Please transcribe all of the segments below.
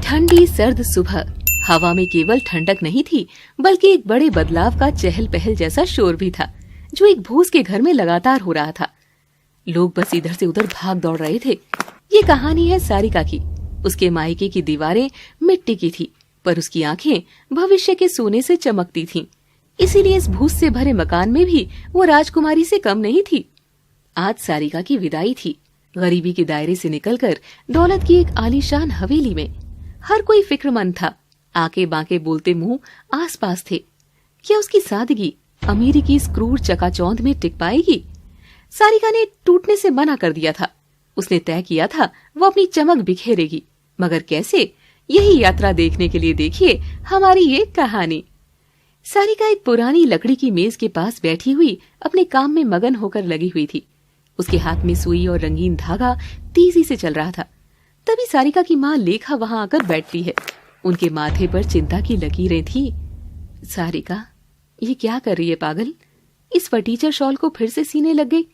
ठंडी सर्द सुबह हवा में केवल ठंडक नहीं थी बल्कि एक बड़े बदलाव का चहल पहल जैसा शोर भी था जो एक भूस के घर में लगातार हो रहा था। लोग बस इधर से उधर भाग दौड़ रहे थे। ये कहानी है सारिका की। उसके मायके की दीवारें मिट्टी की थी पर उसकी आंखें भविष्य के सोने से चमकती थीं। इसीलिए इस भूस से भरे मकान में भी वो राजकुमारी से कम नहीं थी। आज सारिका की विदाई थी। गरीबी के दायरे से निकलकर दौलत की एक आलीशान हवेली में हर कोई फिक्रमंद था। आके बांके बोलते मुंह आसपास थे। क्या उसकी सादगी अमीरी की इस क्रूर चकाचौंध में टिक पाएगी? सारिका ने टूटने से मना कर दिया था। उसने तय किया था वो अपनी चमक बिखेरेगी, मगर कैसे? यही यात्रा देखने के लिए देखिए हमारी ये कहानी। सारिका एक पुरानी लकड़ी की मेज के पास बैठी हुई अपने काम में मगन होकर लगी हुई थी। उसके हाथ में सुई और रंगीन धागा तेजी से चल रहा था। तभी सारिका की माँ लेखा वहां आकर बैठती है। उनके माथे पर चिंता की लकीरें थी। सारिका, ये क्या कर रही है पागल? इस फटीचर शॉल को फिर से सीने लग गई।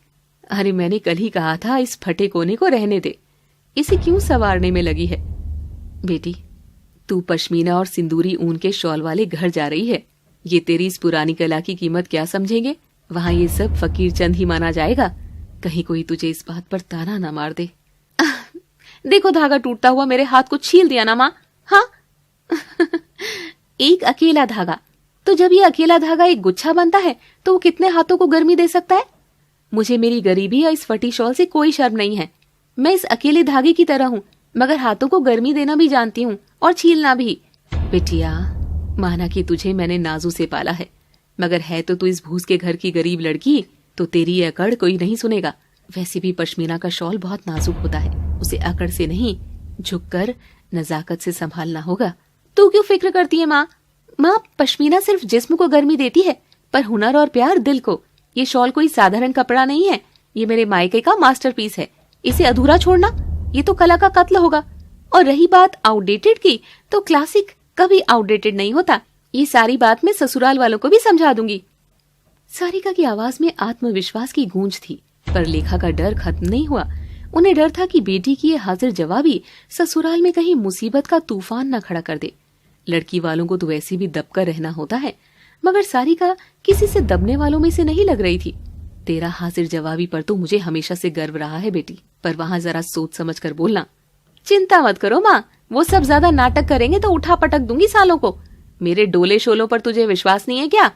अरे मैंने कल ही कहा था इस फटे कोने को रहने दे। इसे क्यों संवारने में लगी है? बेटी, तू पश्मीना और सिंदूरी ऊन के शॉल वाले घर जा रही है। ये तेरी इस पुरानी कला की कीमत क्या समझेंगे? वहाँ ये सब फकीर चंद ही माना जाएगा। कहीं कोई तुझे इस बात पर ताना ना मार दे। देखो धागा टूटता हुआ मेरे हाथ को छील दिया ना माँ। हाँ एक अकेला धागा, तो जब ये अकेला धागा एक गुच्छा बनता है तो वो कितने हाथों को गर्मी दे सकता है? मुझे मेरी गरीबी या इस फटी शॉल से कोई शर्म नहीं है। मैं इस अकेले धागे की तरह हूँ, मगर हाथों को गर्मी देना भी जानती हूँ और छीलना भी। बेटिया, माना कि तुझे मैंने नाजू से पाला है, मगर है तो तू इस भूस के घर की गरीब लड़की, तो तेरी ये अकड़ कोई नहीं सुनेगा। वैसे भी पश्मीना का शॉल बहुत नाजुक होता है, उसे अकड़ से नहीं झुककर नजाकत से संभालना होगा। तू क्यों फिक्र करती है माँ? माँ, पश्मीना सिर्फ जिस्म को गर्मी देती है, पर हुनर और प्यार दिल को। ये शॉल कोई साधारण कपड़ा नहीं है, ये मेरे मायके का मास्टरपीस है। इसे अधूरा छोड़ना ये तो कला का कत्ल होगा। और रही बात आउटडेटेड की, तो क्लासिक कभी आउटडेटेड नहीं होता। ये सारी बात मैं ससुराल वालों को भी समझा दूंगी। सारिका की आवाज में आत्मविश्वास की गूंज थी, पर लेखा का डर खत्म नहीं हुआ। उन्हें डर था कि बेटी की ये हाजिर जवाबी ससुराल में कहीं मुसीबत का तूफान न खड़ा कर दे। लड़की वालों को तो वैसे भी दबकर रहना होता है, मगर सारिका किसी से दबने वालों में से नहीं लग रही थी। तेरा हाजिर जवाबी पर तो मुझे हमेशा से गर्व रहा है बेटी, पर वहाँ जरा सोच समझ कर बोलना। चिंता मत करो माँ, वो सब ज्यादा नाटक करेंगे तो उठा पटक दूंगी सालों को। मेरे डोले शोलों पर तुझे विश्वास नहीं है क्या?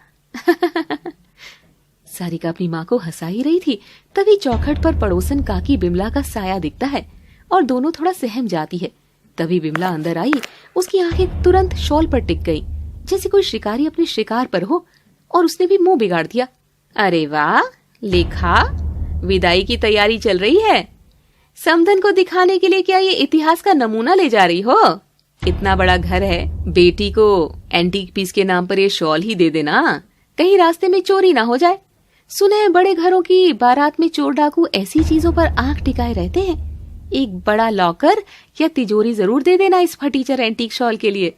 सारिका अपनी माँ को हंसा ही रही थी, तभी चौखट पर पड़ोसन काकी बिमला का साया दिखता है और दोनों थोड़ा सहम जाती है। तभी बिमला अंदर आई। उसकी आंखें तुरंत शॉल पर टिक गईं, जैसे कोई शिकारी अपने शिकार पर हो, और उसने भी मुंह बिगाड़ दिया। अरे वाह लेखा, विदाई की तैयारी चल रही है। समधन को दिखाने के लिए क्या ये इतिहास का नमूना ले जा रही हो? इतना बड़ा घर है, बेटी को एंटीक पीस के नाम पर ये शॉल ही दे देना, कहीं रास्ते में चोरी ना हो जाए। सुने हैं बड़े घरों की बारात में चोर डाकू ऐसी चीजों पर आंख टिकाए रहते हैं। एक बड़ा लॉकर या तिजोरी जरूर दे देना इस फटीचर एंटीक शॉल के लिए।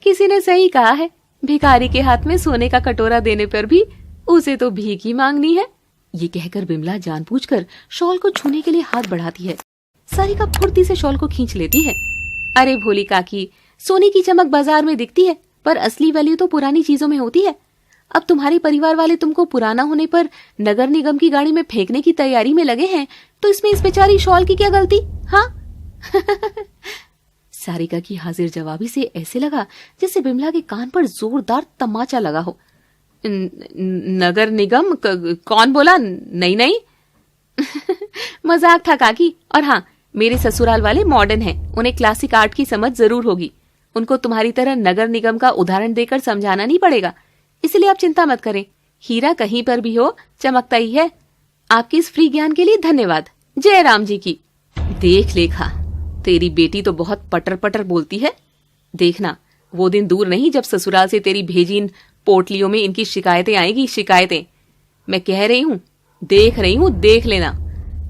किसी ने सही कहा है, भिखारी के हाथ में सोने का कटोरा देने पर भी उसे तो भीख ही मांगनी है। ये कहकर बिमला जानबूझकर शॉल को छूने के लिए हाथ बढ़ाती है। सारिका फुर्ती से शॉल को खींच लेती है। अरे भोली काकी, सोने की चमक बाजार में दिखती है, पर असली वैल्यू तो पुरानी चीजों में होती है। अब तुम्हारे परिवार वाले तुमको पुराना होने पर नगर निगम की गाड़ी में फेंकने की तैयारी में लगे हैं, तो इसमें इस बेचारी शॉल की क्या गलती? हाँ? सारिका की हाजिर जवाबी से ऐसे लगा जैसे बिमला के कान पर जोरदार तमाचा लगा हो। नगर निगम? कौन बोला? नहीं नहीं। मजाक था काकी। और हाँ, मेरे ससुराल वाले मॉडर्न हैं, उन्हें क्लासिक आर्ट की समझ जरूर होगी। उनको तुम्हारी तरह नगर निगम का उदाहरण देकर समझाना नहीं पड़ेगा, इसलिए आप चिंता मत करें। हीरा कहीं पर भी हो चमकता ही है। आपके इस फ्री ज्ञान के लिए धन्यवाद। जय राम जी की। देख लेखा, तेरी बेटी तो बहुत पटर पटर बोलती है। देखना, वो दिन दूर नहीं जब ससुराल से तेरी भेजी इन पोटलियों में इनकी शिकायतें आएगी। शिकायतें मैं कह रही हूँ, देख रही हूँ, देख लेना।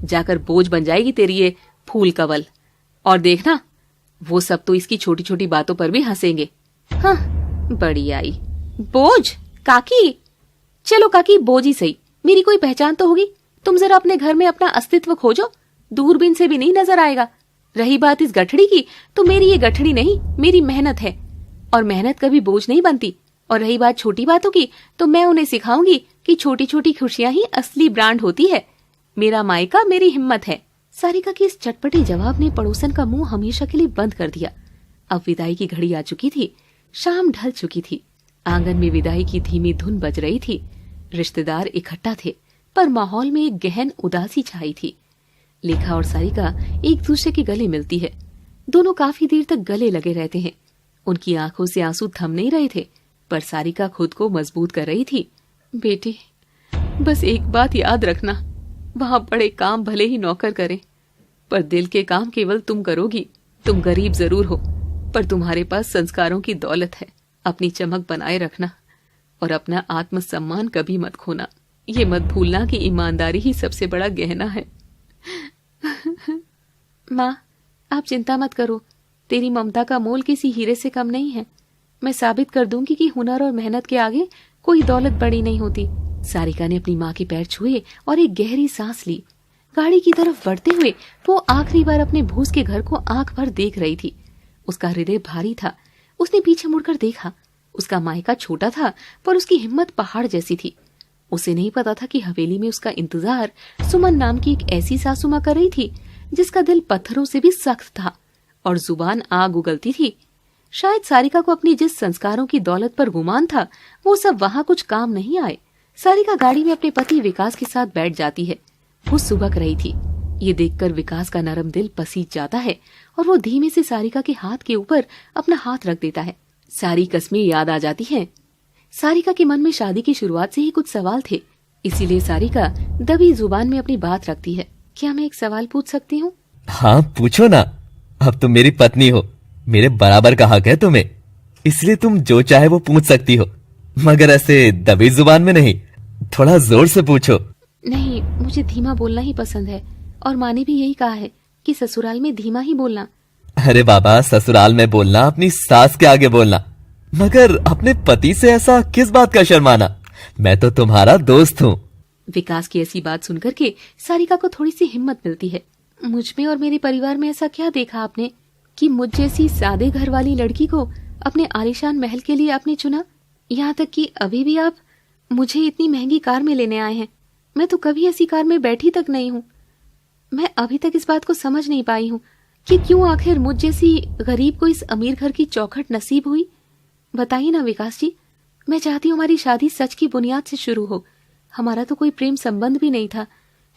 जाकर बोझ बन जाएगी तेरी ये फूल कवल। और देखना, वो सब तो इसकी छोटी छोटी बातों पर भी हंसेंगे। हाँ, बड़ी आई। बोझ? काकी, चलो काकी, बोझ ही सही, मेरी कोई पहचान तो होगी। तुम जरा अपने घर में अपना अस्तित्व खोजो, दूरबीन से भी नहीं नजर आएगा। रही बात इस गठड़ी की, तो मेरी ये गठड़ी नहीं, मेरी मेहनत है, और मेहनत कभी बोझ नहीं बनती। और रही बात छोटी बातों की, तो मैं उन्हें सिखाऊंगी कि छोटी छोटी खुशियां ही असली ब्रांड होती है। मेरा मायका मेरी हिम्मत है। सारिका के इस चटपटे जवाब ने पड़ोसन का मुंह हमेशा के लिए बंद कर दिया। अब विदाई की घड़ी आ चुकी थी, शाम ढल चुकी थी। आंगन में विदाई की धीमी धुन बज रही थी। रिश्तेदार इकट्ठा थे, पर माहौल में एक गहन उदासी छाई थी। लेखा और सारिका एक दूसरे के गले मिलती है। दोनों काफी देर तक गले लगे रहते हैं। उनकी आंखों से आंसू थम नहीं रहे थे, पर सारिका खुद को मजबूत कर रही थी। बेटी, बस एक बात याद रखना, वहां बड़े काम भले ही नौकर करें, पर दिल के काम केवल तुम करोगी। तुम गरीब जरूर हो, पर तुम्हारे पास संस्कारों की दौलत है। अपनी चमक बनाए रखना और अपना आत्मसम्मान कभी मत खोना। ये मत भूलना कि ईमानदारी ही सबसे बड़ा गहना है। माँ, आप चिंता मत करो, तेरी ममता का मोल किसी हीरे से कम नहीं है। मैं साबित कर दूंगी कि हुनर और मेहनत के आगे कोई दौलत बड़ी नहीं होती। सारिका ने अपनी माँ के पैर छुए और एक गहरी सांस ली। गाड़ी की तरफ बढ़ते हुए वो आखिरी बार अपने भूस के घर को आंख भर देख रही थी। उसका हृदय भारी था। उसने पीछे मुड़कर देखा। उसका मायका छोटा था, पर उसकी हिम्मत पहाड़ जैसी थी। उसे नहीं पता था कि हवेली में उसका इंतजार सुमन नाम की एक ऐसी सासू माँ कर रही थी जिसका दिल पत्थरों से भी सख्त था और जुबान आग उगलती थी। शायद सारिका को अपनी जिस संस्कारों की दौलत पर गुमान था, वो सब वहाँ कुछ काम नहीं आए। सारिका गाड़ी में अपने पति विकास के साथ बैठ जाती है। वो सुबक रही थी। ये देखकर विकास का नरम दिल पसीज जाता है और वो धीमे से सारिका के हाथ के ऊपर अपना हाथ रख देता है। सारी कस्में याद आ जाती हैं। सारिका के मन में शादी की शुरुआत से ही कुछ सवाल थे, इसीलिए सारिका दबी जुबान में अपनी बात रखती है। क्या मैं एक सवाल पूछ सकती हूँ? हाँ, पूछो ना। अब तुम मेरी पत्नी हो, मेरे बराबर का हक है तुम्हें, इसलिए तुम जो चाहे वो पूछ सकती हो, मगर ऐसे दबी जुबान में नहीं, थोड़ा जोर से पूछो। नहीं, मुझे धीमा बोलना ही पसंद है, और माँ ने भी यही कहा है कि ससुराल में धीमा ही बोलना। अरे बाबा, ससुराल में बोलना अपनी सास के आगे बोलना, मगर अपने पति से ऐसा किस बात का शर्माना? मैं तो तुम्हारा दोस्त हूँ। विकास की ऐसी बात सुनकर के सारिका को थोड़ी सी हिम्मत मिलती है। मुझ में और मेरे परिवार में ऐसा क्या देखा आपने कि मुझ जैसी सादे घर वाली लड़की को अपने आलीशान महल के लिए आपने चुना? यहाँ तक कि अभी भी आप मुझे इतनी महंगी कार में लेने आए हैं। मैं तो कभी ऐसी कार में बैठी तक नहीं हूँ। मैं अभी तक इस बात को समझ नहीं पाई हूँ कि क्यों आखिर मुझ जैसी गरीब को इस अमीर घर की चौखट नसीब हुई। बताइए ना विकास जी, मैं चाहती हूँ हमारी शादी सच की बुनियाद से शुरू हो। हमारा तो कोई प्रेम संबंध भी नहीं था,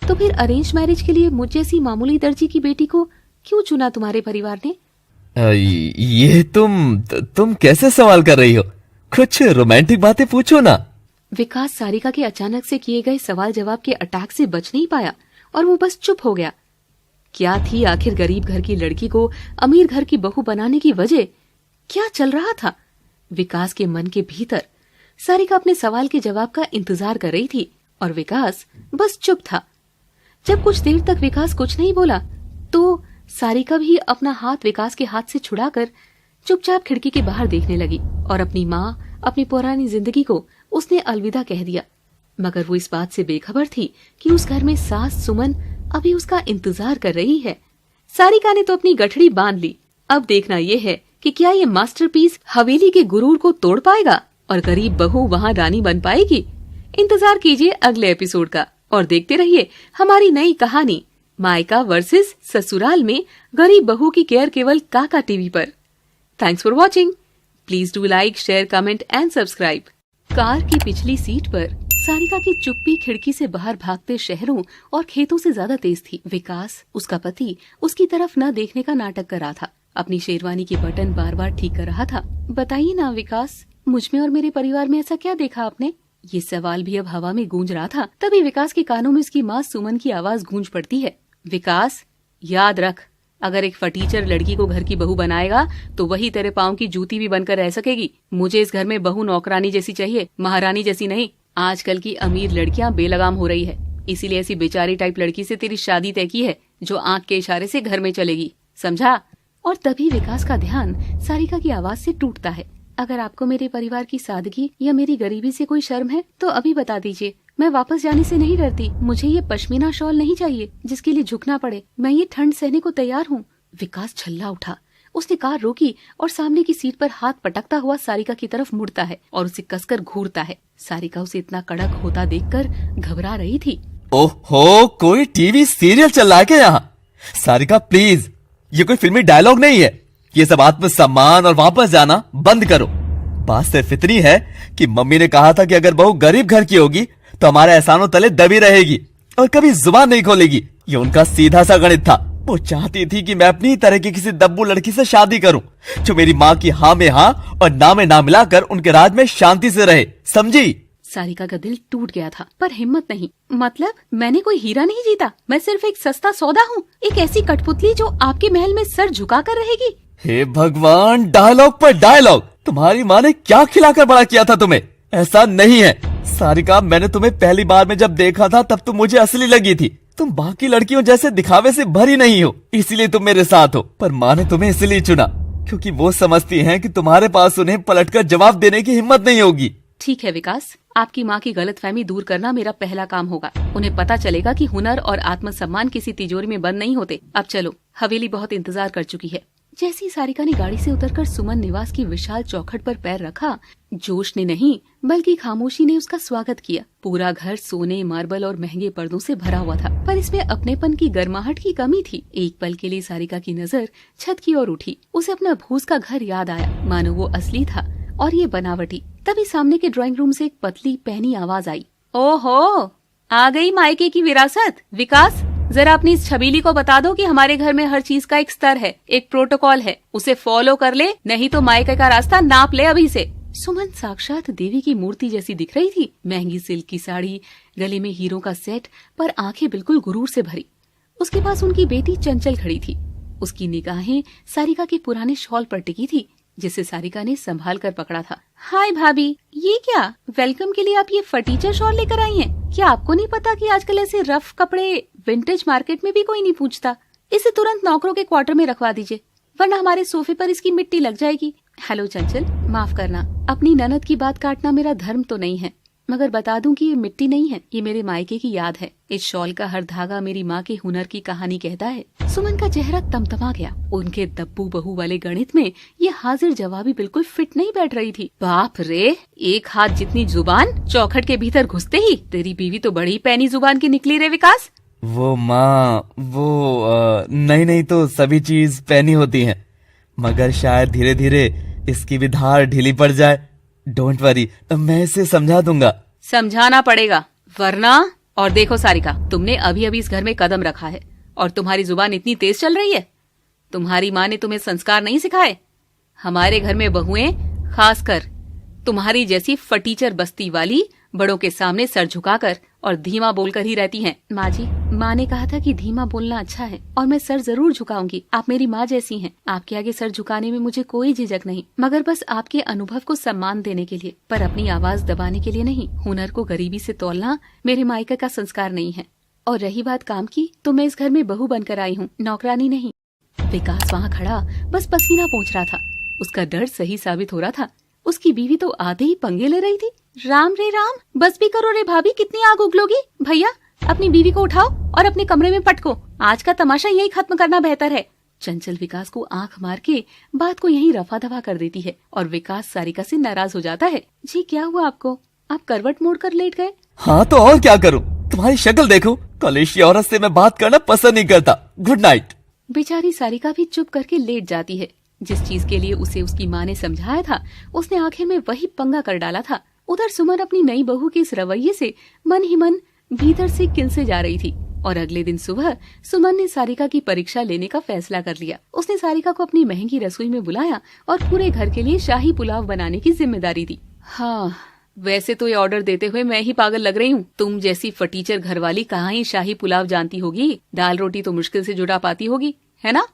तो फिर अरेंज मैरिज के लिए मुझ जैसी मामूली दर्जी की बेटी को क्यों चुना तुम्हारे परिवार ने? ये तुम कैसे सवाल कर रही हो? कुछ रोमांटिक बातें पूछो ना। विकास सारिका के अचानक से किए गए सवाल जवाब के अटैक से बच नहीं पाया और वो बस चुप हो गया। क्या थी आखिर गरीब घर की लड़की को अमीर घर की बहू बनाने की वजह? क्या चल रहा था विकास के मन के भीतर? सारिका अपने सवाल के जवाब का इंतजार कर रही थी और विकास बस चुप था। जब कुछ देर तक विकास कुछ नहीं बोला, तो सारिका भी अपना हाथ विकास के हाथ से छुड़ाकर चुपचाप खिड़की के बाहर देखने लगी और अपनी माँ, अपनी पुरानी जिंदगी को उसने अलविदा कह दिया। मगर वो इस बात से बेखबर थी कि उस घर में सास सुमन अभी उसका इंतजार कर रही है। सारिका ने तो अपनी गठड़ी बांध ली। अब देखना यह है कि क्या ये मास्टरपीस हवेली के गुरूर को तोड़ पाएगा और गरीब बहू वहाँ रानी बन पाएगी। इंतजार कीजिए अगले एपिसोड का और देखते रहिए हमारी नई कहानी मायका वर्सेस ससुराल में गरीब बहू की केयर केवल काका टीवी पर। Thanks for watching. Please do like, share, comment and subscribe. Car की पिछली सीट पर सारिका की चुप्पी खिड़की से बाहर भागते शहरों और खेतों से ज्यादा तेज थी। विकास, उसका पति, उसकी तरफ न देखने का नाटक कर रहा था। अपनी शेरवानी के बटन बार बार ठीक कर रहा था। बताइए ना विकास, मुझ में और मेरे परिवार में ऐसा क्या देखा आपने? ये सवाल भी अब हवा में गूंज रहा था। तभी विकास के कानों में उसकी माँ सुमन की आवाज गूंज पड़ती है। विकास, याद रख, अगर एक फटीचर लड़की को घर की बहू बनाएगा तो वही तेरे पाँव की जूती भी बनकर रह सकेगी। मुझे इस घर में बहू नौकरानी जैसी चाहिए, महारानी जैसी नहीं। आजकल की अमीर लड़कियां बेलगाम हो रही है, इसीलिए ऐसी बेचारी टाइप लड़की से तेरी शादी तय की है जो आंख के इशारे से घर में चलेगी, समझा? और तभी विकास का ध्यान सारिका की आवाज से टूटता है। अगर आपको मेरे परिवार की सादगी या मेरी गरीबी से कोई शर्म है तो अभी बता दीजिए। मैं वापस जाने से नहीं डरती। मुझे ये पश्मीना शॉल नहीं चाहिए जिसके लिए झुकना पड़े। मैं ये ठंड सहने को तैयार हूँ। विकास झल्ला उठा। उसने कार रोकी और सामने की सीट पर हाथ पटकता हुआ सारिका की तरफ मुड़ता है और उसे कसकर घूरता है। सारिका उसे इतना कड़क होता देखकर घबरा रही थी। ओहो, कोई टीवी सीरियल चल रहा है क्या यहाँ? सारिका प्लीज, ये कोई फिल्मी डायलॉग नहीं है। ये सब आत्मसम्मान और वापस जाना बंद करो। बात सिर्फ इतनी है कि मम्मी ने कहा था कि अगर बहू गरीब घर की होगी तो हमारे एहसानों तले दबी रहेगी और कभी जुबान नहीं खोलेगी। ये उनका सीधा सा गणित था। वो चाहती थी कि मैं अपनी तरह की किसी दब्बू लड़की से शादी करूं, जो मेरी माँ की हाँ में हाँ और ना में ना मिलाकर उनके राज में शांति से रहे, समझी? सारिका का दिल टूट गया था, पर हिम्मत नहीं। मतलब मैंने कोई हीरा नहीं जीता, मैं सिर्फ एक सस्ता सौदा हूँ, एक ऐसी कठपुतली जो आपके महल में सर झुका कर रहेगी। हे भगवान, डायलॉग पर डायलॉग। तुम्हारी माँ ने क्या खिलाकर बड़ा किया था तुम्हें? ऐसा नहीं है सारिका, मैंने तुम्हें पहली बार में जब देखा था तब तुम मुझे असली लगी थी। तुम बाकी लड़कियों जैसे दिखावे से भरी नहीं हो, इसलिए तुम मेरे साथ हो। पर माँ ने तुम्हें इसलिए चुना क्योंकि वो समझती हैं कि तुम्हारे पास उन्हें पलटकर जवाब देने की हिम्मत नहीं होगी। ठीक है विकास, आपकी माँ की गलतफहमी दूर करना मेरा पहला काम होगा। उन्हें पता चलेगा कि हुनर और आत्मसम्मान किसी तिजोरी में बंद नहीं होते। अब चलो, हवेली बहुत इंतजार कर चुकी है। जैसे ही सारिका ने गाड़ी से उतरकर सुमन निवास की विशाल चौखट पर पैर रखा, जोश ने नहीं बल्कि खामोशी ने उसका स्वागत किया। पूरा घर सोने, मार्बल और महंगे पर्दों से भरा हुआ था, पर इसमें अपनेपन की गर्माहट की कमी थी। एक पल के लिए सारिका की नजर छत की ओर उठी। उसे अपना भूस का घर याद आया, मानो वो असली था और ये बनावटी। तभी सामने के ड्राइंग रूम से एक पतली पहनी आवाज आई। ओहो, आ गई मायके की विरासत। विकास, जरा अपनी इस छबीली को बता दो कि हमारे घर में हर चीज का एक स्तर है, एक प्रोटोकॉल है, उसे फॉलो कर ले, नहीं तो मायके का रास्ता नाप ले अभी से। सुमन साक्षात देवी की मूर्ति जैसी दिख रही थी। महंगी सिल्क की साड़ी, गले में हीरों का सेट, पर आंखें बिल्कुल गुरूर से भरी। उसके पास उनकी बेटी चंचल खड़ी थी। उसकी निगाहें सारिका के पुराने शॉल पर टिकी थी, जिसे सारिका ने संभाल कर पकड़ा था। हाय भाभी, ये क्या? वेलकम के लिए आप ये फटीचर शॉल लेकर आई हैं? क्या आपको नहीं पता कि आजकल ऐसे रफ कपड़े विंटेज मार्केट में भी कोई नहीं पूछता? इसे तुरंत नौकरों के क्वार्टर में रखवा दीजिए, वरना हमारे सोफे पर इसकी मिट्टी लग जाएगी। हेलो चंचल, माफ करना, अपनी ननद की बात काटना मेरा धर्म तो नहीं है, मगर बता दूं कि ये मिट्टी नहीं है, ये मेरे मायके की याद है। इस शॉल का हर धागा मेरी माँ के हुनर की कहानी कहता है। सुमन का चेहरा तमतमा गया। उनके दब्बू बहू वाले गणित में ये हाजिर जवाबी बिल्कुल फिट नहीं बैठ रही थी। बाप रे, एक हाथ जितनी जुबान चौखट के भीतर घुसते ही तेरी बीवी तो बड़ी पैनी जुबान की निकली रे विकास। वो माँ, वो नहीं तो सभी चीज पैनी होती हैं, मगर शायद धीरे धीरे इसकी भी धार ढीली पड़ जाए। डोंट वरी, मैं इसे समझा दूंगा। समझाना पड़ेगा वरना। और देखो सारिका, तुमने अभी अभी इस घर में कदम रखा है और तुम्हारी जुबान इतनी तेज चल रही है। तुम्हारी माँ ने तुम्हें संस्कार नहीं सिखाए? हमारे घर में बहुएं, खासकर तुम्हारी जैसी फटीचर बस्ती वाली, बड़ों के सामने सर झुकाकर और धीमा बोलकर ही रहती हैं। माँ जी, माँ ने कहा था कि धीमा बोलना अच्छा है और मैं सर जरूर झुकाऊंगी। आप मेरी माँ जैसी हैं। आपके आगे सर झुकाने में मुझे कोई झिझक नहीं, मगर बस आपके अनुभव को सम्मान देने के लिए, पर अपनी आवाज दबाने के लिए नहीं। हुनर को गरीबी से तोलना मेरे मायके का संस्कार नहीं है। और रही बात काम की, तो मैं इस घर में बहू बनकर आई हूँ, नौकरानी नहीं। विकास वहाँ खड़ा बस पसीना पोंछ रहा था। उसका डर सही साबित हो रहा था। उसकी बीवी तो आधे ही पंगे ले रही थी। राम रे राम, बस भी करो रे भाभी, कितनी आग उगलोगी। भैया, अपनी बीवी को उठाओ और अपने कमरे में पटको। आज का तमाशा यही खत्म करना बेहतर है। चंचल विकास को आंख मार के बात को यहीं रफा दफा कर देती है और विकास सारिका से नाराज हो जाता है। जी क्या हुआ आपको? आप करवट मोड़ कर लेट गए? हाँ तो और क्या करूं? तुम्हारी शक्ल देखो, कलेशी औरत से मैं बात करना पसंद नहीं करता। Good night. बेचारी सारिका भी चुप करके लेट जाती है। जिस चीज के लिए उसे उसकी माँ ने समझाया था, उसने आखिर में वही पंगा कर डाला था। उधर सुमन अपनी नई बहू के इस रवैये से मन ही मन भीतर से किलसे जा रही थी। और अगले दिन सुबह सुमन ने सारिका की परीक्षा लेने का फैसला कर लिया। उसने सारिका को अपनी महंगी रसोई में बुलाया और पूरे घर के लिए शाही पुलाव बनाने की जिम्मेदारी दी। हाँ, वैसे तो ये ऑर्डर देते हुए मैं ही पागल लग रही हूँ। तुम जैसी फटीचर घरवाली कहाँ ही शाही पुलाव जानती होगी। दाल रोटी तो मुश्किल से जुड़ा पाती होगी, है ना?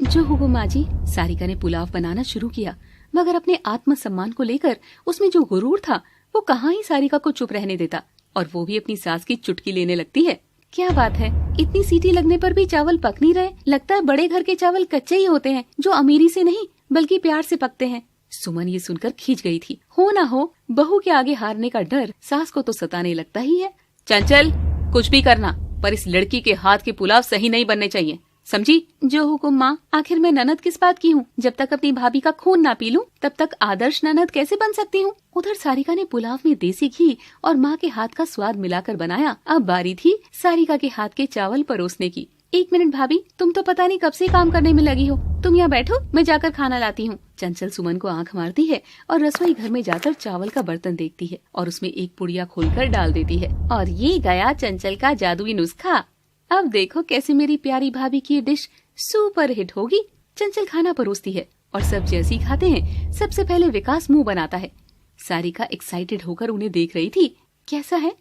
जो हुआ माँ जी। सारिका ने पुलाव बनाना शुरू किया, मगर अपने आत्मसम्मान को लेकर उसमें जो गुरूर था वो कहाँ ही सारिका को चुप रहने देता, और वो भी अपनी सास की चुटकी लेने लगती है। क्या बात है, इतनी सीटी लगने पर भी चावल पक नहीं रहे। लगता है बड़े घर के चावल कच्चे ही होते हैं, जो अमीरी से नहीं बल्कि प्यार से पकते हैं। सुमन ये सुनकर खींच गई थी। हो ना हो, बहू के आगे हारने का डर सास को तो सताने लगता ही है। चंचल, कुछ भी करना, पर इस लड़की के हाथ के पुलाव सही नहीं बनने चाहिए। समझी? जो हुकुम माँ। आखिर मैं ननद किस बात की हूँ? जब तक अपनी भाभी का खून ना पी लूं, तब तक आदर्श ननद कैसे बन सकती हूँ? उधर सारिका ने पुलाव में देसी घी और माँ के हाथ का स्वाद मिलाकर बनाया। अब बारी थी सारिका के हाथ के चावल परोसने की। 1 मिनट भाभी, तुम तो पता नहीं कब से काम करने में लगी हो। तुम यहाँ बैठो, मैं जाकर खाना लाती हूँ। चंचल सुमन को आंख मारती है और रसोई घर में जाकर चावल का बर्तन देखती है और उसमें एक पुड़िया खोलकर डाल देती है। और ये गया चंचल का जादुई नुस्खा। अब देखो कैसे मेरी प्यारी भाभी की डिश सुपर हिट होगी। चंचल खाना परोसती है और सब जैसी खाते हैं, सबसे पहले विकास मुंह बनाता है। सारिका एक्साइटेड होकर उन्हें देख रही थी। कैसा है?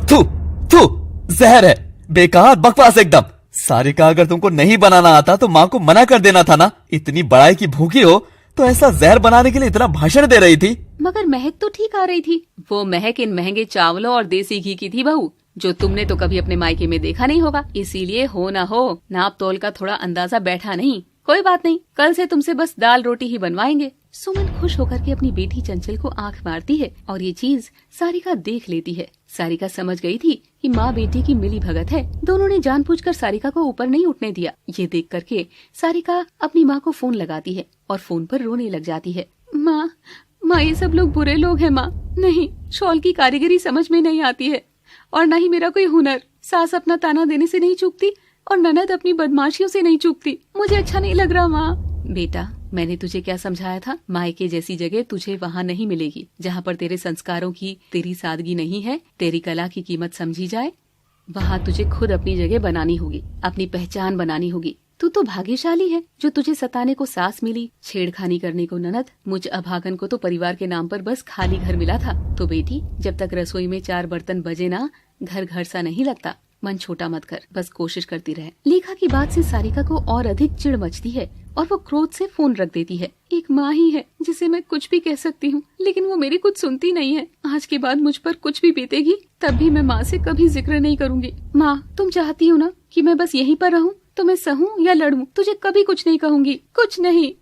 थू थू, जहर है, बेकार बकवास एकदम। सारिका, अगर तुमको नहीं बनाना आता तो माँ को मना कर देना था ना। इतनी बड़ाई की भूखी हो तो ऐसा जहर बनाने के लिए इतना भाषण दे रही थी। मगर महक तो ठीक आ रही थी। वो महक इन महंगे चावलों और देसी घी की थी बहू, जो तुमने तो कभी अपने मायके में देखा नहीं होगा। इसीलिए हो ना हो, नाप तोल का थोड़ा अंदाजा बैठा नहीं। कोई बात नहीं, कल से तुमसे बस दाल रोटी ही बनवाएंगे। सुमन खुश होकर के अपनी बेटी चंचल को आंख मारती है और ये चीज सारिका देख लेती है। सारिका समझ गई थी कि माँ बेटी की मिली भगत है। दोनों ने जानबूझकर सारिका को ऊपर नहीं उठने दिया। ये देख करके सारिका अपनी माँ को फोन लगाती है और फोन पर रोने लग जाती है। माँ, ये सब लोग बुरे लोग हैं माँ। नहीं, शॉल की कारीगरी समझ में नहीं आती है और न ही मेरा कोई हुनर। सास अपना ताना देने से नहीं चूकती और ननद अपनी बदमाशियों से नहीं चूकती। मुझे अच्छा नहीं लग रहा माँ। बेटा, मैंने तुझे क्या समझाया था? मायके जैसी जगह तुझे वहाँ नहीं मिलेगी, जहाँ पर तेरे संस्कारों की, तेरी सादगी नहीं है, तेरी कला की कीमत समझी जाए। वहाँ तुझे खुद अपनी जगह बनानी होगी, अपनी पहचान बनानी होगी। तू तो भाग्यशाली है जो तुझे सताने को सास मिली, छेड़खानी करने को ननद। मुझ अभागन को तो परिवार के नाम पर बस खाली घर मिला था। तो बेटी, जब तक रसोई में 4 बर्तन बजे ना, घर घर सा नहीं लगता। मन छोटा मत कर, बस कोशिश करती रहे। लेखा की बात से सारिका को और अधिक चिढ़ मचती है और वो क्रोध से फोन रख देती है। एक माँ ही है जिसे मैं कुछ भी कह सकती हूँ, लेकिन वो मेरी कुछ सुनती नहीं है। आज के बाद मुझ पर कुछ भी बीतेगी, तब भी मैं माँ से कभी जिक्र नहीं करूँगी। माँ, तुम चाहती हो ना कि मैं बस यहीं पर रहूँ, तो मैं सहूँ या लड़ूं, तुझे कभी कुछ नहीं कहूँगी, कुछ नहीं।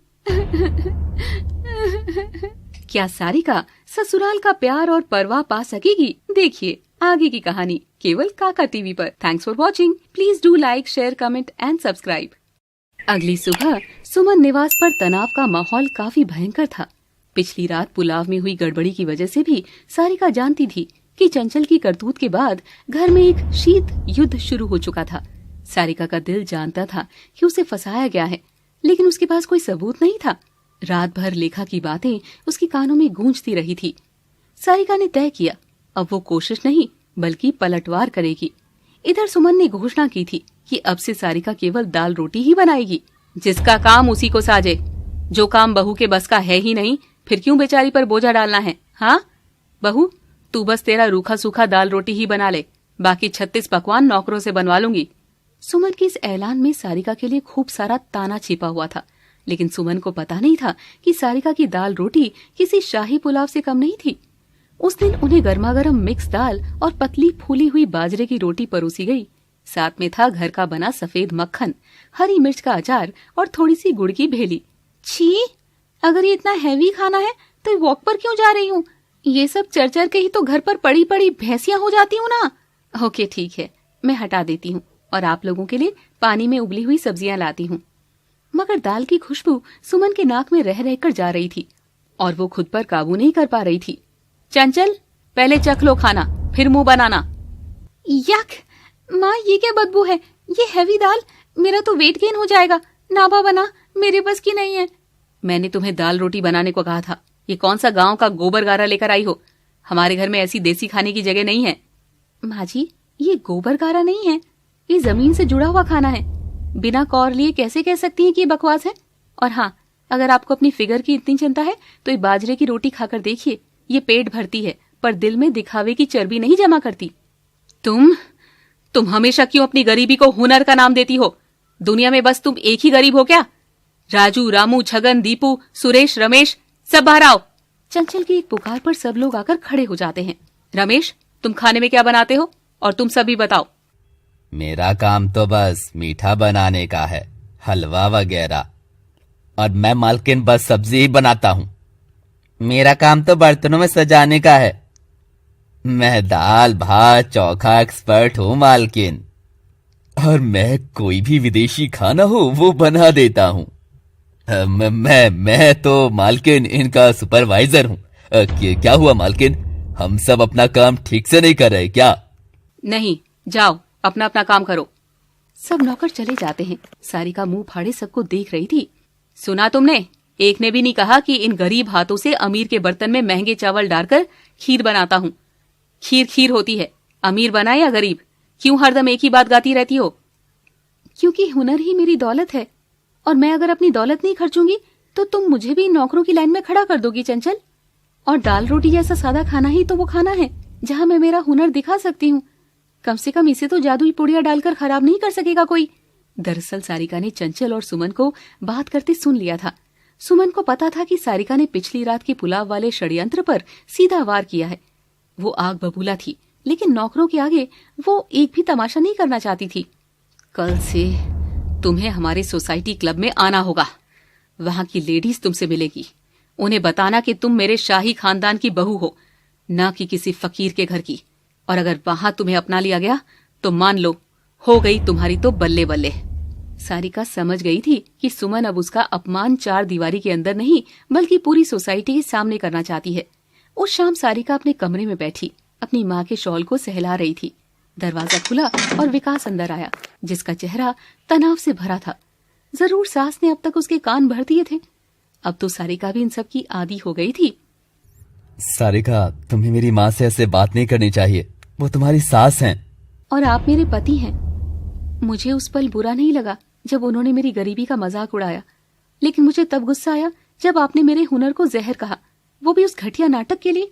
क्या सारिका ससुराल का प्यार और परवाह पा सकेगी? देखिए आगे की कहानी केवल काका टीवी पर। Thanks for watching. Please do like, share, comment and subscribe. अगली सुबह सुमन निवास पर तनाव का माहौल काफी भयंकर था। पिछली रात पुलाव में हुई गड़बड़ी की वजह से भी सारिका जानती थी कि चंचल की करतूत के बाद घर में एक शीत युद्ध शुरू हो चुका था। सारिका का दिल जानता था कि उसे फंसाया गया है, लेकिन उसके पास कोई सबूत नहीं था। रात भर लेखा की बातें उसके कानों में गूंजती रही थी। सारिका ने तय किया, अब वो कोशिश नहीं बल्कि पलटवार करेगी। इधर सुमन ने घोषणा की थी कि अब से सारिका केवल दाल रोटी ही बनाएगी। जिसका काम उसी को साजे, जो काम बहू के बस का है ही नहीं, फिर क्यों बेचारी पर बोझा डालना है? हाँ बहू, तू बस तेरा रूखा सूखा दाल रोटी ही बना ले, बाकी 36 पकवान नौकरों से बनवा लूंगी। सुमन के इस ऐलान में सारिका के लिए खूब सारा ताना छिपा हुआ था, लेकिन सुमन को पता नहीं था कि सारिका की दाल रोटी किसी शाही पुलाव से कम नहीं थी। उस दिन उन्हें गर्मागर्म मिक्स दाल और पतली फूली हुई बाजरे की रोटी परोसी गई। साथ में था घर का बना सफेद मक्खन, हरी मिर्च का अचार और थोड़ी सी गुड़ की भेली। छी, अगर ये इतना हैवी खाना है तो वॉक पर क्यों जा रही हूँ? ये सब चर के ही तो घर पर पड़ी पड़ी भैंसियां हो जाती हूँ ना। ओके ठीक है, मैं हटा देती हूँ और आप लोगों के लिए पानी में उबली हुई सब्जियां लाती हूँ। मगर दाल की खुशबू सुमन के नाक में रह रहकर जा रही थी और वो खुद पर काबू नहीं कर पा रही थी। चंचल, पहले चख लो खाना, फिर मुंह बनाना। यक, माँ ये क्या बदबू है? ये हैवी दाल, मेरा तो वेट गेन हो जाएगा। नाबा बना, मेरे बस की नहीं है। मैंने तुम्हें दाल रोटी बनाने को कहा था। ये कौन सा गांव का गोबर गारा लेकर आई हो? हमारे घर में ऐसी देसी खाने की जगह नहीं है। माँ जी, ये गोबर गारा नहीं है, ये जमीन से जुड़ा हुआ खाना है। बिना कौर लिए कैसे कह सकती है कि ये बकवास है? और हाँ, अगर आपको अपनी फिगर की इतनी चिंता है तो ये बाजरे की रोटी खाकर देखिए, ये पेट भरती है पर दिल में दिखावे की चर्बी नहीं जमा करती। तुम हमेशा क्यों अपनी गरीबी को हुनर का नाम देती हो? दुनिया में बस तुम एक ही गरीब हो क्या? राजू, रामू, छगन, दीपू, सुरेश, रमेश, सब बाहर आओ। चंचल की एक पुकार पर सब लोग आकर खड़े हो जाते हैं। रमेश, तुम खाने में क्या बनाते हो? और तुम सभी बताओ। मेरा काम तो बस मीठा बनाने का है, हलवा वगैरह, और मैं मालकिन बस सब्जी ही बनाता हूँ। मेरा काम तो बर्तनों में सजाने का है। मैं दाल भात चोखा एक्सपर्ट हूँ मालकिन। और मैं कोई भी विदेशी खाना हो वो बना देता हूँ। मैं तो मालकिन इनका सुपरवाइजर हूँ। क्या हुआ मालकिन, हम सब अपना काम ठीक से नहीं कर रहे क्या? नहीं, जाओ अपना अपना काम करो। सब नौकर चले जाते हैं। सारिका मुंह फाड़े सबको देख रही थी। सुना तुमने, एक ने भी नहीं कहा कि इन गरीब हाथों से अमीर के बर्तन में महंगे चावल डालकर खीर बनाता हूँ। खीर खीर होती है, अमीर बना या गरीब। क्यों हरदम एक ही बात गाती रहती हो? क्योंकि हुनर ही मेरी दौलत है, और मैं अगर अपनी दौलत नहीं खर्चूंगी तो तुम मुझे भी नौकरों की लाइन में खड़ा कर दोगी चंचल। और दाल रोटी जैसा सादा खाना ही तो वो खाना है जहां मैं मेरा हुनर दिखा सकती हूँ। कम से कम इसे तो जादुई पुड़िया डालकर खराब नहीं कर सकेगा कोई। दरअसल सारिका ने चंचल और सुमन को बात करते सुन लिया था। सुमन को पता था कि सारिका ने पिछली रात के पुलाव वाले षड्यंत्र पर सीधा वार किया है। वो आग बबूला थी, लेकिन नौकरों के आगे वो एक भी तमाशा नहीं करना चाहती थी। कल से तुम्हें हमारे सोसाइटी क्लब में आना होगा। वहां की लेडीज तुमसे मिलेगी। उन्हें बताना कि तुम मेरे शाही खानदान की बहू हो, ना कि किसी फकीर के घर की। और अगर वहां तुम्हें अपना लिया गया तो मान लो हो गई तुम्हारी तो बल्ले बल्ले। सारिका समझ गई थी कि सुमन अब उसका अपमान चार दीवारी के अंदर नहीं बल्कि पूरी सोसाइटी के सामने करना चाहती है। उस शाम सारिका अपने कमरे में बैठी अपनी माँ के शॉल को सहला रही थी। दरवाजा खुला और विकास अंदर आया, जिसका चेहरा तनाव से भरा था। जरूर सास ने अब तक उसके कान भर दिए थे। अब तो सारिका भी इन सब की आदी हो गई थी। सारिका, तुम्हें मेरी माँ से ऐसे बात नहीं करनी चाहिए, वो तुम्हारी सास हैं। और आप मेरे पति हैं। मुझे उस पल बुरा नहीं लगा जब उन्होंने मेरी गरीबी का मजाक उड़ाया, लेकिन मुझे तब गुस्सा आया जब आपने मेरे हुनर को जहर कहा, वो भी उस घटिया नाटक के लिए।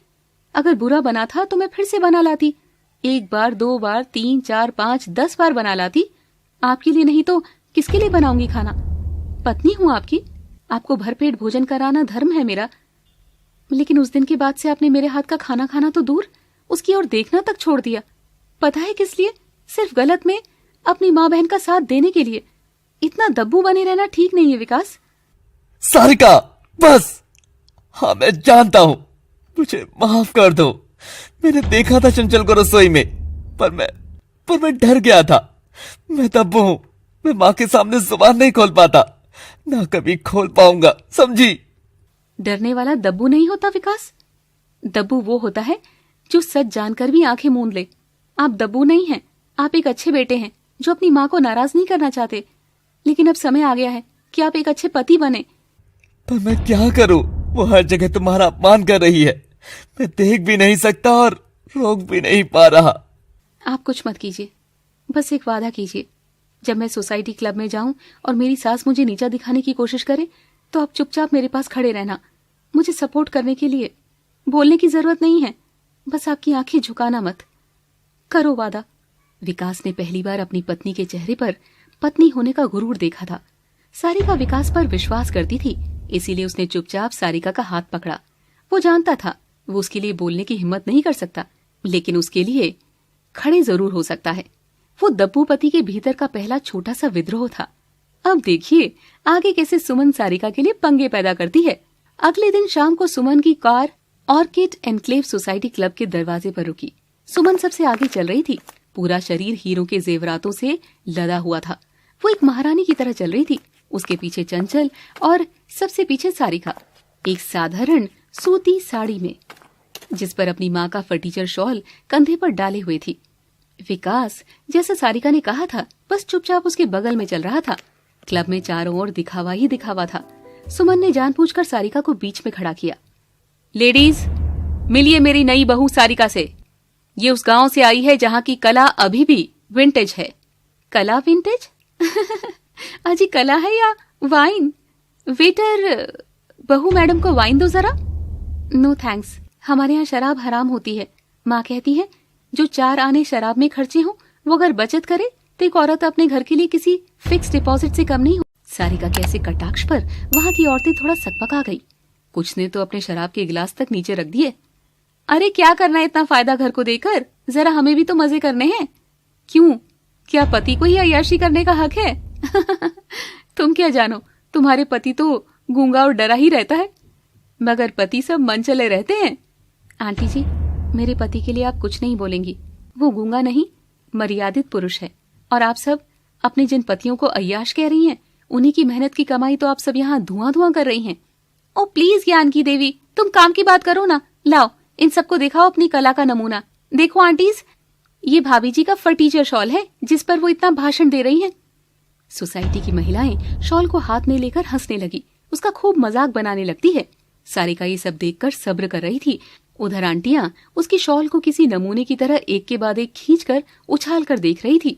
अगर बुरा बना था तो मैं फिर से बना लाती, 1 बार 2 बार 3 4 5 10 बार बना लाती। आपके लिए नहीं तो किसके लिए बनाऊंगी खाना? पत्नी हूं आपकी, आपको भरपेट भोजन कराना धर्म है मेरा। लेकिन उस दिन के बाद से आपने मेरे हाथ का खाना खाना तो दूर, उसकी ओर देखना तक छोड़ दिया। पता है किस लिए? सिर्फ गलत में अपनी माँ बहन का साथ देने के लिए। इतना दब्बू बने रहना ठीक नहीं है विकास। सारिका बस, हाँ मैं जानता हूँ, मुझे माफ कर दो। मैंने देखा था चंचल को रसोई में, पर मैं डर गया था। मैं दब्बू हूँ, मैं माँ के सामने जुबान नहीं खोल पाता, ना कभी खोल पाऊंगा, समझी? डरने वाला दब्बू नहीं होता विकास। दब्बू वो होता है जो सच जानकर भी आंखें मूंद ले। आप दब्बू नहीं हैं, आप एक अच्छे बेटे हैं जो अपनी माँ को नाराज नहीं करना चाहते। लेकिन अब समय आ गया है कि आप एक अच्छे पति बने। पर मैं क्या करूं? वो हर जगह तुम्हारा अपमान कर रही है, मैं देख भी नहीं सकता और रोक भी नहीं पा रहा। आप कुछ मत कीजिए, बस एक वादा कीजिए। जब मैं सोसाइटी क्लब में जाऊं और मेरी सास मुझे नीचा दिखाने की कोशिश करे तो आप चुपचाप मेरे पास खड़े रहना, मुझे सपोर्ट करने के लिए। बोलने की जरूरत नहीं है, बस आपकी आंखें झुकाना मत। करो वादा। विकास ने पहली बार अपनी पत्नी के चेहरे पर पत्नी होने का गुरूर देखा था। सारिका विकास पर विश्वास करती थी, इसीलिए उसने चुपचाप सारिका का हाथ पकड़ा। वो जानता था वो उसके लिए बोलने की हिम्मत नहीं कर सकता, लेकिन उसके लिए खड़े जरूर हो सकता है। वो दब्बू पति के भीतर का पहला छोटा सा विद्रोह था। अब देखिए आगे कैसे सुमन सारिका के लिए पंगे पैदा करती है। अगले दिन शाम को सुमन की car orchid enclave society club के दरवाजे पर रुकी। सुमन सबसे आगे चल रही थी। पूरा शरीर हीरों के जेवरातों से लदा हुआ था। वो एक महारानी की तरह चल रही थी। उसके पीछे चंचल और सबसे पीछे सारिका, एक साधारण सूती साड़ी में, जिस पर अपनी माँ का फटीचर शॉल कंधे पर डाले हुए थी। विकास, जैसा सारिका ने कहा था, बस चुपचाप उसके बगल में चल रहा था। क्लब में चारों ओर दिखावा ही दिखावा था। सुमन ने जानबूझकर सारिका को बीच में खड़ा किया। लेडीज, मिलिए मेरी नई बहू सारिका से। ये उस गांव से आई है जहां की कला अभी भी विंटेज है। कला विंटेज? अजी कला है या वाइन? वेटर, बहू मैडम को वाइन दो जरा। नो थैंक्स, हमारे यहाँ शराब हराम होती है। माँ कहती है जो 4 आने शराब में खर्चे हो वो अगर बचत करे तो एक औरत अपने घर के लिए किसी फिक्स डिपॉजिट से कम नहीं हो। सारिका के ऐसे कटाक्ष पर वहां की औरतें थोड़ा सकपका गई। कुछ ने तो अपने शराब के गिलास तक नीचे रख दिए। अरे क्या करना है इतना फायदा घर को देकर, जरा हमें भी तो मजे करने हैं। क्यों, क्या पति को ही अय्याशी करने का हक है? तुम क्या जानो, तुम्हारे पति तो गूंगा और डरा ही रहता है, मगर पति सब मन चले रहते हैं। आंटी जी, मेरे पति के लिए आप कुछ नहीं बोलेंगी। वो गूंगा नहीं, मर्यादित पुरुष है और आप सब अपने जिन पतियों को अय्याश कह रही हैं, उन्हीं की मेहनत की कमाई तो आप सब यहाँ धुआं धुआं कर रही हैं। ओ प्लीज ज्ञान की देवी, तुम काम की बात करो ना। लाओ इन सबको दिखाओ अपनी कला का नमूना। देखो आंटीज, ये भाभी जी का फर्टीचर शॉल है जिस पर वो इतना भाषण दे रही हैं। सोसाइटी की महिलाएं शॉल को हाथ में लेकर हंसने लगी, उसका खूब मजाक बनाने लगती है। सारिका ये सब देखकर सब्र कर रही थी। उधर आंटियां उसकी शॉल को किसी नमूने की तरह एक के बाद एक खींचकर उछाल कर देख रही थी।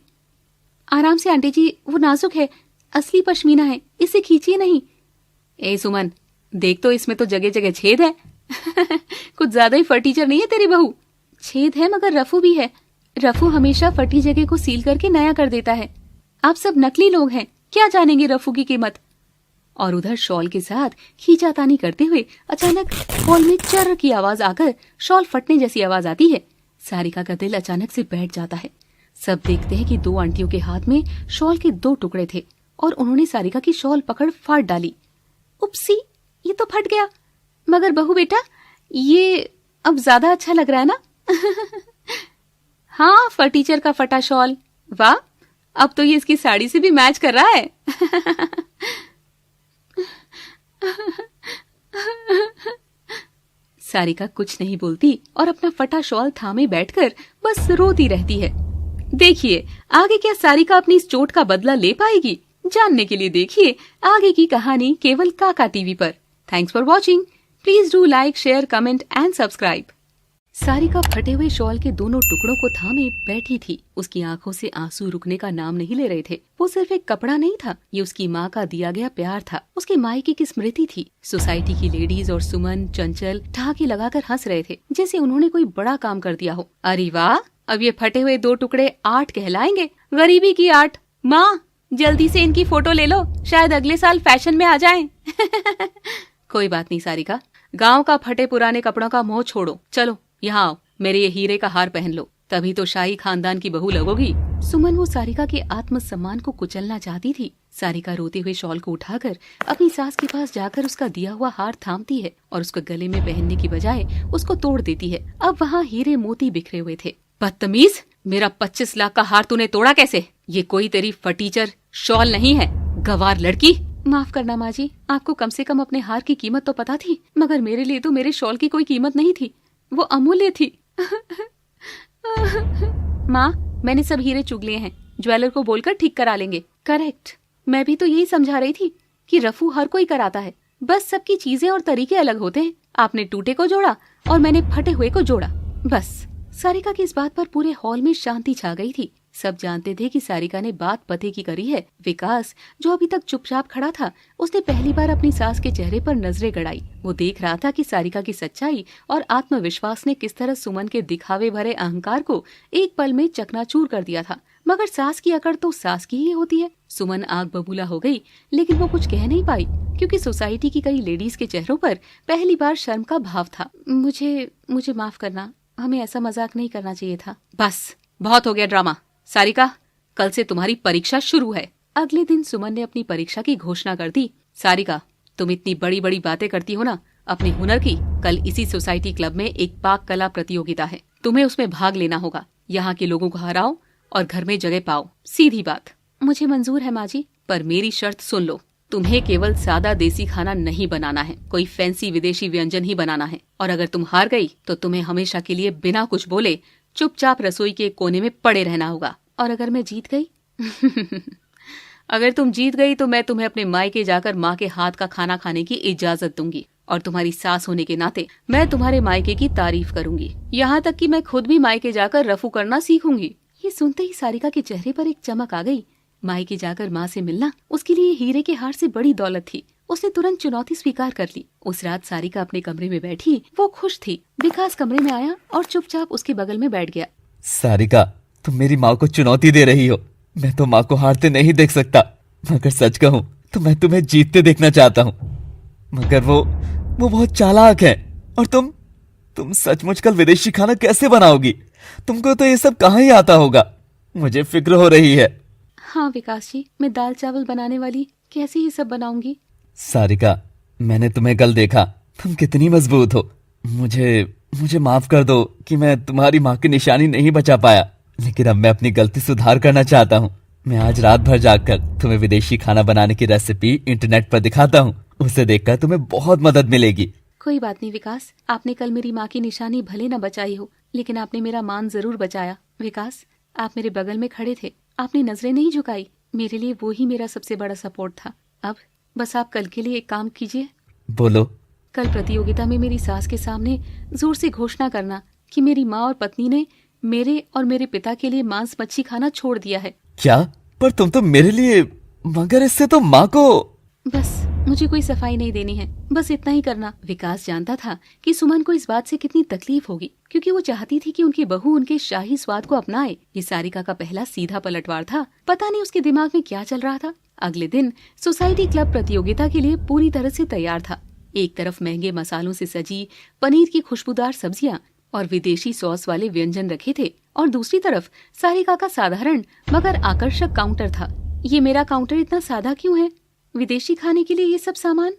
आराम से आंटी जी, वो नाजुक है, असली पश्मीना है, इसे खींचिए नहीं। ए सुमन, देख तो इसमें तो जगह जगह छेद है। कुछ ज्यादा ही फर्टीचर नहीं है तेरी बहू? छेद है मगर रफू भी है। रफू हमेशा फटी जगह को सील करके नया कर देता है। आप सब नकली लोग हैं, क्या जानेंगे रफू की कीमत। और उधर शॉल के साथ खींचातानी करते हुए अचानक हॉल में चर्र की आवाज आकर शॉल फटने जैसी आवाज आती है। सारिका का दिल अचानक से बैठ जाता है। सब देखते हैं कि दो आंटियों के हाथ में शॉल के 2 टुकड़े थे और उन्होंने सारिका की शॉल पकड़ फाड़ डाली। उपसी, ये तो फट गया। मगर बहू बेटा, ये अब ज्यादा अच्छा लग रहा है ना? हाँ, फर्टीचर का फटा शॉल, वाह, अब तो ये इसकी साड़ी से भी मैच कर रहा है। सारिका कुछ नहीं बोलती और अपना फटा शॉल थामे बैठकर बस रोती रहती है। देखिए आगे क्या सारिका अपनी इस चोट का बदला ले पाएगी। जानने के लिए देखिए आगे की कहानी केवल काका टीवी पर। Thanks for watching. Please do like, share, comment and subscribe. Sarika फटे हुए शॉल के दोनों टुकड़ों को थामे बैठी थी। उसकी आंखों से आंसू रुकने का नाम नहीं ले रहे थे। वो सिर्फ एक कपड़ा नहीं था, ये उसकी माँ का दिया गया प्यार था, उसके मायके की स्मृति थी। सोसाइटी की लेडीज और सुमन, चंचल ठहाके लगाकर हंस रहे थे जैसे उन्होंने कोई बड़ा काम कर दिया हो। अरे वाह, अब ये फटे हुए 2 टुकड़े आर्ट कहलाएंगे, गरीबी की आर्ट। माँ, जल्दी से इनकी फोटो ले लो, शायद अगले साल फैशन में आ जाएं। कोई बात नहीं सारिका, गांव का फटे पुराने कपड़ों का मोह छोड़ो। चलो यहाँ आओ, मेरे ये हीरे का हार पहन लो, तभी तो शाही खानदान की बहू लगोगी। सुमन वो सारिका के आत्मसम्मान को कुचलना चाहती थी। सारिका रोते हुए शॉल को उठाकर अपनी सास के पास जाकर उसका दिया हुआ हार थामती है और उसको गले में पहनने की बजाय उसको तोड़ देती है। अब वहाँ हीरे मोती बिखरे हुए थे। बदतमीज, मेरा 25 लाख का हार तूने तोड़ा कैसे? ये कोई तेरी फटीचर शॉल नहीं है, गवार लड़की। माफ करना माँ जी, आपको कम से कम अपने हार की कीमत तो पता थी, मगर मेरे लिए तो मेरे शॉल की कोई कीमत नहीं थी, वो अमूल्य थी। माँ, मैंने सब हीरे चुग लिए हैं, ज्वेलर को बोलकर ठीक करा लेंगे। करेक्ट, मैं भी तो यही समझा रही थी कि रफू हर कोई कराता है, बस सबकी चीजें और तरीके अलग होते हैं। आपने टूटे को जोड़ा और मैंने फटे हुए को जोड़ा, बस। सारिका की इस बात पर पूरे हॉल में शांति छा गई थी। सब जानते थे कि सारिका ने बात पते की करी है। विकास, जो अभी तक चुपचाप खड़ा था, उसने पहली बार अपनी सास के चेहरे पर नजरें गड़ाई। वो देख रहा था कि सारिका की सच्चाई और आत्मविश्वास ने किस तरह सुमन के दिखावे भरे अहंकार को एक पल में चकनाचूर कर दिया था। मगर सास की अकड़ तो सास की ही होती है। सुमन आग बबूला हो गई, लेकिन वो कुछ कह नहीं पाई क्योंकि सोसाइटी की कई लेडीज के चेहरों पर पहली बार शर्म का भाव था। मुझे माफ करना, हमें ऐसा मजाक नहीं करना चाहिए था। बस, बहुत हो गया ड्रामा। सारिका, कल से तुम्हारी परीक्षा शुरू है। अगले दिन सुमन ने अपनी परीक्षा की घोषणा कर दी। सारिका, तुम इतनी बड़ी बड़ी बातें करती हो ना अपने हुनर की, कल इसी सोसाइटी क्लब में एक पाक कला प्रतियोगिता है, तुम्हें उसमें भाग लेना होगा। यहाँ के लोगों को हराओ और घर में जगह पाओ, सीधी बात। मुझे मंजूर है माँ जी, पर मेरी शर्त सुन लो। तुम्हें केवल सादा देसी खाना नहीं बनाना है, कोई फैंसी विदेशी व्यंजन ही बनाना है। और अगर तुम हार गई तो तुम्हें हमेशा के लिए बिना कुछ बोले चुपचाप रसोई के कोने में पड़े रहना होगा। और अगर मैं जीत गई? अगर तुम जीत गई तो मैं तुम्हें अपने मायके जाकर माँ के हाथ का खाना खाने की इजाजत दूंगी और तुम्हारी सास होने के नाते मैं तुम्हारे मायके की तारीफ करूंगी, यहाँ तक कि मैं खुद भी मायके जाकर रफू करना सीखूंगी। ये सुनते ही सारिका के चेहरे पर एक चमक आ गई। मायके जाकर माँ से मिलना उसके लिए हीरे के हार से बड़ी दौलत थी। उसने तुरंत चुनौती स्वीकार कर ली। उस रात सारिका अपने कमरे में बैठी, वो खुश थी। विकास कमरे में आया और चुपचाप उसके बगल में बैठ गया। सारिका, तुम मेरी माँ को चुनौती दे रही हो। मैं तो माँ को हारते नहीं देख सकता, मगर सच कहूँ तो मैं तुम्हें जीतते देखना चाहता हूँ। मगर वो बहुत चालाक है। और तुम सचमुच कल विदेशी खाना कैसे बनाओगी? तुमको तो ये सब कहाँ ही आता होगा, मुझे फिक्र हो रही है। हाँ विकास जी, मैं दाल चावल बनाने वाली कैसे ये सब बनाऊंगी। सारिका, मैंने तुम्हें कल देखा, तुम कितनी मजबूत हो। मुझे माफ कर दो कि मैं तुम्हारी माँ की निशानी नहीं बचा पाया, लेकिन अब मैं अपनी गलती सुधार करना चाहता हूँ। मैं आज रात भर जागकर तुम्हें विदेशी खाना बनाने की रेसिपी इंटरनेट पर दिखाता हूँ। उसे देखकर तुम्हें बहुत मदद मिलेगी। कोई बात नहीं विकास, आपने कल मेरी माँ की निशानी भले न बचाई हो, लेकिन आपने मेरा मान जरूर बचाया। विकास, आप मेरे बगल में खड़े थे, आपने नजरें नहीं झुकाई। मेरे लिए वो ही मेरा सबसे बड़ा सपोर्ट था। अब बस आप कल के लिए एक काम कीजिए। बोलो। कल प्रतियोगिता में मेरी सास के सामने जोर से घोषणा करना कि मेरी माँ और पत्नी ने मेरे और मेरे पिता के लिए मांस मच्छी खाना छोड़ दिया है। क्या? पर तुम तो मेरे लिए, मगर इससे तो माँ को। बस मुझे कोई सफाई नहीं देनी है, बस इतना ही करना। विकास जानता था कि सुमन को इस बात से कितनी तकलीफ होगी, क्योंकि वो चाहती थी कि उनकी बहू उनके शाही स्वाद को अपनाए। ये सारिका का पहला सीधा पलटवार था। पता नहीं उसके दिमाग में क्या चल रहा था। अगले दिन सोसाइटी क्लब प्रतियोगिता के लिए पूरी तरह से तैयार था। एक तरफ महंगे मसालों से सजी पनीर की खुशबूदार सब्जियां और विदेशी सॉस वाले व्यंजन रखे थे, और दूसरी तरफ सारिका का साधारण मगर आकर्षक काउंटर था। ये मेरा काउंटर इतना सादा क्यों है? विदेशी खाने के लिए ये सब सामान?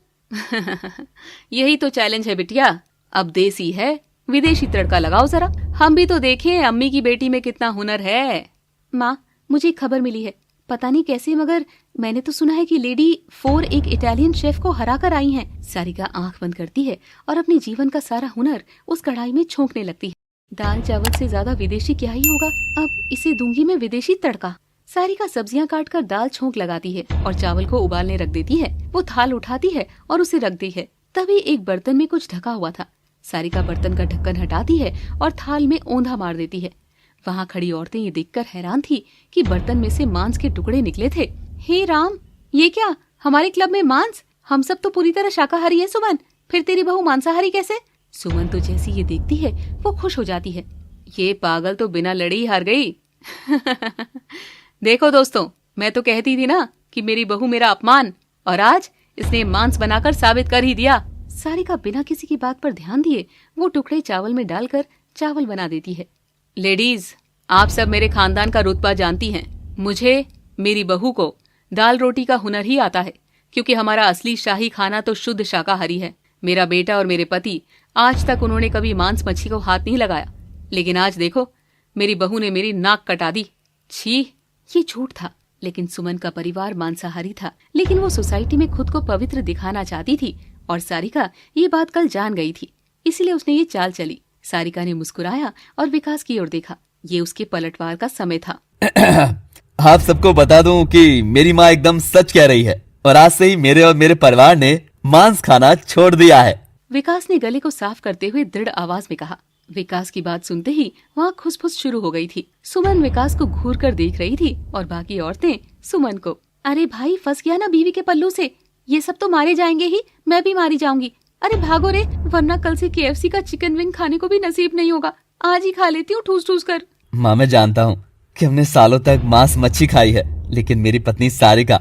यही तो चैलेंज है बिटिया। अब देसी है, विदेशी तड़का लगाओ जरा। हम भी तो देखें अम्मी की बेटी में कितना हुनर है। माँ, मुझे एक खबर मिली है, पता नहीं कैसे, मगर मैंने तो सुना है कि लेडी 4 एक इटालियन शेफ को हरा कर आई हैं। सारिका आंख बंद करती है और अपने जीवन का सारा हुनर उस कढ़ाई में छोंकने लगती है। दाल चावल से ज्यादा विदेशी क्या ही होगा। अब इसे दूंगी मैं विदेशी तड़का। सारिका सब्जियां काटकर दाल छोंक लगाती है और चावल को उबालने रख देती है। वो थाल उठाती है और उसे रख दी है। तभी एक बर्तन में कुछ ढका हुआ था। सारिका बर्तन का ढक्कन हटाती है और थाल में औंधा मार देती है। वहाँ खड़ी औरतें ये देखकर हैरान थी कि बर्तन में से मांस के टुकड़े निकले थे। हे राम, ये क्या? हमारे क्लब में मांस? हम सब तो पूरी तरह शाकाहारी है सुमन, फिर तेरी बहू मांसाहारी कैसे? सुमन तो जैसी ये देखती है वो खुश हो जाती है। ये पागल तो बिना लड़े ही हार गई। देखो दोस्तों, मैं तो कहती थी ना कि मेरी बहू मेरा अपमान, और आज इसने मांस बनाकर साबित कर ही दिया। सारिका बिना किसी की बात पर ध्यान दिए वो टुकड़े चावल में डालकर चावल बना देती है। लेडीज, आप सब मेरे खानदान का रुतबा जानती हैं। मुझे, मेरी बहू को दाल रोटी का हुनर ही आता है, क्योंकि हमारा असली शाही खाना तो शुद्ध शाकाहारी है। मेरा बेटा और मेरे पति, आज तक उन्होंने कभी मांस मच्छी को हाथ नहीं लगाया, लेकिन आज देखो मेरी बहू ने मेरी नाक कटा दी। छी! ये झूठ था, लेकिन सुमन का परिवार मांसाहारी था, लेकिन वो सोसाइटी में खुद को पवित्र दिखाना चाहती थी, और सारिका ये बात कल जान गई थी, इसलिए उसने ये चाल चली। सारिका ने मुस्कुराया और विकास की ओर देखा। ये उसके पलटवार का समय था। आप सबको बता दूं कि मेरी माँ एकदम सच कह रही है, और आज से ही मेरे और मेरे परिवार ने मांस खाना छोड़ दिया है। विकास ने गले को साफ करते हुए दृढ़ आवाज में कहा। विकास की बात सुनते ही वहाँ खुसफुस शुरू हो गई थी। सुमन विकास को घूर कर देख रही थी और बाकी औरतें सुमन को। अरे भाई, फंस गया ना बीवी के पल्लू से। ये सब तो मारे जाएंगे ही, मैं भी मारी जाऊंगी। अरे भागो रे, वरना कल से KFC का चिकन विंग खाने को भी नसीब नहीं होगा। आज ही खा लेती हूँ ठूस ठूस कर। माँ, मैं जानता हूँ कि हमने सालों तक मांस मच्छी खाई है, लेकिन मेरी पत्नी सारिका,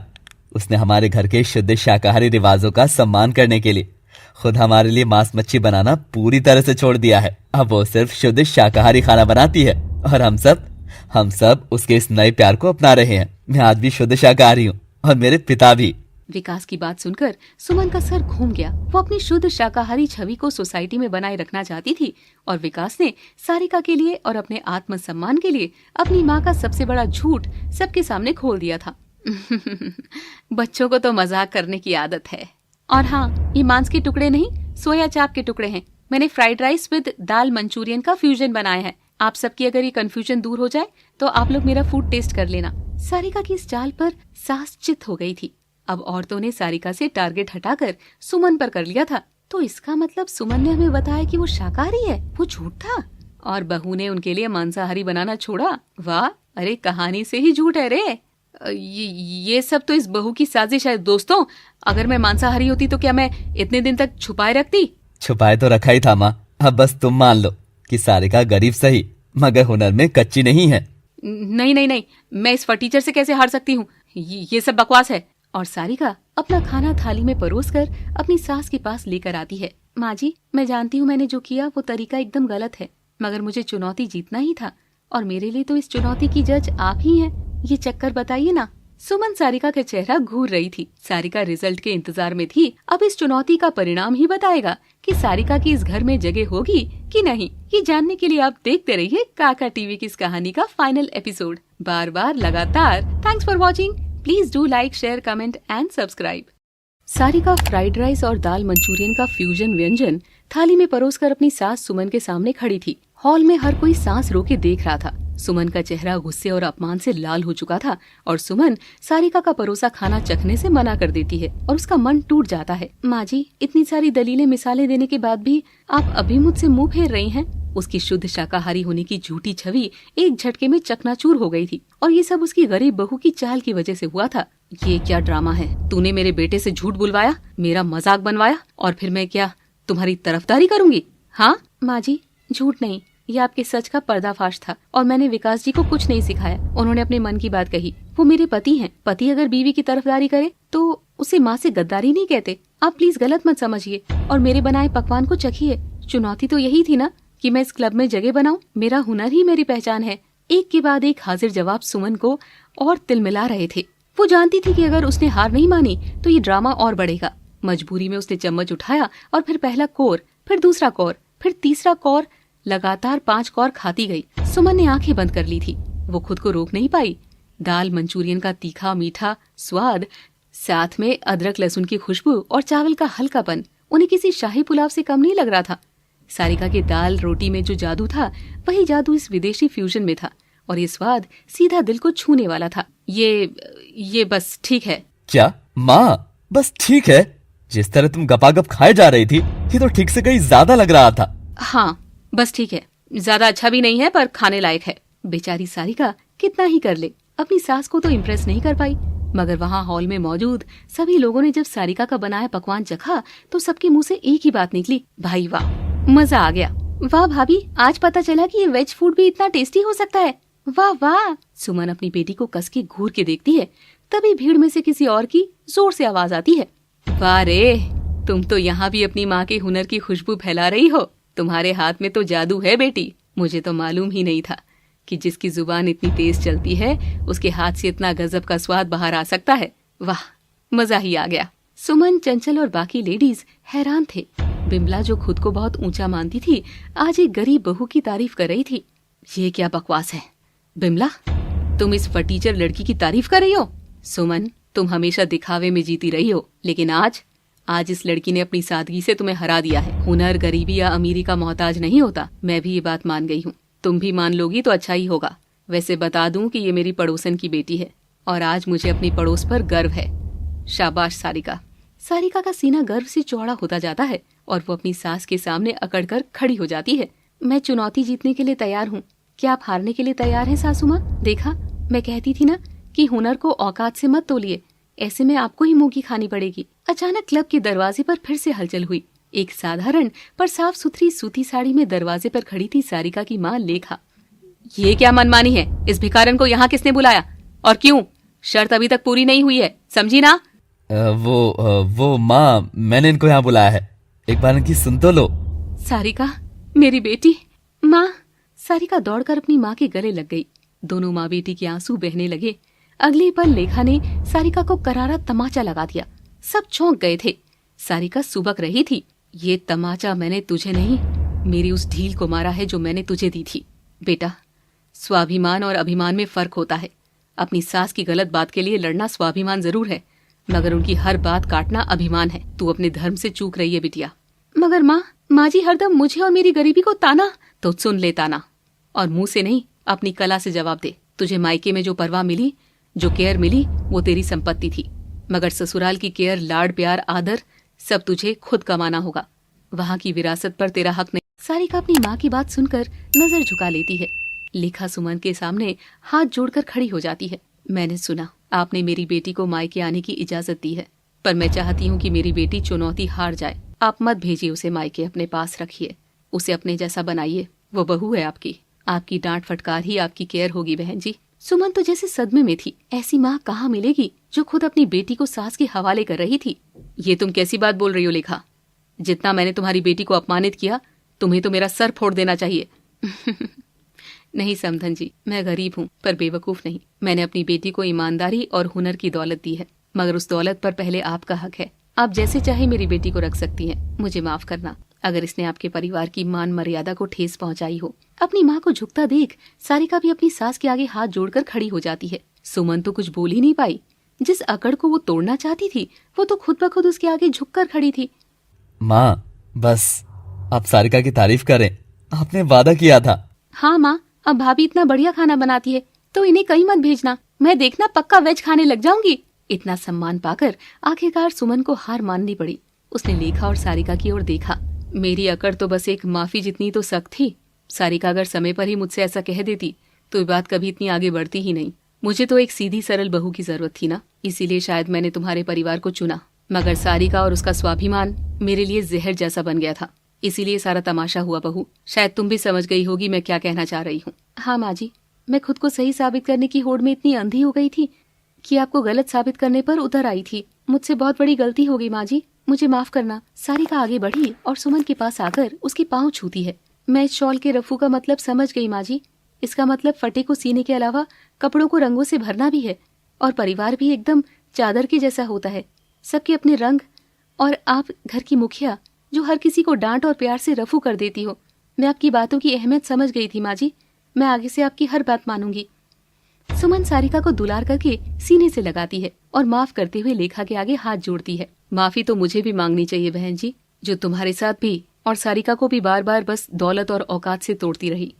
उसने हमारे घर के शुद्ध शाकाहारी रिवाजों का सम्मान करने के लिए खुद हमारे लिए मांस मच्छी बनाना पूरी तरह से छोड़ दिया है। अब वो सिर्फ शुद्ध शाकाहारी खाना बनाती है, और हम सब उसके इस नए प्यार को अपना रहे हैं। मैं आज भी शुद्ध शाकाहारी हूँ, और मेरे पिता भी। विकास की बात सुनकर सुमन का सर घूम गया। वो अपनी शुद्ध शाकाहारी छवि को सोसाइटी में बनाए रखना चाहती थी, और विकास ने सारिका के लिए और अपने आत्मसम्मान के लिए अपनी माँ का सबसे बड़ा झूठ सबके सामने खोल दिया था। बच्चों को तो मजाक करने की आदत है। और हाँ, ये मांस के टुकड़े नहीं, सोया चाप के टुकड़े हैं। मैंने fried rice with dal Manchurian का फ्यूजन बनाया है। आप सबकी अगर ये कंफ्यूजन दूर हो जाए तो आप लोग मेरा फूड टेस्ट कर लेना। सारिका की इस चाल पर सास चित हो गई थी। अब औरतों ने सारिका से टारगेट हटाकर सुमन पर कर लिया था। तो इसका मतलब सुमन ने हमें बताया कि वो शाकाहारी है, वो झूठ था, और बहू ने उनके लिए मांसाहारी बनाना छोड़ा। वाह, अरे कहानी से ही झूठ है रे। ये सब तो इस बहू की साजिश है। दोस्तों, अगर मैं मांसाहारी होती तो क्या मैं इतने दिन तक छुपाए रखती? छुपाए तो रखा ही था माँ। अब बस तुम मान लो कि सारिका गरीब सही, मगर हुनर में कच्ची नहीं है। नहीं, मैं इस फटीचर से कैसे हार सकती हूँ? ये सब बकवास है। और सारिका अपना खाना थाली में परोसकर अपनी सास के पास लेकर आती है। माँ जी, मैं जानती हूँ मैंने जो किया वो तरीका एकदम गलत है, मगर मुझे चुनौती जीतना ही था, और मेरे लिए तो इस चुनौती की जज आप ही हैं। ये चक्कर बताइए ना। सुमन सारिका का चेहरा घूर रही थी। सारिका रिजल्ट के इंतजार में थी। अब इस चुनौती का परिणाम ही बताएगा कि सारिका की इस घर में जगह होगी कि नहीं। ये जानने के लिए आप देखते रहिए काका टीवी की इस कहानी का फाइनल एपिसोड, बार बार लगातार। Thanks for watching. Please do like, share, comment and subscribe. Sarika fried rice और दाल मंचूरियन का फ्यूजन व्यंजन थाली में परोसकर अपनी सास सुमन के सामने खड़ी थी। हॉल में हर कोई सांस रोके देख रहा था। सुमन का चेहरा गुस्से और अपमान से लाल हो चुका था और सुमन सारिका का परोसा खाना चखने से मना कर देती है और उसका मन टूट जाता है। माँ जी, इतनी सारी दलीलें मिसालें देने के बाद भी आप अभी मुझसे मुंह फेर रही हैं। उसकी शुद्ध शाकाहारी होने की झूठी छवि एक झटके में चकनाचूर हो गई थी और ये सब उसकी गरीब बहू की चाल की वजह से हुआ था। ये क्या ड्रामा है? तूने मेरे बेटे से झूठ बुलवाया, मेरा मजाक बनवाया और फिर मैं क्या तुम्हारी तरफदारी करूंगी? हाँ माँ जी, झूठ नहीं, ये आपके सच का पर्दाफाश था और मैंने विकास जी को कुछ नहीं सिखाया। उन्होंने अपने मन की बात कही। वो मेरे पति हैं। पति अगर बीवी की तरफदारी करे तो उसे माँ से गद्दारी नहीं कहते। आप प्लीज गलत मत समझिए और मेरे बनाए पकवान को चखिए। चुनौती तो यही थी ना कि मैं इस क्लब में जगह बनाऊं। मेरा हुनर ही मेरी पहचान है। एक के बाद एक हाजिर जवाब सुमन को और तिलमिला रहे थे। वो जानती थी कि अगर उसने हार नहीं मानी तो ये ड्रामा और बढ़ेगा। मजबूरी में उसने चम्मच उठाया और फिर पहला कौर, फिर दूसरा कौर, फिर तीसरा कौर, लगातार 5 कौर खाती गई। सुमन ने आंखें बंद कर ली थी। वो खुद को रोक नहीं पाई। दाल मंचूरियन का तीखा मीठा स्वाद, साथ में अदरक लहसुन की खुशबू और चावल का हल्कापन उन्हें किसी शाही पुलाव से कम नहीं लग रहा था। सारिका के दाल रोटी में जो जादू था वही जादू इस विदेशी फ्यूजन में था और ये स्वाद सीधा दिल को छूने वाला था। ये बस ठीक है। क्या माँ? बस ठीक है? जिस तरह तुम गपागप खाए जा रही थी ये तो ठीक से कहीं ज्यादा लग रहा था। हाँ बस ठीक है, ज्यादा अच्छा भी नहीं है पर खाने लायक है। बेचारी सारिका कितना ही कर ले, अपनी सास को तो इम्प्रेस नहीं कर पाई। मगर वहाँ हॉल में मौजूद सभी लोगों ने जब सारिका का बनाया पकवान चखा तो सबके मुंह से एक ही बात निकली, भाई वाह, मजा आ गया। वाह भाभी, आज पता चला कि ये वेज फूड भी इतना टेस्टी हो सकता है। वाह वाह। सुमन अपनी बेटी को कस के घूर के देखती है, तभी भीड़ में से किसी और की जोर से आवाज आती है, वाह रे, तुम तो यहाँ भी अपनी माँ के हुनर की खुशबू फैला रही हो। तुम्हारे हाथ में तो जादू है बेटी। मुझे तो मालूम ही नहीं था कि जिसकी जुबान इतनी तेज चलती है उसके हाथ से इतना गजब का स्वाद बाहर आ सकता है। वाह, मजा ही आ गया। सुमन, चंचल और बाकी लेडीज हैरान थे। बिमला जो खुद को बहुत ऊंचा मानती थी आज एक गरीब बहू की तारीफ कर रही थी। ये क्या बकवास है? बिमला, तुम इस फटीचर लड़की की तारीफ कर रही हो? सुमन, तुम हमेशा दिखावे में जीती रही हो, लेकिन आज इस लड़की ने अपनी सादगी से तुम्हें हरा दिया है। हुनर गरीबी या अमीरी का मोहताज नहीं होता। मैं भी ये बात मान गई हूँ। तुम भी मान लोगी तो अच्छा ही होगा। वैसे बता दूं कि ये मेरी पड़ोसन की बेटी है और आज मुझे अपनी पड़ोस पर गर्व है। शाबाश सारिका। सारिका का सीना गर्व से चौड़ा होता जाता है और वो अपनी सास के सामने अकड़ कर खड़ी हो जाती है। मैं चुनौती जीतने के लिए तैयार हूँ। क्या आप हारने के लिए तैयार हैं सासू माँ? देखा, मैं कहती थी ना कि हुनर को औकात से मत तोलिए, ऐसे में आपको ही मुंह की खानी पड़ेगी। अचानक क्लब के दरवाजे पर फिर से हलचल हुई। एक साधारण पर साफ सुथरी सूती साड़ी में दरवाजे पर खड़ी थी सारिका की माँ लेखा। ये क्या मनमानी है? इस भिखारन को यहाँ किसने बुलाया और क्यों? शर्त अभी तक पूरी नहीं हुई है, समझी ना? वो माँ, मैंने इनको यहाँ बुलाया है, एक बार इनकी सुन तो लो। सारिका, मेरी बेटी। माँ। सारिका दौड़कर अपनी माँ के गले लग गई। दोनों माँ बेटी के आंसू बहने लगे। अगले पल लेखा ने सारिका को करारा तमाचा लगा दिया। सब चौंक गए थे। सारिका सुबक रही थी। ये तमाचा मैंने तुझे नहीं, मेरी उस ढील को मारा है जो मैंने तुझे दी थी। बेटा, स्वाभिमान और अभिमान में फर्क होता है। अपनी सास की गलत बात के लिए लड़ना स्वाभिमान जरूर है, मगर उनकी हर बात काटना अभिमान है। तू अपने धर्म से चूक रही है बिटिया। मगर माँ जी हरदम मुझे और मेरी गरीबी को ताना। तो सुन ले ताना, और मुंह से नहीं, अपनी कला से जवाब दे। तुझे मायके में जो परवाह मिली, जो केयर मिली, वो तेरी संपत्ति थी, मगर ससुराल की केयर, लाड, प्यार, आदर सब तुझे खुद कमाना होगा। वहाँ की विरासत पर तेरा हक नहीं। सारिका अपनी माँ की बात सुनकर नजर झुका लेती है। लेखा सुमन के सामने हाथ जोड़कर खड़ी हो जाती है। मैंने सुना आपने मेरी बेटी को मायके आने की इजाजत दी है, पर मैं चाहती हूँ कि मेरी बेटी चुनौती हार जाए। आप मत भेजिए उसे मायके, अपने पास रखिए, उसे अपने जैसा बनाइए। वो बहू है आपकी डांट फटकार ही आपकी केयर होगी बहन जी। सुमन तो जैसे सदमे में थी। ऐसी माँ कहाँ मिलेगी जो खुद अपनी बेटी को सास के हवाले कर रही थी। ये तुम कैसी बात बोल रही हो लेखा? जितना मैंने तुम्हारी बेटी को अपमानित किया, तुम्हें तो मेरा सर फोड़ देना चाहिए। नहीं समधन जी, मैं गरीब हूँ पर बेवकूफ नहीं। मैंने अपनी बेटी को ईमानदारी और हुनर की दौलत दी है, मगर उस दौलत पर पहले आपका हक है। आप जैसे चाहे मेरी बेटी को रख सकती हैं। मुझे माफ करना। अगर इसने आपके परिवार की मान मर्यादा को ठेस पहुंचाई हो। अपनी माँ को झुकता देख सारिका भी अपनी सास के आगे हाथ जोड़कर खड़ी हो जाती है। सुमन तो कुछ बोल ही नहीं पाई। जिस अकड़ को वो तोड़ना चाहती थी वो तो खुद ब खुद उसके आगे झुककर खड़ी थी। माँ, बस आप सारिका की तारीफ करें, आपने वादा किया था। हाँ माँ, अब भाभी इतना बढ़िया खाना बनाती है तो इन्हें कहीं मत भेजना, मैं देखना पक्का वेज खाने लग जाऊंगी। इतना सम्मान पाकर आखिरकार सुमन को हार माननी पड़ी। उसने लेखा और सारिका की ओर देखा। मेरी अकड़ तो बस एक माफी जितनी तो सख्त थी। सारिका अगर समय पर ही मुझसे ऐसा कह देती तो ये बात कभी इतनी आगे बढ़ती ही नहीं। मुझे तो एक सीधी सरल बहू की जरूरत थी ना, इसीलिए शायद मैंने तुम्हारे परिवार को चुना। मगर सारिका और उसका स्वाभिमान मेरे लिए जहर जैसा बन गया था, इसीलिए सारा तमाशा हुआ। बहू, शायद तुम भी समझ गई होगी मैं क्या कहना चाह रही हूँ। हाँ माँ जी, मैं खुद को सही साबित करने की होड़ में इतनी अंधी हो गई थी कि आपको गलत साबित करने पर उतर आई थी। मुझसे बहुत बड़ी गलती हो गई माँ जी, मुझे माफ करना। सारिका आगे बढ़ी और सुमन के पास आकर उसके पाँव छूती है। मैं इस शॉल के रफू का मतलब समझ गई माँ जी। इसका मतलब फटे को सीने के अलावा कपड़ों को रंगों से भरना भी है, और परिवार भी एकदम चादर के जैसा होता है, सबके अपने रंग। और आप घर की मुखिया जो हर किसी को डांट और प्यार से रफू कर देती हो। मैं आपकी बातों की अहमियत समझ गई थी माँ जी, मैं आगे से आपकी हर बात मानूंगी। सुमन सारिका को दुलार करके सीने से लगाती है और माफ करते हुए लेखा के आगे हाथ जोड़ती है। माफी तो मुझे भी मांगनी चाहिए बहन जी, जो तुम्हारे साथ भी और सारिका को भी बार बार बस दौलत और औकात से तोड़ती रही।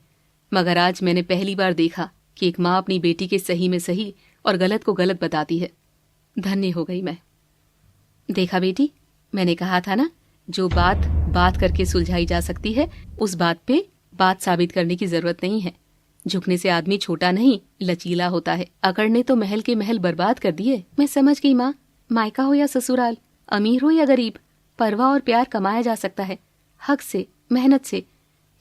मगर आज मैंने पहली बार देखा कि एक माँ अपनी बेटी के सही में सही और गलत को गलत बताती है। धन्य हो गई मैं। देखा बेटी, मैंने कहा था ना, जो बात बात करके सुलझाई जा सकती है उस बात पे बात साबित करने की जरूरत नहीं है। झुकने से आदमी छोटा नहीं लचीला होता है। अकड़ ने तो महल के महल बर्बाद कर दिए। मैं समझ गई माँ, मायका हो या ससुराल, अमीर हो या गरीब, परवाह और प्यार कमाया जा सकता है, हक से, मेहनत से।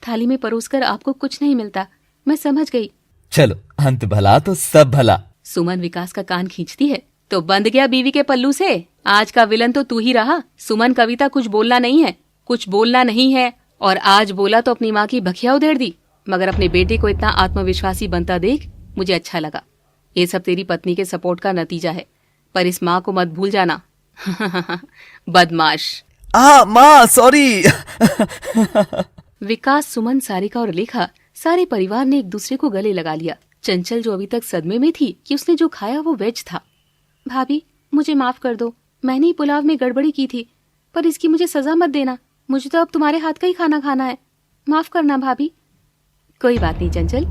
थाली में परोसकर आपको कुछ नहीं मिलता, मैं समझ गई। चलो, अंत भला तो सब भला। सुमन विकास का कान खींचती है। तो बंद गया बीवी के पल्लू से, आज का विलन तो तू ही रहा। सुमन, कविता कुछ बोलना नहीं है, कुछ बोलना नहीं है, और आज बोला तो अपनी माँ की बखिया उधेड़ दी। मगर अपने बेटे को इतना आत्मविश्वासी बनता देख मुझे अच्छा लगा। ये सब तेरी पत्नी के सपोर्ट का नतीजा है, पर इस माँ को मत भूल जाना। बदमाश। माँ सॉरी। विकास, सुमन, सारिका और लेखा सारे परिवार ने एक दूसरे को गले लगा लिया। चंचल, जो अभी तक सदमे में थी कि उसने जो खाया वो वेज था। भाभी, मुझे माफ कर दो, मैंने ही पुलाव में गड़बड़ी की थी, पर इसकी मुझे सजा मत देना। मुझे तो अब तुम्हारे हाथ का ही खाना खाना है, माफ करना भाभी। कोई बात नहीं चंचल,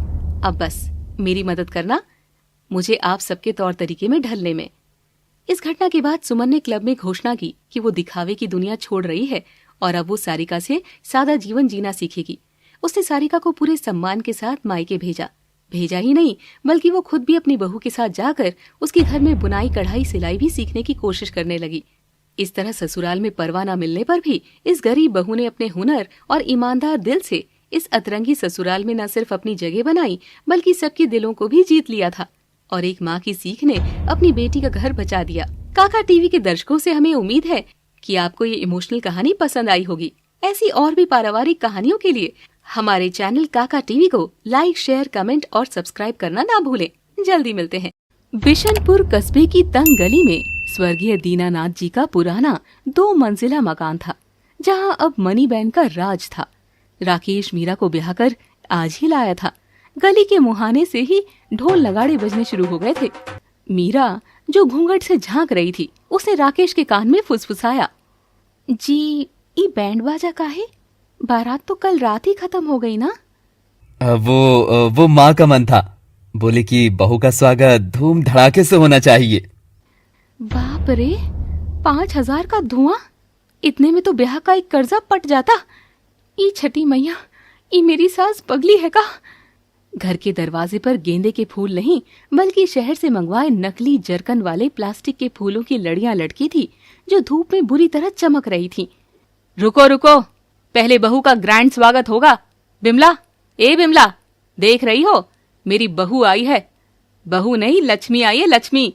अब बस मेरी मदद करना मुझे आप सबके तौर तरीके में ढलने में। इस घटना के बाद सुमन ने क्लब में घोषणा की कि वो दिखावे की दुनिया छोड़ रही है और अब वो सारिका से सादा जीवन जीना सीखेगी। उसने सारिका को पूरे सम्मान के साथ मायके भेजा ही नहीं, बल्कि वो खुद भी अपनी बहू के साथ जाकर उसके घर में बुनाई, कढ़ाई, सिलाई भी सीखने की कोशिश करने लगी। इस तरह ससुराल में परवाह न मिलने पर भी इस गरीब बहू ने अपने हुनर और ईमानदार दिल से इस अतरंगी ससुराल में न सिर्फ अपनी जगह बनाई, बल्कि सबके दिलों को भी जीत लिया था। और एक माँ की सीख ने अपनी बेटी का घर बचा दिया। काका टीवी के दर्शकों से हमें उम्मीद है कि आपको ये इमोशनल कहानी पसंद आई होगी। ऐसी और भी पारिवारिक कहानियों के लिए हमारे चैनल काका टीवी को लाइक, शेयर, कमेंट और सब्सक्राइब करना ना भूलें। जल्दी मिलते हैं। बिशनपुर कस्बे की तंग गली में स्वर्गीय दीनानाथ जी का पुराना 2 मंजिला मकान था, जहां अब मनी बैंड का राज था। राकेश मीरा को ब्याह कर आज ही लाया था। गली के मुहाने से ही ढोल नगाड़े बजने शुरू हो गए थे। मीरा, जो घूंघट से झांक रही थी, उसने राकेश के कान में फुसफुसाया, जी ये बैंड बाजा का है? बारात तो कल रात ही खत्म हो गई ना। वो माँ का मन था, बोले कि बहू का स्वागत धूम धड़ाके से होना चाहिए। बाप रे, 5,000 का धुआं, इतने में तो ब्याह का एक कर्जा पट जाता। ई छठी मैया, ई मेरी सास पगली है का? घर के दरवाजे पर गेंदे के फूल नहीं, बल्कि शहर से मंगवाए नकली जरकन वाले प्लास्टिक के फूलों की लड़ियां लटकी थी, जो धूप में बुरी तरह चमक रही थी। रुको रुको, पहले बहू का ग्रैंड स्वागत होगा। बिमला, ए बिमला, देख रही हो, मेरी बहू आई है। बहू नहीं, लक्ष्मी आई है, लक्ष्मी।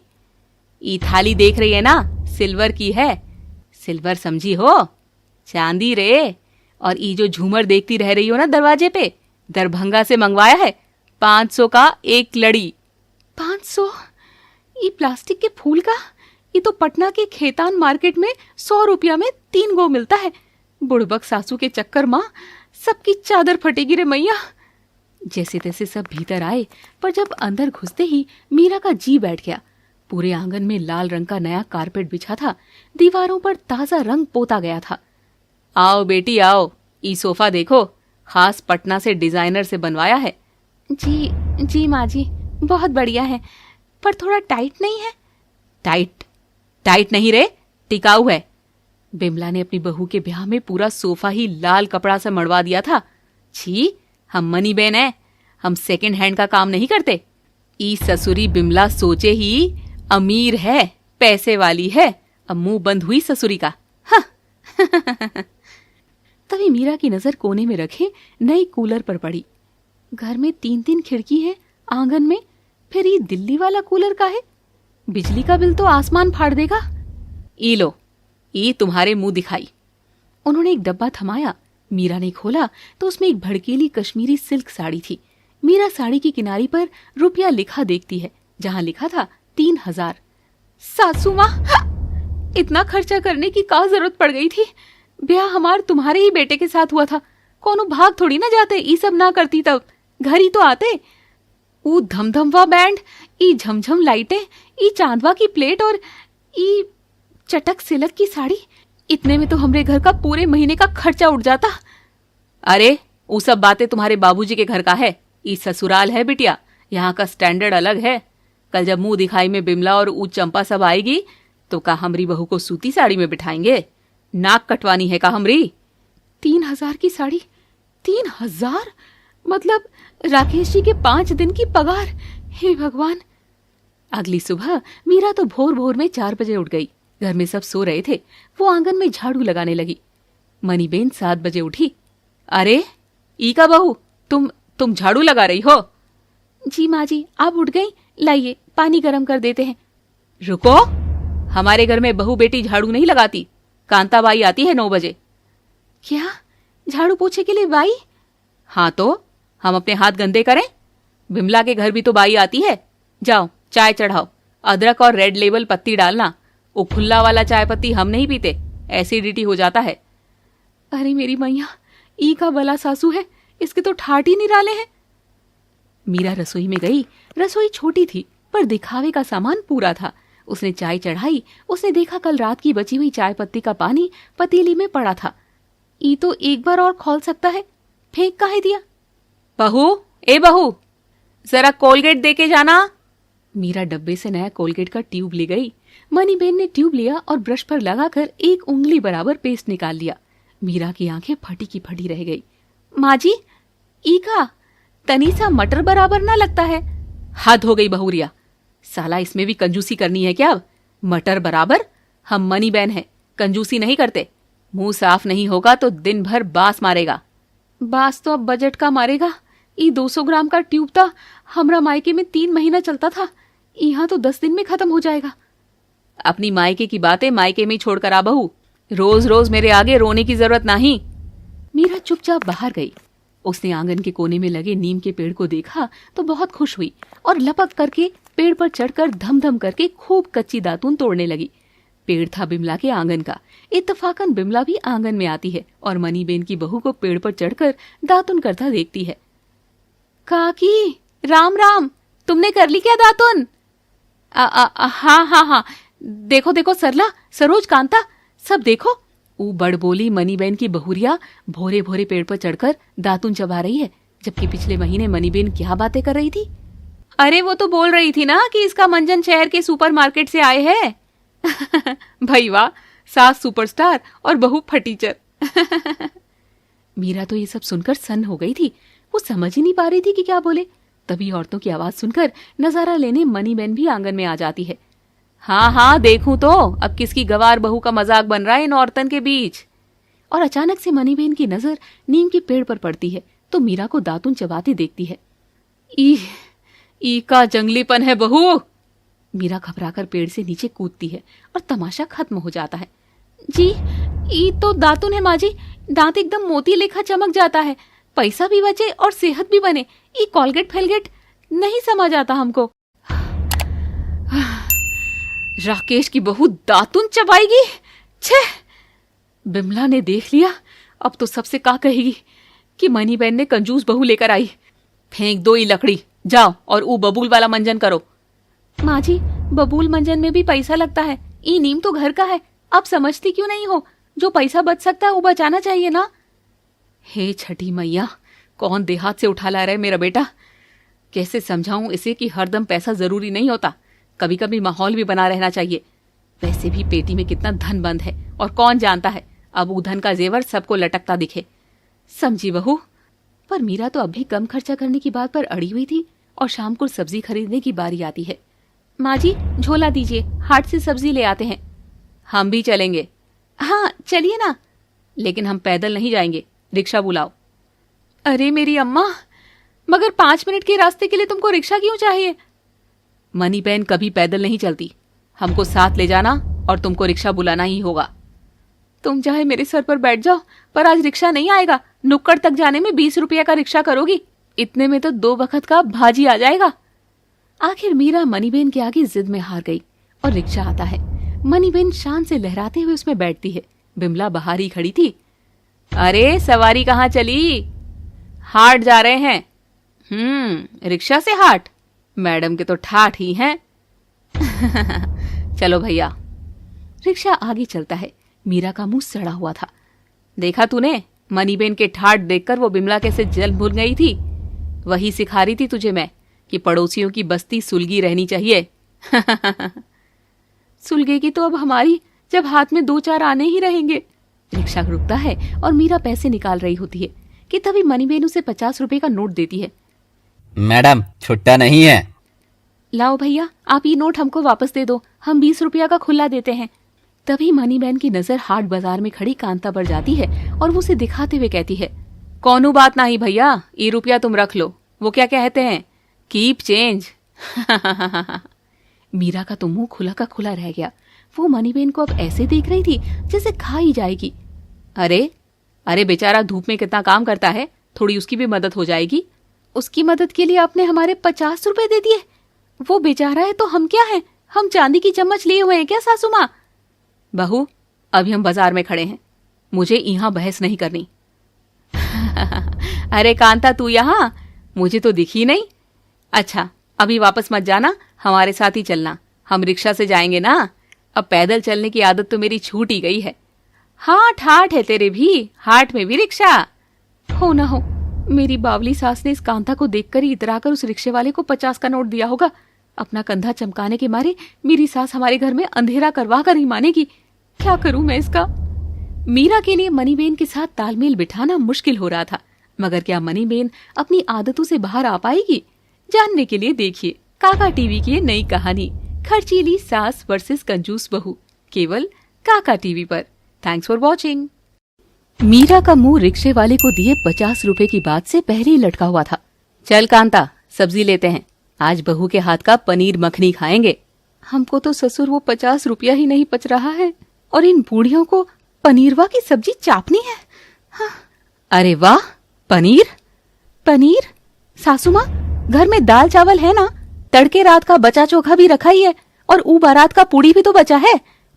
ई थाली देख रही है ना, सिल्वर की है। सिल्वर समझी हो? चांदी रे। और ई जो झूमर देखती रह रही हो ना दरवाजे पे, दरभंगा से मंगवाया है, 500 का एक लड़ी। 500? ये प्लास्टिक के फूल का? ये तो पटना के खेतान मार्केट में 100 रुपया में 3 गो मिलता है। बुड़बक सासू के चक्कर माँ, सबकी चादर फटेगी रे मैया। जैसे तैसे सब भीतर आए, पर जब अंदर घुसते ही मीरा का जी बैठ गया। पूरे आंगन में लाल रंग का नया कारपेट बिछा था, दीवारों पर ताजा रंग पोता गया था। आओ बेटी आओ, ई सोफा देखो, खास पटना से डिजाइनर से बनवाया है। जी माँ जी, बहुत बढ़िया है, पर थोड़ा टाइट नहीं है? टाइट नहीं रे, टिकाऊ है। बिमला ने अपनी बहू के ब्याह में पूरा सोफा ही लाल कपड़ा से मड़वा दिया था। छी, हम मनी बेन है, हम सेकंड हैंड का काम नहीं करते। ई ससुरी बिमला सोचे ही अमीर है, पैसे वाली है। अब मुंह बंद हुई ससुरी का। हाँ। तभी मीरा की नजर कोने में रखे नई कूलर पर पड़ी। घर में 3-3 खिड़की है, आंगन में फिर ये दिल्ली वाला कूलर का है। बिजली का बिल तो आसमान फाड़ देगा। ई लो, ये तुम्हारे मुंह दिखाई। उन्होंने एक डब्बा थमाया। मीरा ने खोला तो उसमें एक भड़कीली कश्मीरी सिल्क साड़ी थी। मीरा साड़ी की किनारी पर रुपया लिखा देखती है, जहां लिखा था 3000। सासू माँ, इतना खर्चा करने की क्या जरूरत पड़ गई थी? ब्याह हमार तुम्हारे ही बेटे के साथ हुआ था, कोनो भाग थोड़ी ना जाते। ई सब ना करती तब घर ही तो आते। ऊ धमधमवा बैंड, ई झमझम लाइटें, ई चांदवा की प्लेट और ई चटक सिलक की साड़ी, इतने में तो हमरे घर का पूरे महीने का खर्चा उठ जाता। अरे वो सब बातें तुम्हारे बाबूजी के घर का है, ई ससुराल है बिटिया, यहाँ का स्टैंडर्ड अलग है। कल जब मुंह दिखाई में बिमला और ऊ चंपा सब आएगी तो का हमरी बहू को सूती साड़ी में बिठाएंगे? नाक कटवानी है का हमरी? 3000 की साड़ी? 3000 मतलब राकेश जी के 5 दिन की पगार। हे भगवान। अगली सुबह मीरा तो भोर भोर में 4 बजे उठ गई। घर में सब सो रहे थे। वो आंगन में झाड़ू लगाने लगी। मनीबेन 7 बजे उठी। अरे ई का बहू, तुम झाड़ू लगा रही हो? जी माँ जी, आप उठ गई, लाइए पानी गर्म कर देते हैं। रुको, हमारे घर में बहू बेटी झाड़ू नहीं लगाती, कांताबाई आती है 9 बजे। क्या, झाड़ू पोछे के लिए बाई? हाँ तो हम अपने हाथ गंदे करें? बिमला के घर भी तो बाई आती है। जाओ चाय चढ़ाओ, अदरक और रेड लेबल पत्ती डालना। वो खुल्ला वाला चाय पत्ती हम नहीं पीते, एसिडिटी हो जाता है। अरे मेरी मैया, ई का बला सासू है, इसके तो ठाट ही निराले हैं। मीरा रसोई में गई। रसोई छोटी थी पर दिखावे का सामान पूरा था। उसने चाय चढ़ाई। उसने देखा कल रात की बची हुई चाय पत्ती का पानी पतीली में पड़ा था। ई तो एक बार और खोल सकता है, फेंक काहे दिया? बहू, ए बहू, जरा कोलगेट दे के जाना। मीरा डब्बे से नया कोलगेट का ट्यूब ले गई। मनीबेन ने ट्यूब लिया और ब्रश पर लगाकर 1 उंगली बराबर पेस्ट निकाल लिया। मीरा की आंखें फटी की फटी रह गई। माँ जी, ई का तनी सा मटर बराबर ना लगता है। हद हो गई बहुरिया, साला इसमें भी कंजूसी करनी है क्या? मटर बराबर? हम मनीबेन हैं, कंजूसी नहीं करते। मुंह साफ नहीं होगा तो दिन भर बास मारेगा। बास तो अब बजट का मारेगा। ई 200 ग्राम का ट्यूब था, हमरा मायके में 3 महीना चलता था, यहाँ तो 10 दिन में खत्म हो जाएगा। अपनी मायके की बातें मायके में ही छोड़कर आ बहू, रोज रोज मेरे आगे रोने की जरूरत नहीं। मीरा चुपचाप बाहर गई। उसने आंगन के कोने में लगे नीम के पेड़ को देखा तो बहुत खुश हुई और लपक करके पेड़ पर चढ़कर धम धम करके खूब कच्ची दातून तोड़ने लगी। पेड़ था बिमला के आंगन का। इत्तफाकन बिमला भी आंगन में आती है और मनीबेन की बहू को पेड़ पर चढ़कर दातुन करता देखती है। काकी, राम राम, तुमने कर ली क्या दातुन? हाँ, देखो देखो सरला, सरोज, कांता, सब देखो। ऊ बड़ बोली मनीबेन की बहुरिया भोरे भोरे पेड़ पर चढ़कर दातुन चबा रही है, जबकि पिछले महीने मनीबेन क्या बातें कर रही थी? अरे वो तो बोल रही थी ना कि इसका मंजन शहर के सुपरमार्केट से आए हैं। भाई वाह, सास सुपरस्टार और बहू फटीचर। मीरा तो ये सब सुनकर सन्न हो गई थी। वो समझ ही नहीं पा रही थी कि क्या बोले। तभी औरतों की आवाज सुनकर नजारा लेने मनीबेन भी आंगन में आ जाती है। हाँ, देखूं तो अब किसकी गवार बहू का मजाक बन रहा है इन औरतन के बीच। और अचानक से मनीबेन की नजर नीम के पेड़ पर पड़ती है तो मीरा को दातुन चबाते देखती है। ई का जंगलीपन है बहू। मीरा घबराकर पेड़ से नीचे कूदती है और तमाशा खत्म हो जाता है। जी, ई तो दातुन है माँ जी, दांत एकदम मोती लेखा चमक जाता है, पैसा भी बचे और सेहत भी बने। ई कॉलगेट फेलगेट नहीं समझ आता हमको। राकेश की बहू दातुन चबाएगी? छे! बिमला ने देख लिया, अब तो सबसे का कहेगी कि मनी बहन ने कंजूस बहू लेकर आई। फेंक दो ये लकड़ी, जाओ और ऊ बबूल वाला मंजन करो। माँ जी, बबूल मंजन में भी पैसा लगता है, ई नीम तो घर का है, आप समझती क्यों नहीं हो? जो पैसा बच सकता है वो बचाना चाहिए ना। हे छठी मैया, कौन देहात से उठा ला रहा है मेरा बेटा? कैसे समझाऊं इसे कि हरदम पैसा जरूरी नहीं होता, कभी कभी माहौल भी बना रहना चाहिए। वैसे भी पेटी में कितना धन बंद है और कौन जानता है अब वो धन का जेवर सबको लटकता दिखे। समझी बहू? पर मीरा तो अब भी कम खर्चा करने की बात पर अड़ी हुई थी और शाम को सब्जी खरीदने की बारी आती है। माँ जी, झोला दीजिए, हाट से सब्जी ले आते हैं। हम भी चलेंगे। हाँ चलिए ना, लेकिन हम पैदल नहीं जाएंगे, रिक्शा बुलाओ। अरे मेरी अम्मा, मगर 5 मिनट के रास्ते के लिए तुमको रिक्शा क्यों चाहिए? मनी बहन कभी पैदल नहीं चलती, हमको साथ ले जाना और तुमको रिक्शा बुलाना ही होगा। तुम चाहे मेरे सर पर बैठ जाओ, पर आज रिक्शा नहीं आएगा। नुक्कड़ तक जाने में 20 रुपया का रिक्शा करोगी, इतने में तो 2 वक्त का भाजी आ जाएगा। आखिर मीरा मनीबेन के आगे जिद में हार गई और रिक्शा आता है। मनीबेन शान से लहराते हुए उसमें बैठती है। बिमला बाहर ही खड़ी थी। अरे सवारी कहाँ चली? हाट जा रहे हैं। रिक्शा से हाट? मैडम के तो ठाठ ही हैं। चलो भैया। रिक्शा आगे चलता है। मीरा का मुंह सड़ा हुआ था। देखा तूने, मनीबेन के ठाठ देखकर वो बिमला कैसे जल भूल गई थी। वही सिखा रही थी तुझे मैं कि पड़ोसियों की बस्ती सुलगी रहनी चाहिए। सुलगेगी तो अब हमारी, जब हाथ में 2-4 आने ही रहेंगे। रिक्शा रुकता है और मीरा पैसे निकाल रही होती है कि तभी मनीबेन उसे 50 रुपए का नोट देती है। मैडम, छुट्टा नहीं है। लाओ भैया, आप ये नोट हमको वापस दे दो, हम 20 रुपया का खुला देते हैं। तभी मनीबेन की नजर हाट बाजार में खड़ी कांता पर जाती है और वो उसे दिखाते हुए कहती है, कौनो बात नहीं भैया, ये रुपया तुम रख लो। वो क्या कहते हैं, कीप चेंज। मीरा का तो मुंह खुला का खुला रह गया। वो मनीबेन को अब ऐसे देख रही थी जैसे खा ही जाएगी। अरे बेचारा धूप में कितना काम करता है, थोड़ी उसकी भी मदद हो जाएगी। उसकी मदद के लिए आपने हमारे 50 रुपए दे दिए। वो बेचारा है तो हम क्या हैं? हम चांदी की चम्मच लिए हुए हैं क्या सासू माँ? बहू, अभी हम बाजार में खड़े हैं, मुझे यहाँ बहस नहीं करनी। अरे कांता, तू यहाँ? मुझे तो दिखी नहीं। अच्छा, अभी वापस मत जाना, हमारे साथ ही चलना। हम रिक्शा से जाएंगे ना, अब पैदल चलने की आदत तो मेरी छूट ही गई है। हाट हाट है तेरे भी, हाट में भी रिक्शा। हो ना हो, मेरी बावली सास ने इस कांता को देखकर ही इतराकर उस रिक्शे वाले को 50 का नोट दिया होगा। अपना कंधा चमकाने के मारे मेरी सास हमारे घर में अंधेरा करवा कर ही मानेगी। क्या करूं मैं इसका? मीरा के लिए मनीबेन के साथ तालमेल बिठाना मुश्किल हो रहा था, मगर क्या मनीबेन अपनी आदतों से बाहर आ पाएगी? जानने के लिए देखिए काका टीवी की नई कहानी, खर्चीली सास वर्सेस कंजूस बहू, केवल काका टीवी पर। Thanks for watching. मीरा का मुंह रिक्शे वाले को दिए 50 रुपए की बात से पहले ही लटका हुआ था। चल कांता, सब्जी लेते हैं, आज बहू के हाथ का पनीर मखनी खाएंगे। हमको तो ससुर वो 50 रुपया ही नहीं बच रहा है और इन बूढ़ियों को पनीरवा की सब्जी चापनी है। हाँ। अरे वाह, पनीर? सासू माँ, घर में दाल चावल है ना? तड़के रात का बचा चोखा भी रखा ही है और बारात का पूड़ी भी तो बचा है।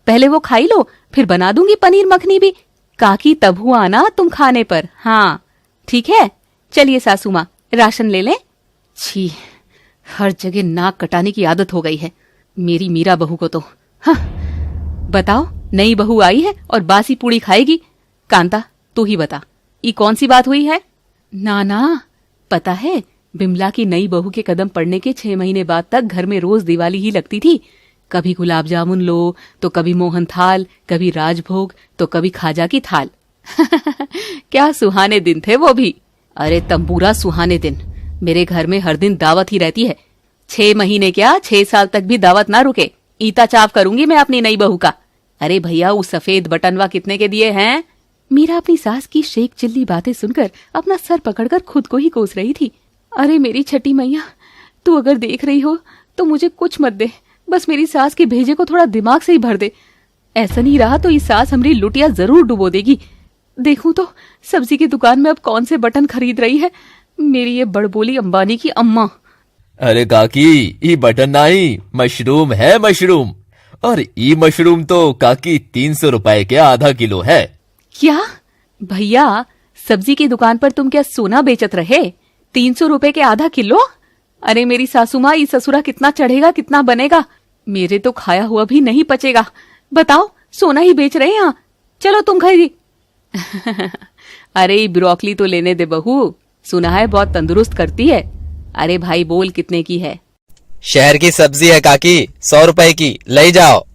पहले वो खाई लो, फिर बना दूंगी पनीर मखनी भी। काकी तब आना तुम खाने पर। हाँ ठीक है, चलिए सासू माँ, राशन ले लें। छी, हर जगह नाक कटाने की आदत हो गई है मेरी मीरा बहू को तो। हाँ, बताओ, नई बहू आई है और बासी पूड़ी खाएगी? कांता, तू ही बता, ये कौन सी बात हुई है? ना, पता है, बिमला की नई बहू के कदम पड़ने के 6 महीने बाद तक घर में रोज दिवाली ही लगती थी। कभी गुलाब जामुन लो तो कभी मोहन थाल, कभी राजभोग तो कभी खाजा की थाल। क्या सुहाने दिन थे वो भी। अरे तंबूरा सुहाने दिन। मेरे घर में हर दिन दावत ही रहती है। 6 महीने क्या, 6 साल तक भी दावत ना रुके। ईता चाप करूंगी मैं अपनी नई बहू का। अरे भैया, वो सफेद बटनवा कितने के दिए हैं? मीरा अपनी सास की शेख चिल्ली बातें सुनकर अपना सर पकड़कर खुद को ही कोस रही थी। अरे मेरी छठी मैया, तू अगर देख रही हो तो मुझे कुछ मत दे, बस मेरी सास के भेजे को थोड़ा दिमाग से ही भर दे। ऐसा नहीं रहा तो ये सास हमारी लुटिया जरूर डुबो देगी। देखूं तो सब्जी की दुकान में अब कौन से बटन खरीद रही है मेरी ये बड़बोली अंबानी की अम्मा। अरे काकी, ये बटन नहीं, मशरूम है, मशरूम। और ये मशरूम तो काकी 300 रुपए के आधा किलो है। क्या भैया, सब्जी की दुकान पर तुम क्या सोना बेचत रहे? 300 रुपए के आधा किलो? अरे मेरी सासू माँ, ये ससुरा कितना चढ़ेगा, कितना बनेगा? मेरे तो खाया हुआ भी नहीं पचेगा। बताओ, सोना ही बेच रहे हैं यहाँ। चलो तुम खरीदी। अरे ब्रोकली तो लेने दे बहू, सुना है बहुत तंदुरुस्त करती है। अरे भाई बोल, कितने की है? शहर की सब्जी है काकी, 100 रुपए की, ले जाओ।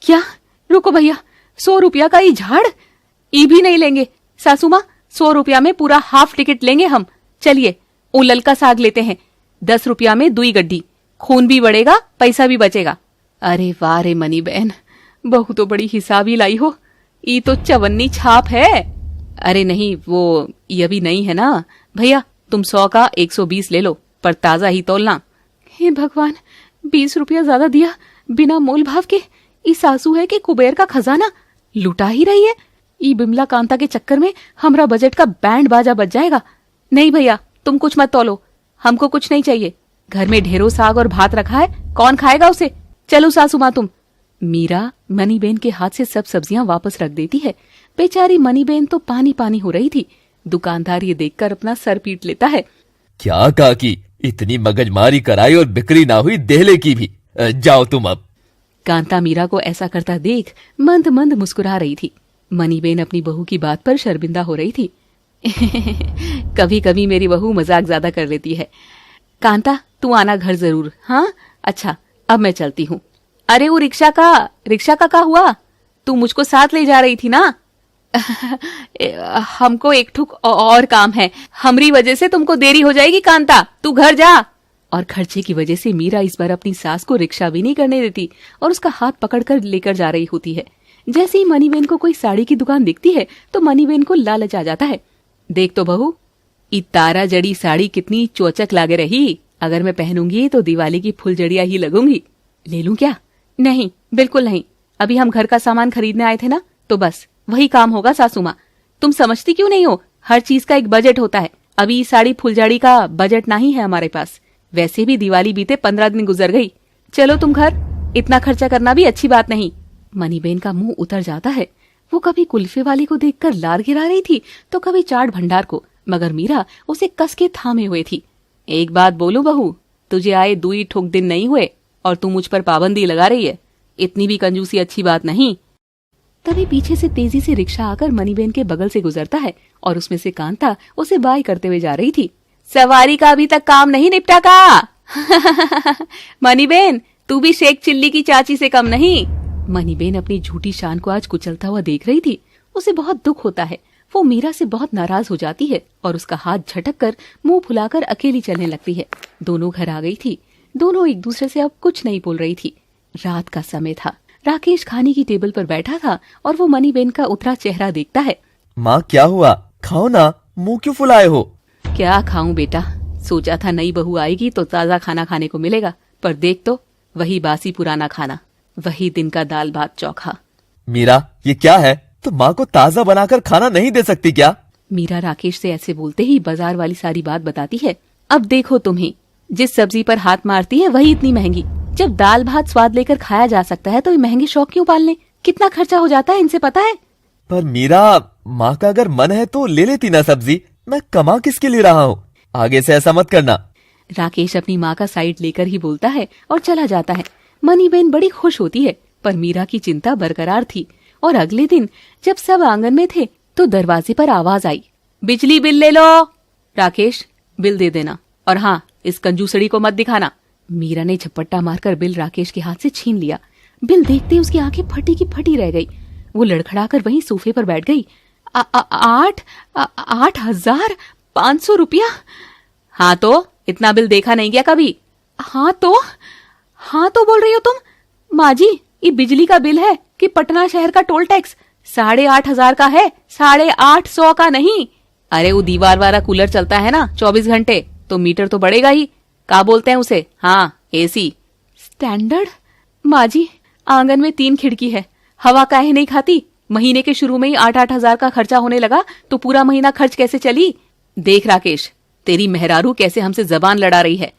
क्या? रुको भैया, 100 रुपया का ये झाड़? ये भी नहीं लेंगे सासू माँ, 100 रुपया में पूरा हाफ टिकट लेंगे हम। चलिए वो ललका साग लेते हैं, 10 रुपया में 2 गड्डी। खून भी बढ़ेगा, पैसा भी बचेगा। अरे वाह रे मनी बहन, बहू तो बड़ी हिसाबी लाई हो। ये तो चवन्नी छाप है। अरे नहीं, वो ये भी नहीं है ना भैया। तुम 100 का 120 ले लो, पर ताजा ही तोलना। हे भगवान, 20 रुपया ज्यादा दिया बिना मोल भाव के। ई सासू है कि कुबेर का खजाना लुटा ही रही है। ई बिमला कांता के चक्कर में हमरा बजट का बैंड बाजा बच जाएगा। नहीं भैया, तुम कुछ मत तोलो, हमको कुछ नहीं चाहिए। घर में ढेरों साग और भात रखा है, कौन खाएगा उसे? चलो सासू माँ तुम। मीरा मनीबेन के हाथ से सब सब्जियां वापस रख देती है। बेचारी मनीबेन तो पानी पानी हो रही थी। दुकानदार ये देखकर अपना सर पीट लेता है। क्या काकी, इतनी मगजमारी कराई और बिक्री ना हुई देहले की भी। जाओ तुम अब। कांता मीरा को ऐसा करता देख मंद मंद मुस्कुरा रही थी। मनीबेन अपनी बहू की बात पर शर्मिंदा हो रही थी। कभी कभी मेरी बहू मजाक ज्यादा कर लेती है। कांता, तू आना घर जरूर। हाँ अच्छा, अब मैं चलती हूँ। अरे वो रिक्शा का क्या हुआ? तू मुझको साथ ले जा रही थी ना? हमको एक ठुक और काम है, हमरी वजह से तुमको देरी हो जाएगी। कांता, तू घर जा। और खर्चे की वजह से मीरा इस बार अपनी सास को रिक्शा भी नहीं करने देती और उसका हाथ पकड़कर लेकर जा रही होती है। जैसे ही मनीबेन को कोई साड़ी की दुकान दिखती है तो मनीबेन को लालच आ जाता है। देख तो बहू, ई तारा जड़ी साड़ी कितनी चोचक लागे रही। अगर मैं पहनूंगी तो दिवाली की फुलझड़िया ही लगूंगी। ले लूं क्या? नहीं, बिल्कुल नहीं। अभी हम घर का सामान खरीदने आए थे ना, तो बस वही काम होगा सासू माँ। तुम समझती क्यों नहीं हो? हर चीज का एक बजट होता है। अभी साड़ी फुलझड़ी का बजट नहीं है हमारे पास। वैसे भी दिवाली बीते 15 दिन गुजर गई। चलो तुम घर, इतना खर्चा करना भी अच्छी बात नहीं। मनीबेन का मुंह उतर जाता है। वो कभी कुल्फे वाली को देखकर लार गिरा रही थी तो कभी चाट भंडार को, मगर मीरा उसे कस के थामे हुए थी। एक बात बोलूं बहू, तुझे आए 2 ठोक दिन नहीं हुए और तू मुझ पर पाबंदी लगा रही है। इतनी भी कंजूसी अच्छी बात नहीं। तभी पीछे से तेजी से रिक्शा आकर मनीबेन के बगल से गुजरता है और उसमें से कांता उसे बाय करते हुए जा रही थी। सवारी का अभी तक काम नहीं निपटा का? मनीबेन, तू भी शेख चिल्ली की चाची से कम नहीं। मनीबेन अपनी झूठी शान को आज कुचलता हुआ देख रही थी। उसे बहुत दुख होता है। वो मीरा से बहुत नाराज हो जाती है और उसका हाथ झटक कर मुंह फुलाकर अकेली चलने लगती है। दोनों घर आ गई थी। दोनों एक दूसरे से अब कुछ नहीं बोल रही थी। रात का समय था। राकेश खाने की टेबल पर बैठा था और वो मनीबेन का उतरा चेहरा देखता है। माँ क्या हुआ? खाओ ना, मुंह क्यों फुलाए हो? क्या खाऊं बेटा, सोचा था नई बहू आएगी तो ताजा खाना खाने को मिलेगा, पर देख तो वही बासी पुराना खाना, वही दिन का दाल भात चोखा। मीरा, ये क्या है? तो माँ को ताजा बनाकर खाना नहीं दे सकती क्या? मीरा राकेश से ऐसे बोलते ही बाजार वाली सारी बात बताती है। अब देखो तुम्हें, जिस सब्जी पर हाथ मारती है वही इतनी महंगी। जब दाल भात स्वाद लेकर खाया जा सकता है तो ये महंगे शौक क्यों पालने? कितना खर्चा हो जाता है इनसे पता है? पर मीरा, माँ का अगर मन है तो ले लेती ना सब्जी। मैं कमा किसके लिए रहा हूँ? आगे से ऐसा मत करना। राकेश अपनी माँ का साइड लेकर ही बोलता है और चला जाता है। मनीबेन बड़ी खुश होती है, पर मीरा की चिंता बरकरार थी। और अगले दिन जब सब आंगन में थे तो दरवाजे पर आवाज आई, बिजली बिल ले लो। राकेश, बिल दे देना, और हाँ, इस कंजूसड़ी को मत दिखाना। मीरा ने झपट्टा मारकर बिल राकेश के हाथ से छीन लिया। बिल देखते ही उसकी आंखें फटी की फटी रह गई। वो लड़खड़ाकर वहीं सोफे पर बैठ गई। 8,500 रुपया? हाँ तो इतना बिल देखा नहीं क्या कभी? हाँ तो बोल रही हो तुम? माँ जी, ये बिजली का बिल है कि पटना शहर का टोल टैक्स? 8,500 का है, 850 का नहीं। अरे वो दीवार वाला कूलर चलता है ना 24 घंटे, तो मीटर तो बढ़ेगा ही। क्या बोलते हैं उसे? हाँ, एसी। स्टैंडर्ड? माँ जी, आंगन में 3 खिड़की है, हवा काहे नहीं खाती? महीने के शुरू में ही 8,000 का खर्चा होने लगा तो पूरा महीना खर्च कैसे चली? देख राकेश, तेरी मेहरारू कैसे हमसे जबान लड़ा रही है।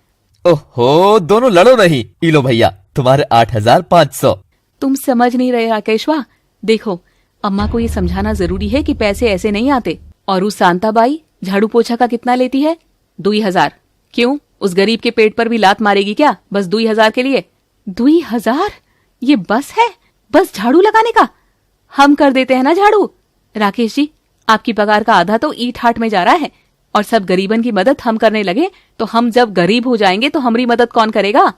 ओहो, दोनों लड़ो नहीं। इलो भैया, तुम्हारे 8,500। तुम समझ नहीं रहे राकेशवा। देखो, अम्मा को ये समझाना जरूरी है कि पैसे ऐसे नहीं आते। और उस शांताबाई झाड़ू पोछा का कितना लेती है? 2000। क्यों, उस गरीब के पेट पर भी लात मारेगी क्या बस 2000 के लिए? 2000? ये बस है? बस झाड़ू लगाने का? हम कर देते हैं ना झाड़ू। राकेश जी, आपकी पगार का आधा तो ईट हाट में जा रहा है, और सब गरीबन की मदद हम करने लगे तो हम जब गरीब हो जाएंगे तो हमारी मदद कौन करेगा?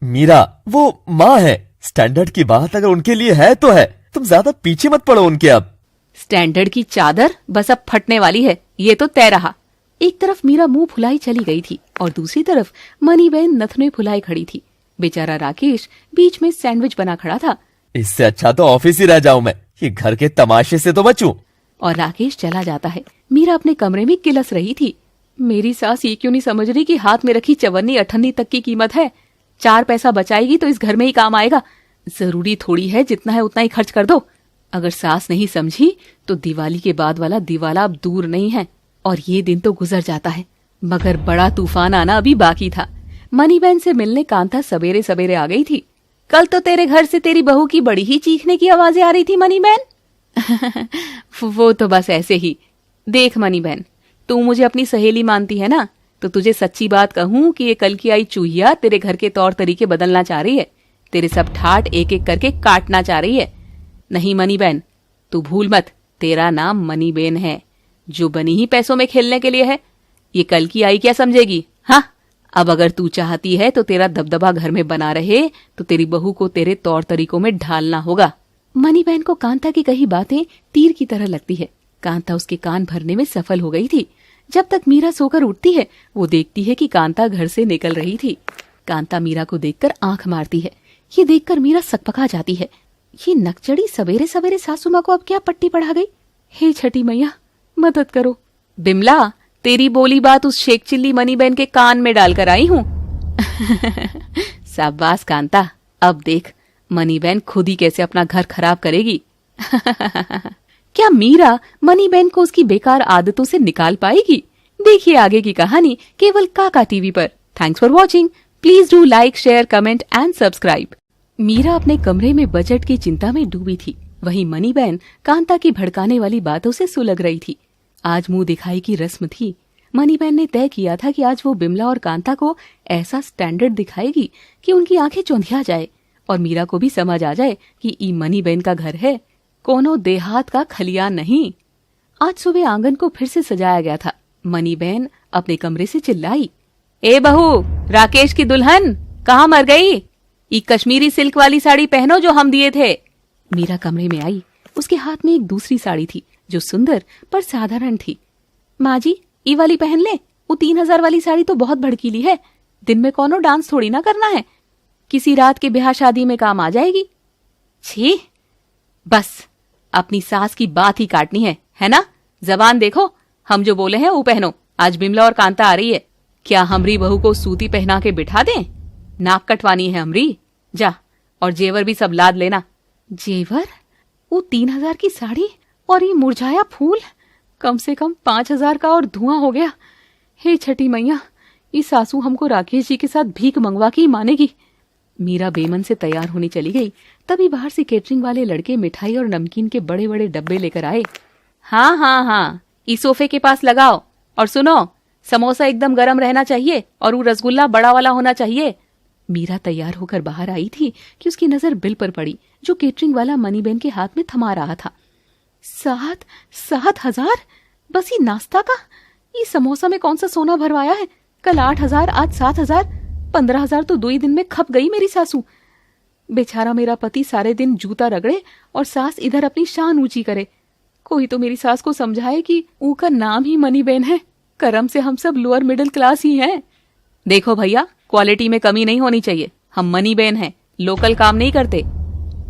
मीरा, वो माँ है, स्टैंडर्ड की बात अगर उनके लिए है तो है, तुम ज्यादा पीछे मत पड़ो उनके। अब स्टैंडर्ड की चादर बस अब फटने वाली है, ये तो तय रहा। एक तरफ मीरा मुंह फुलाई चली गई थी और दूसरी तरफ मनीबेन नथने फुलाई खड़ी थी। बेचारा राकेश बीच में सैंडविच बना खड़ा था। इससे अच्छा तो ऑफिस ही रह जाऊं मैं, ये घर के तमाशे से तो बचूं। और राकेश चला जाता है। मीरा अपने कमरे में किलस रही थी। मेरी सास ये क्यों नहीं समझ रही कि हाथ में रखी चवन्नी अठन्नी तक की कीमत है। 4 पैसा बचाएगी तो इस घर में ही काम आएगा। जरूरी थोड़ी है जितना है उतना ही खर्च कर दो। अगर सास नहीं समझी तो दिवाली के बाद वाला दिवाला अब दूर नहीं है। और ये दिन तो गुजर जाता है, मगर बड़ा तूफान आना अभी बाकी था। मनीबेन से मिलने कांता सवेरे सवेरे आ गई थी। कल तो तेरे घर से तेरी बहू की बड़ी ही चीखने की आवाजें आ रही थी मनीबेन। वो तो बस ऐसे ही। देख मनीबेन, तू मुझे अपनी सहेली मानती है ना, तो तुझे सच्ची बात कहूं कि ये कल की आई चूहिया तेरे घर के तौर तरीके बदलना चाह रही है। तेरे सब ठाट एक एक करके काटना चाह रही है। नहीं मनीबेन, तू भूल मत, तेरा नाम मनीबेन है, जो बनी ही पैसों में खेलने के लिए है। ये कल की आई क्या समझेगी? हाँ, अब अगर तू चाहती है तो तेरा दबदबा घर में बना रहे तो तेरी बहू को तेरे तौर तरीकों में ढालना होगा। मनीबेन को कांता की कही बातें तीर की तरह लगती है। कांता उसके कान भरने में सफल हो गई थी। जब तक मीरा सोकर उठती है वो देखती है कि कांता घर से निकल रही थी। कांता मीरा को देखकर आंख मारती है। ये देखकर मीरा सकपका जाती है। ये नकचड़ी सवेरे सवेरे सासू माँ को अब क्या पट्टी पढ़ा गई? हे छठी मैया, मदद करो। बिमला, तेरी बोली बात उस शेख चिल्ली मनीबेन के कान में डालकर आई हूँ। शाबाश कांता, अब देख मनीबेन खुद ही कैसे अपना घर खराब करेगी। क्या मीरा मनीबेन को उसकी बेकार आदतों से निकाल पाएगी? देखिए आगे की कहानी केवल काका टीवी पर। Thanks for watching. Please do like, share, comment and subscribe. Meera अपने कमरे में बजट की चिंता में डूबी थी। वहीं मनीबेन कांता की भड़काने वाली बातों से सुलग रही थी। आज मुंह दिखाई की रस्म थी। मनीबेन ने तय किया था कि आज वो बिमला और कांता को ऐसा स्टैंडर्ड दिखाएगी कि उनकी आंखें चौंधिया जाए और मीरा को भी समझ आ जाए कि ई मनीबेन का घर है, कोनो देहात का खलियान नहीं। आज सुबह आंगन को फिर से सजाया गया था। मनीबेन अपने कमरे से चिल्लाई, ए बहू, राकेश की दुल्हन कहाँ मर गई? ई कश्मीरी सिल्क वाली साड़ी पहनो जो हम दिए थे। मीरा कमरे में आई। उसके हाथ में एक दूसरी साड़ी थी जो सुंदर पर साधारण थी। माँ जी, ई वाली पहन ले। वो 3000 वाली साड़ी तो बहुत भड़कीली है। दिन में कोनो डांस थोड़ी ना करना है, किसी रात के ब्याह शादी में काम आ जाएगी। छी, बस अपनी सास की बात ही काटनी है ना? जबान देखो, हम जो बोले हैं वो पहनो। आज बिमला और कांता आ रही है। क्या हमरी बहू को सूती पहना के बिठा दें? नाक कटवानी है हमरी। जा, और जेवर भी सब लाद लेना। जेवर? वो 3000 की साड़ी और ये मुरझाया फूल? कम से कम 5000 का और धुआं हो गया। हे छठी मैया, ये सासू हमको राकेश जी के साथ भीख मंगवा के ही मानेगी। मीरा बेमन से तैयार होने चली गई। तभी बाहर से केटरिंग वाले लड़के मिठाई और नमकीन के बड़े बड़े डब्बे लेकर आए। हाँ हाँ हाँ, इस सोफे के पास लगाओ। और सुनो, समोसा एकदम गरम रहना चाहिए और वो रसगुल्ला बड़ा वाला होना चाहिए। मीरा तैयार होकर बाहर आई थी कि उसकी नजर बिल पर पड़ी जो केटरिंग वाला मनीबेन के हाथ में थमा रहा था। 7,000 बस ये नाश्ता का? ये समोसा में कौन सा सोना भरवाया है? कल 8,000, आज 7,000, 15,000 तो 2 ही दिन में खप गई मेरी सासू। बेचारा मेरा पति सारे दिन जूता रगड़े और सास इधर अपनी शान ऊंची करे। कोई तो मेरी सास को समझाए कि ऊ का नाम ही मनीबेन है। करम से हम सब लोअर मिडिल क्लास ही हैं। देखो भैया, क्वालिटी में कमी नहीं होनी चाहिए। हम मनीबेन हैं, लोकल काम नहीं करते।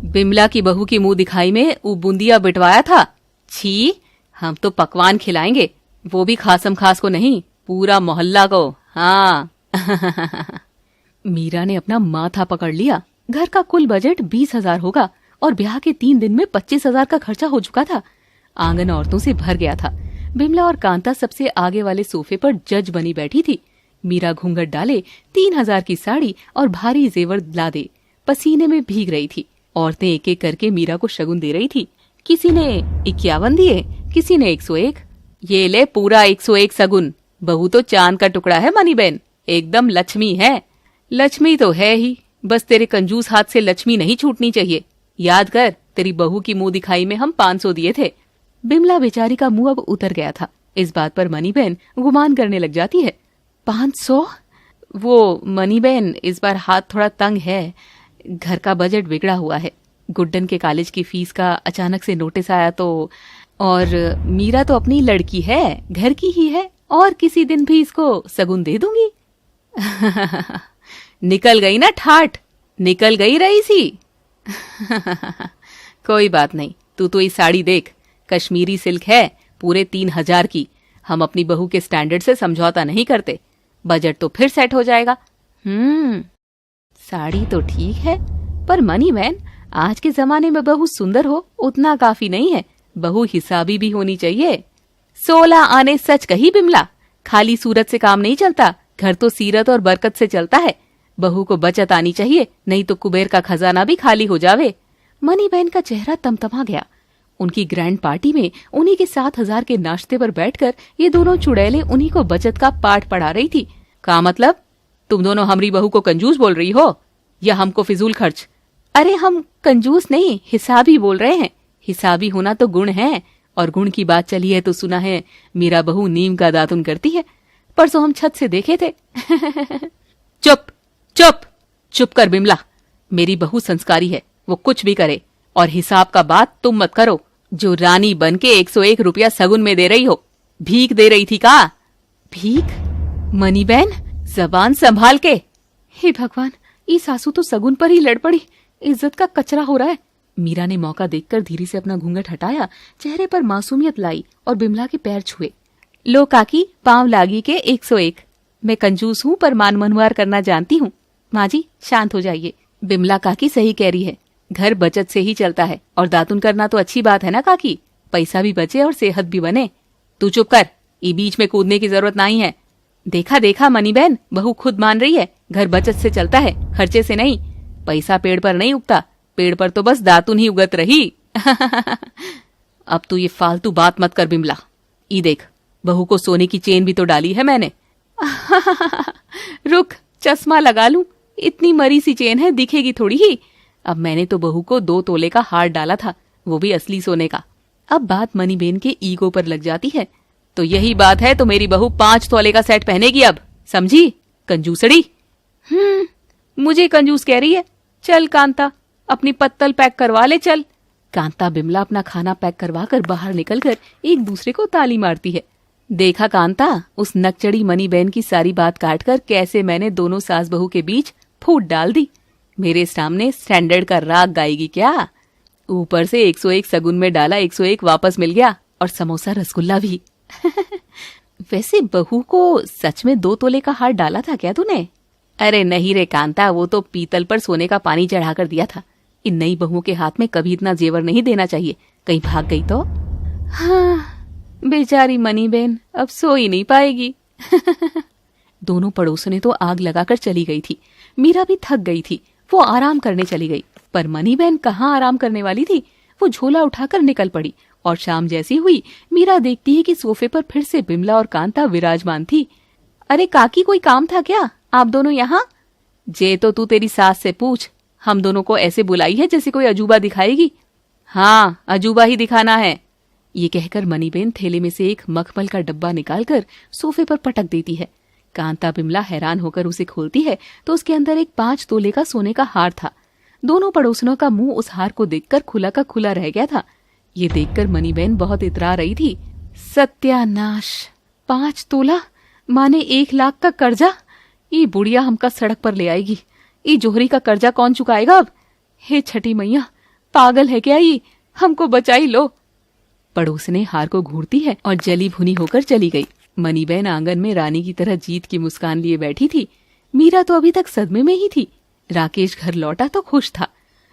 बिमला की बहू की मुंह दिखाई में वो बूंदिया बिटवाया था। छी, हम तो पकवान खिलाएंगे, वो भी खासम खास को नहीं, पूरा मोहल्ला को। हाँ। मीरा ने अपना माथा पकड़ लिया। घर का कुल बजट 20,000 होगा और ब्याह के 3 दिन में 25,000 का खर्चा हो चुका था। आंगन औरतों से भर गया था। बिमला और कांता सबसे आगे वाले सोफे पर जज बनी बैठी थी। मीरा घूंघट डाले, 3000 की साड़ी और भारी जेवर लादे पसीने में भीग रही थी। औरतें एक एक करके मीरा को शगुन दे रही थी। किसी ने 51 दिए, किसी ने 101। ये ले पूरा 101 सगुन। बहू तो चांद का टुकड़ा है मनी बहन, एकदम लक्ष्मी है। लक्ष्मी तो है ही, बस तेरे कंजूस हाथ से लक्ष्मी नहीं छूटनी चाहिए। याद कर, तेरी बहू की मुंह दिखाई में हम 500 दिए थे। बिमला बेचारी का मुंह अब उतर गया था। इस बात पर मनी बहन गुमान करने लग जाती है। 500? वो मनी बहन, इस बार हाथ थोड़ा तंग है, घर का बजट बिगड़ा हुआ है। गुड्डन के कॉलेज की फीस का अचानक से नोटिस आया तो, और मीरा तो अपनी लड़की है, घर की ही है, और किसी दिन भी इसको सगुन दे दूंगी। निकल गई ना ठाठ, निकल गई रही सी। कोई बात नहीं, तू तो ये साड़ी देख, कश्मीरी सिल्क है, पूरे 3000 की। हम अपनी बहू के स्टैंडर्ड से समझौता नहीं करते, बजट तो फिर सेट हो जाएगा। साड़ी तो ठीक है, पर मनी बहन, आज के जमाने में बहू सुंदर हो उतना काफी नहीं है, बहू हिसाबी भी होनी चाहिए। 16 आने सच कही बिमला, खाली सूरत से काम नहीं चलता, घर तो सीरत और बरकत से चलता है। बहू को बचत आनी चाहिए, नहीं तो कुबेर का खजाना भी खाली हो जावे। मनी बहन का चेहरा तमतमा गया। उनकी ग्रैंड पार्टी में उन्हीं के 7000 के नाश्ते पर बैठकर ये दोनों चुड़ैले उन्हीं को बचत का पाठ पढ़ा रही थी। का मतलब, तुम दोनों हमारी बहू को कंजूस बोल रही हो या हमको फिजूल खर्च? अरे हम कंजूस नहीं, हिसाबी बोल रहे हैं। हिसाबी होना तो गुण है, और गुण की बात चली है तो सुना है मेरा बहू नीम का दातुन करती है। परसों हम छत से देखे थे। चुप चुप चुप कर बिमला, मेरी बहू संस्कारी है, वो कुछ भी करे, और हिसाब का बात तुम मत करो। जो रानी बन के 101 रुपया सगुन में दे रही हो, भीख दे रही थी का? भीख? मनी बहन, जबान संभाल के। हे भगवान, ये सासू तो सगुन पर ही लड़ पड़ी, इज्जत का कचरा हो रहा है। मीरा ने मौका देखकर धीरे से अपना घूंघट हटाया, चेहरे पर मासूमियत लाई और बिमला के पैर छुए। लो काकी, पांव लागी के 101। मैं कंजूस हूँ पर मान मनवार करना जानती हूँ। माँ जी शांत हो जाइए, बिमला काकी सही कह रही है, घर बचत से ही चलता है, और दातुन करना तो अच्छी बात है ना काकी, पैसा भी बचे और सेहत भी बने। तू चुप कर, ये बीच में कूदने की जरूरत नहीं है। देखा देखा मनी बहन, बहू खुद मान रही है, घर बचत से चलता है, खर्चे से नहीं। पैसा पेड़ पर नहीं उगता, पेड़ पर तो बस दातुन ही उगत रही। अब तू ये फालतू बात मत कर बिमला। ई देख, बहू को सोने की चेन भी तो डाली है मैंने। रुक, चश्मा लगा लूं, इतनी मरी सी चेन है, दिखेगी थोड़ी ही। अब मैंने तो बहू को 2 तोले का हार डाला था, वो भी असली सोने का। अब बात मनी बेन के ईगो पर लग जाती है। तो यही बात है तो मेरी बहू 5 तोले का सेट पहनेगी अब, समझी? कंजूसड़ी। मुझे कंजूस कह रही है? चल कांता, अपनी पत्तल पैक करवा ले चल। कांता बिमला अपना खाना पैक करवा कर बाहर निकलकर एक दूसरे को ताली मारती है। देखा कांता, उस नकचड़ी मनी बहन की सारी बात काटकर कैसे मैंने दोनों सास बहू के बीच फूट डाल दी। मेरे सामने स्टैंडर्ड का राग गाएगी क्या? ऊपर से 101 सगुन में डाला 101 वापस मिल गया, और समोसा रसगुल्ला भी। वैसे बहू को सच में 2 तोले का हार डाला था क्या तूने? अरे नहीं रे कांता, वो तो पीतल पर सोने का पानी चढ़ाकर दिया था। इन नई बहुओं के हाथ में कभी इतना जेवर नहीं देना चाहिए, कहीं भाग गई तो। हाँ, बेचारी मनी बहन अब सो ही नहीं पाएगी। दोनों पड़ोसने तो आग लगाकर चली गई थी। मीरा भी थक गई थी, वो आराम करने चली गई। पर मनी बहन कहाँ आराम करने वाली थी, वो झोला उठाकर निकल पड़ी। और शाम जैसी हुई, मीरा देखती है कि सोफे पर फिर से बिमला और कांता विराजमान थी। अरे काकी, कोई काम था क्या? आप दोनों यहाँ? जे तो तू तेरी सास से पूछ, हम दोनों को ऐसे बुलाई है जैसे कोई अजूबा दिखाएगी। हाँ, अजूबा ही दिखाना है। ये कहकर मनीबेन थैले में से एक मखमल का डब्बा निकालकर सोफे पर पटक देती है। कांता बिमला हैरान होकर उसे खोलती है तो उसके अंदर एक 5 तोले का सोने का हार था। दोनों पड़ोसनों का मुंह उस हार को देखकर खुला का खुला रह गया था। ये देखकर मनीबेन बहुत इतरा रही थी। सत्यानाश, 5 तोला माने 1 लाख का कर्जा। ये बुढ़िया हमका सड़क पर ले आएगी। ये जोहरी का कर्जा कौन चुकाएगा अब? हे छठी मैया, पागल है क्या ये? हमको बचाई लो। पड़ोसने हार को घूरती है और जली भुनी होकर चली गई। मनीबेन आंगन में रानी की तरह जीत की मुस्कान लिए बैठी थी। मीरा तो अभी तक सदमे में ही थी। राकेश घर लौटा तो खुश था।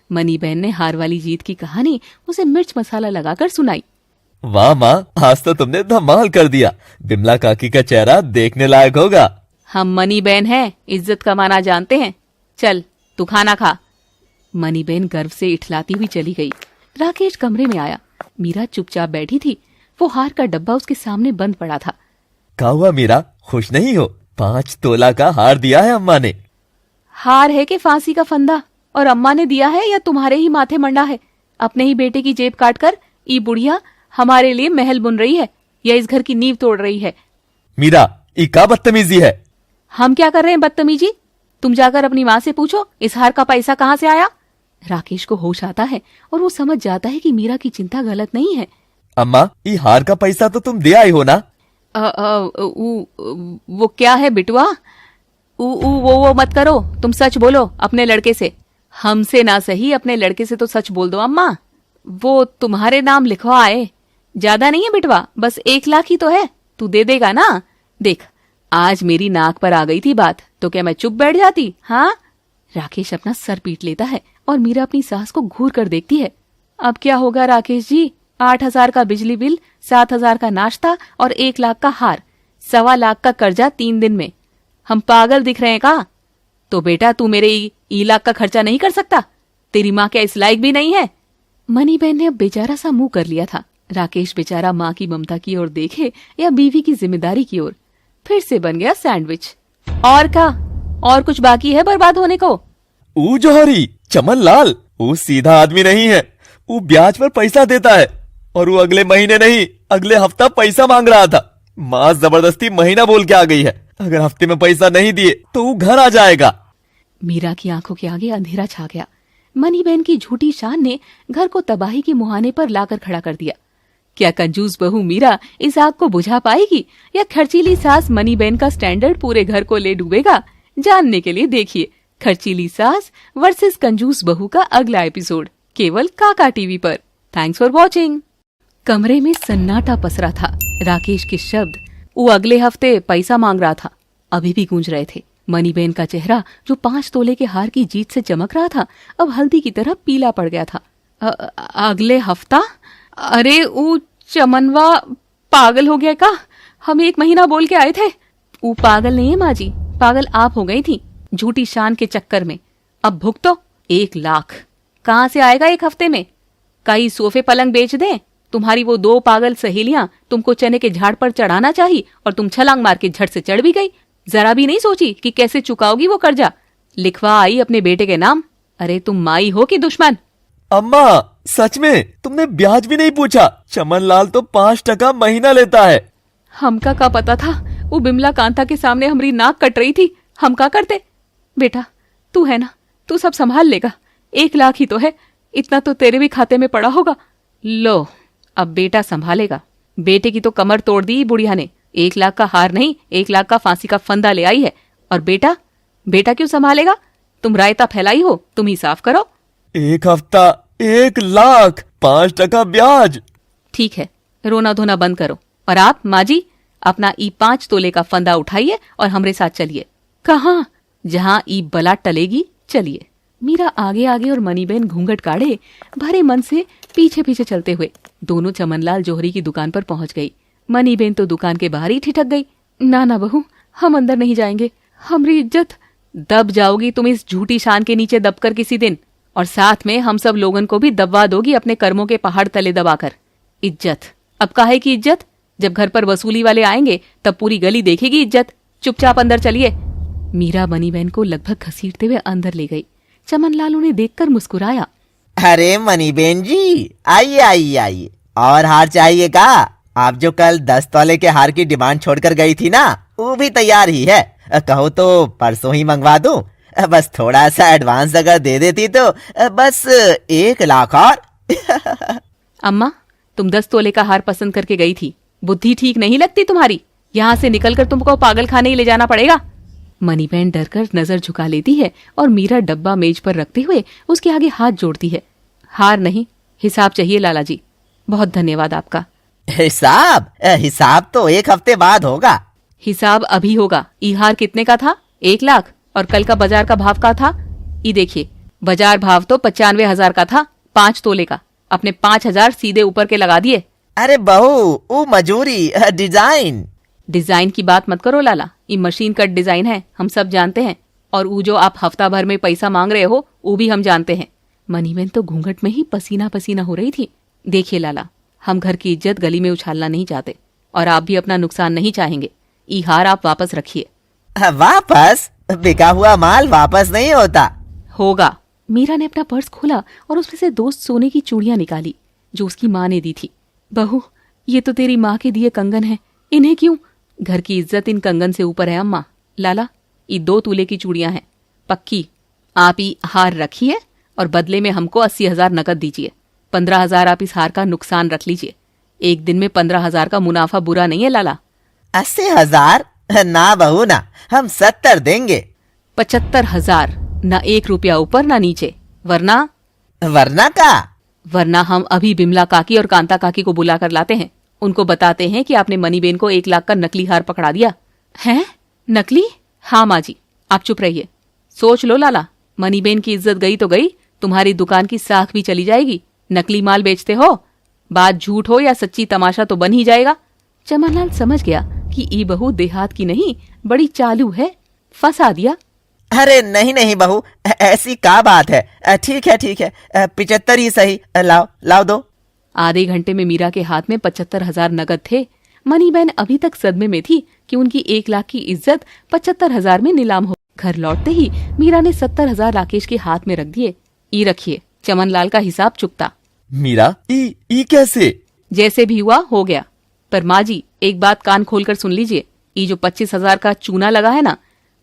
मनीबेन ने हार वाली जीत की कहानी उसे मिर्च मसाला लगाकर सुनाई। वाह माँ, आज तो तुमने धमाल कर दिया। बिमला काकी का चेहरा देखने लायक होगा। हम मनीबेन हैं, इज्जत कमाना जानते हैं। चल तू खाना खा। मनीबेन गर्व से इठलाती हुई चली गई। राकेश कमरे में आया। मीरा चुपचाप बैठी थी। वो हार का डब्बा उसके सामने बंद पड़ा था। क्या हुआ मीरा, खुश नहीं हो? 5 तोला का हार दिया है अम्मा ने। हार है कि फांसी का फंदा? और अम्मा ने दिया है या तुम्हारे ही माथे मंडा है? अपने ही बेटे की जेब काट कर ई बुढ़िया हमारे लिए महल बुन रही है या इस घर की नींव तोड़ रही है? मीरा, ये क्या बदतमीजी है? हम क्या कर रहे हैं बदतमीजी? तुम जाकर अपनी माँ से पूछो इस हार का पैसा कहाँ से आया। राकेश को होश आता है और वो समझ जाता है कि मीरा की चिंता गलत नहीं है। अम्मा, ये हार का पैसा तो तुम दे आई हो ना? वो क्या है बिटुआ? वो मत करो, तुम सच बोलो अपने लड़के से। हमसे ना सही अपने लड़के से तो सच बोल दो अम्मा। वो तुम्हारे नाम लिखवा आए। ज्यादा नहीं है बिटवा, बस 1 लाख ही तो है। तू दे देगा ना? देख, आज मेरी नाक पर आ गई थी बात तो क्या मैं चुप बैठ जाती? हाँ। राकेश अपना सर पीट लेता है और मीरा अपनी सास को घूर कर देखती है। अब क्या होगा राकेश जी? 8,000 का बिजली बिल, 7,000 का नाश्ता और 1 लाख का हार, 1.25 लाख का कर्जा 3 दिन में। हम पागल दिख रहे हैं का? तो बेटा तू मेरे ई लाख का खर्चा नहीं कर सकता? तेरी माँ क्या इस लायक भी नहीं है? मनी बहन ने अब बेचारा सा मुंह कर लिया था। राकेश बेचारा माँ की ममता की ओर देखे या बीवी की जिम्मेदारी की ओर। फिर से बन गया सैंडविच। और का? और कुछ बाकी है बर्बाद होने को? ऊ जौहरी, चमन लाल, वो सीधा आदमी नहीं है। वो ब्याज पर पैसा देता है और वो अगले महीने नहीं, अगले हफ्ता पैसा मांग रहा था। माँ जबरदस्ती महीना बोल के आ गई है। अगर हफ्ते में पैसा नहीं दिए तो वो घर आ जाएगा। मीरा की आंखों के आगे अंधेरा छा गया। मनी बहन की झूठी शान ने घर को तबाही के मुहाने पर लाकर खड़ा कर दिया। क्या कंजूस बहू मीरा इस आग को बुझा पाएगी या खर्चीली सास मनी बहन का स्टैंडर्ड पूरे घर को ले डूबेगा? जानने के लिए देखिए खर्चीली सास वर्सेस कंजूस बहू का अगला एपिसोड केवल काका टीवी पर। Thanks for watching. कमरे में सन्नाटा पसरा था। राकेश के शब्द वो अगले हफ्ते पैसा मांग रहा था अभी भी गूंज रहे थे। मनी बहन का चेहरा जो 5 तोले के हार की जीत से चमक रहा था अब हल्दी की तरह पीला पड़ गया था। अगले हफ्ता? अरे वो चमनवा पागल हो गया का? हम 1 महीना बोल के आए थे। वो पागल नहीं है माँ जी, पागल आप हो गई थी झूठी शान के चक्कर में। अब भुगतो। 1 लाख कहाँ से आएगा 1 हफ्ते में? कई सोफे पलंग बेच दें? तुम्हारी वो 2 पागल सहेलियां तुमको चने के झाड़ पर चढ़ाना चाहिए और तुम छलांग मार के झट से चढ़ भी गई। जरा भी नहीं सोची कि कैसे चुकाओगी वो कर्जा। लिखवा आई अपने बेटे के नाम। अरे तुम माई हो कि दुश्मन? अम्मा, सच में तुमने ब्याज भी नहीं पूछा। चमन लाल तो 5% महीना लेता है। हमका का पता था? वो बिमला कांता के सामने हमारी नाक कट रही थी। हम का करते? बेटा तू है ना, तू सब संभाल लेगा। 1 लाख ही तो है, इतना तो तेरे भी खाते में पड़ा होगा। लो अब बेटा संभालेगा। बेटे की तो कमर तोड़ दी बुढ़िया ने। 1 लाख का हार नहीं, 1 लाख का फांसी का फंदा ले आई है। और बेटा क्यों संभालेगा? तुम रायता फैलाई हो, तुम ही साफ करो। 1 हफ्ता 1 लाख 5% ब्याज। ठीक है, रोना धोना बंद करो। और आप माँ जी अपना ई 5 तोले का फंदा उठाइए और हमरे साथ चलिए। कहाँ? जहाँ ई बला टलेगी चलिए। मीरा आगे आगे और मनीबेन घूंघट काढ़े भरे मन से पीछे पीछे चलते हुए दोनों चमनलाल जौहरी की दुकान पर पहुंच गई। मनीबेन तो दुकान के बाहर ही ठिठक गई। ना बहू, हम अंदर नहीं जाएंगे। हमारी इज्जत। दब जाओगी तुम इस झूठी शान के नीचे दबकर किसी दिन, और साथ में हम सब लोगन को भी दबवा दोगी अपने कर्मों के पहाड़ तले दबाकर। इज्जत? अब काहे की इज्जत? जब घर पर वसूली वाले आएंगे तब पूरी गली देखेगी इज्जत। चुपचाप अंदर चलिए। मीरा मनीबेन को लगभग घसीटते हुए अंदर ले गई। चमनलाल उन्हें देखकर मुस्कुराया। अरे मनीबेन जी, आइए आइए आइए। और हार चाहिए का? आप जो कल 10 तोले के हार की डिमांड छोड़कर गई थी ना, वो भी तैयार ही है। कहो तो परसों ही मंगवा दूं। बस थोड़ा सा एडवांस अगर दे देती तो बस 1 लाख और। अम्मा, तुम 10 तोले का हार पसंद करके गई थी। बुद्धि ठीक नहीं लगती तुम्हारी? यहाँ से निकलकर तुमको पागल खाने ही ले जाना पड़ेगा। मनीबेन डरकर नजर झुका लेती है और मीरा डब्बा मेज पर रखते हुए उसके आगे हाथ जोड़ती है। हार नहीं, हिसाब चाहिए लाला जी। बहुत धन्यवाद आपका। हिसाब तो 1 हफ्ते बाद होगा। हिसाब अभी होगा। ई हार कितने का था? 1 लाख। और कल का बाजार का भाव का था? ये देखिए, बाजार भाव तो 95,000 का था 5 तोले का। अपने 5,000 सीधे ऊपर के लगा दिए। अरे बहू, वो मजूरी डिजाइन की बात मत करो लाला। ये मशीन कट डिजाइन है, हम सब जानते हैं। और वो जो आप हफ्ता भर में पैसा मांग रहे हो वो भी हम जानते हैं। मनीबेन तो घूंघट में ही पसीना पसीना हो रही थी। देखिए लाला, हम घर की इज्जत गली में उछालना नहीं चाहते और आप भी अपना नुकसान नहीं चाहेंगे। ई हार आप वापस रखिए। वापस? बिका हुआ माल वापस नहीं होता। होगा। मीरा ने अपना पर्स खोला और उसमें से 2 सोने की चूड़ियां निकाली जो उसकी माँ ने दी थी। बहू, ये तो तेरी माँ के दिए कंगन हैं, इन्हें क्यों? घर की इज्जत इन कंगन से ऊपर है अम्मा। लाला, ये 2 तोले की चूड़ियां हैं, पक्की। आप ये हार रखिए और बदले में हमको 80,000 नकद दीजिए। 15,000 आप इस हार का नुकसान रख लीजिए। एक दिन में 15,000 का मुनाफा बुरा नहीं है लाला। 80,000? ना बहू ना, हम 70 देंगे। 75,000, ना 1 रुपया ऊपर ना नीचे, वरना वरना हम अभी बिमला काकी और कांता काकी को बुला कर लाते हैं। उनको बताते हैं कि आपने मनीबेन को 1 लाख का नकली हार पकड़ा दिया है। नकली? हाँ माँ जी, आप चुप रहिए। सोच लो लाला, मनीबेन की इज्जत गई तो गई, तुम्हारी दुकान की साख भी चली जाएगी। नकली माल बेचते हो, बात झूठ हो या सच्ची, तमाशा तो बन ही जाएगा। चमनलाल समझ गया कि ई बहू देहात की नहीं, बड़ी चालू है, फंसा दिया। अरे नहीं नहीं बहू, ऐसी क्या बात है। ठीक है 75 ही सही। लाओ दो। आधे घंटे में मीरा के हाथ में 75,000 नकद थे। मनीबेन अभी तक सदमे में थी कि उनकी 1 लाख की इज्जत 75,000 में नीलाम हो। घर लौटते ही मीरा ने 70,000 राकेश के हाथ में रख दिए। ई रखिए, चमनलाल का हिसाब चुकता। मीरा, ई कैसे? जैसे भी हुआ हो गया। पर माँ जी, एक बात कान खोलकर सुन लीजिए। ये जो 25,000 का चूना लगा है ना,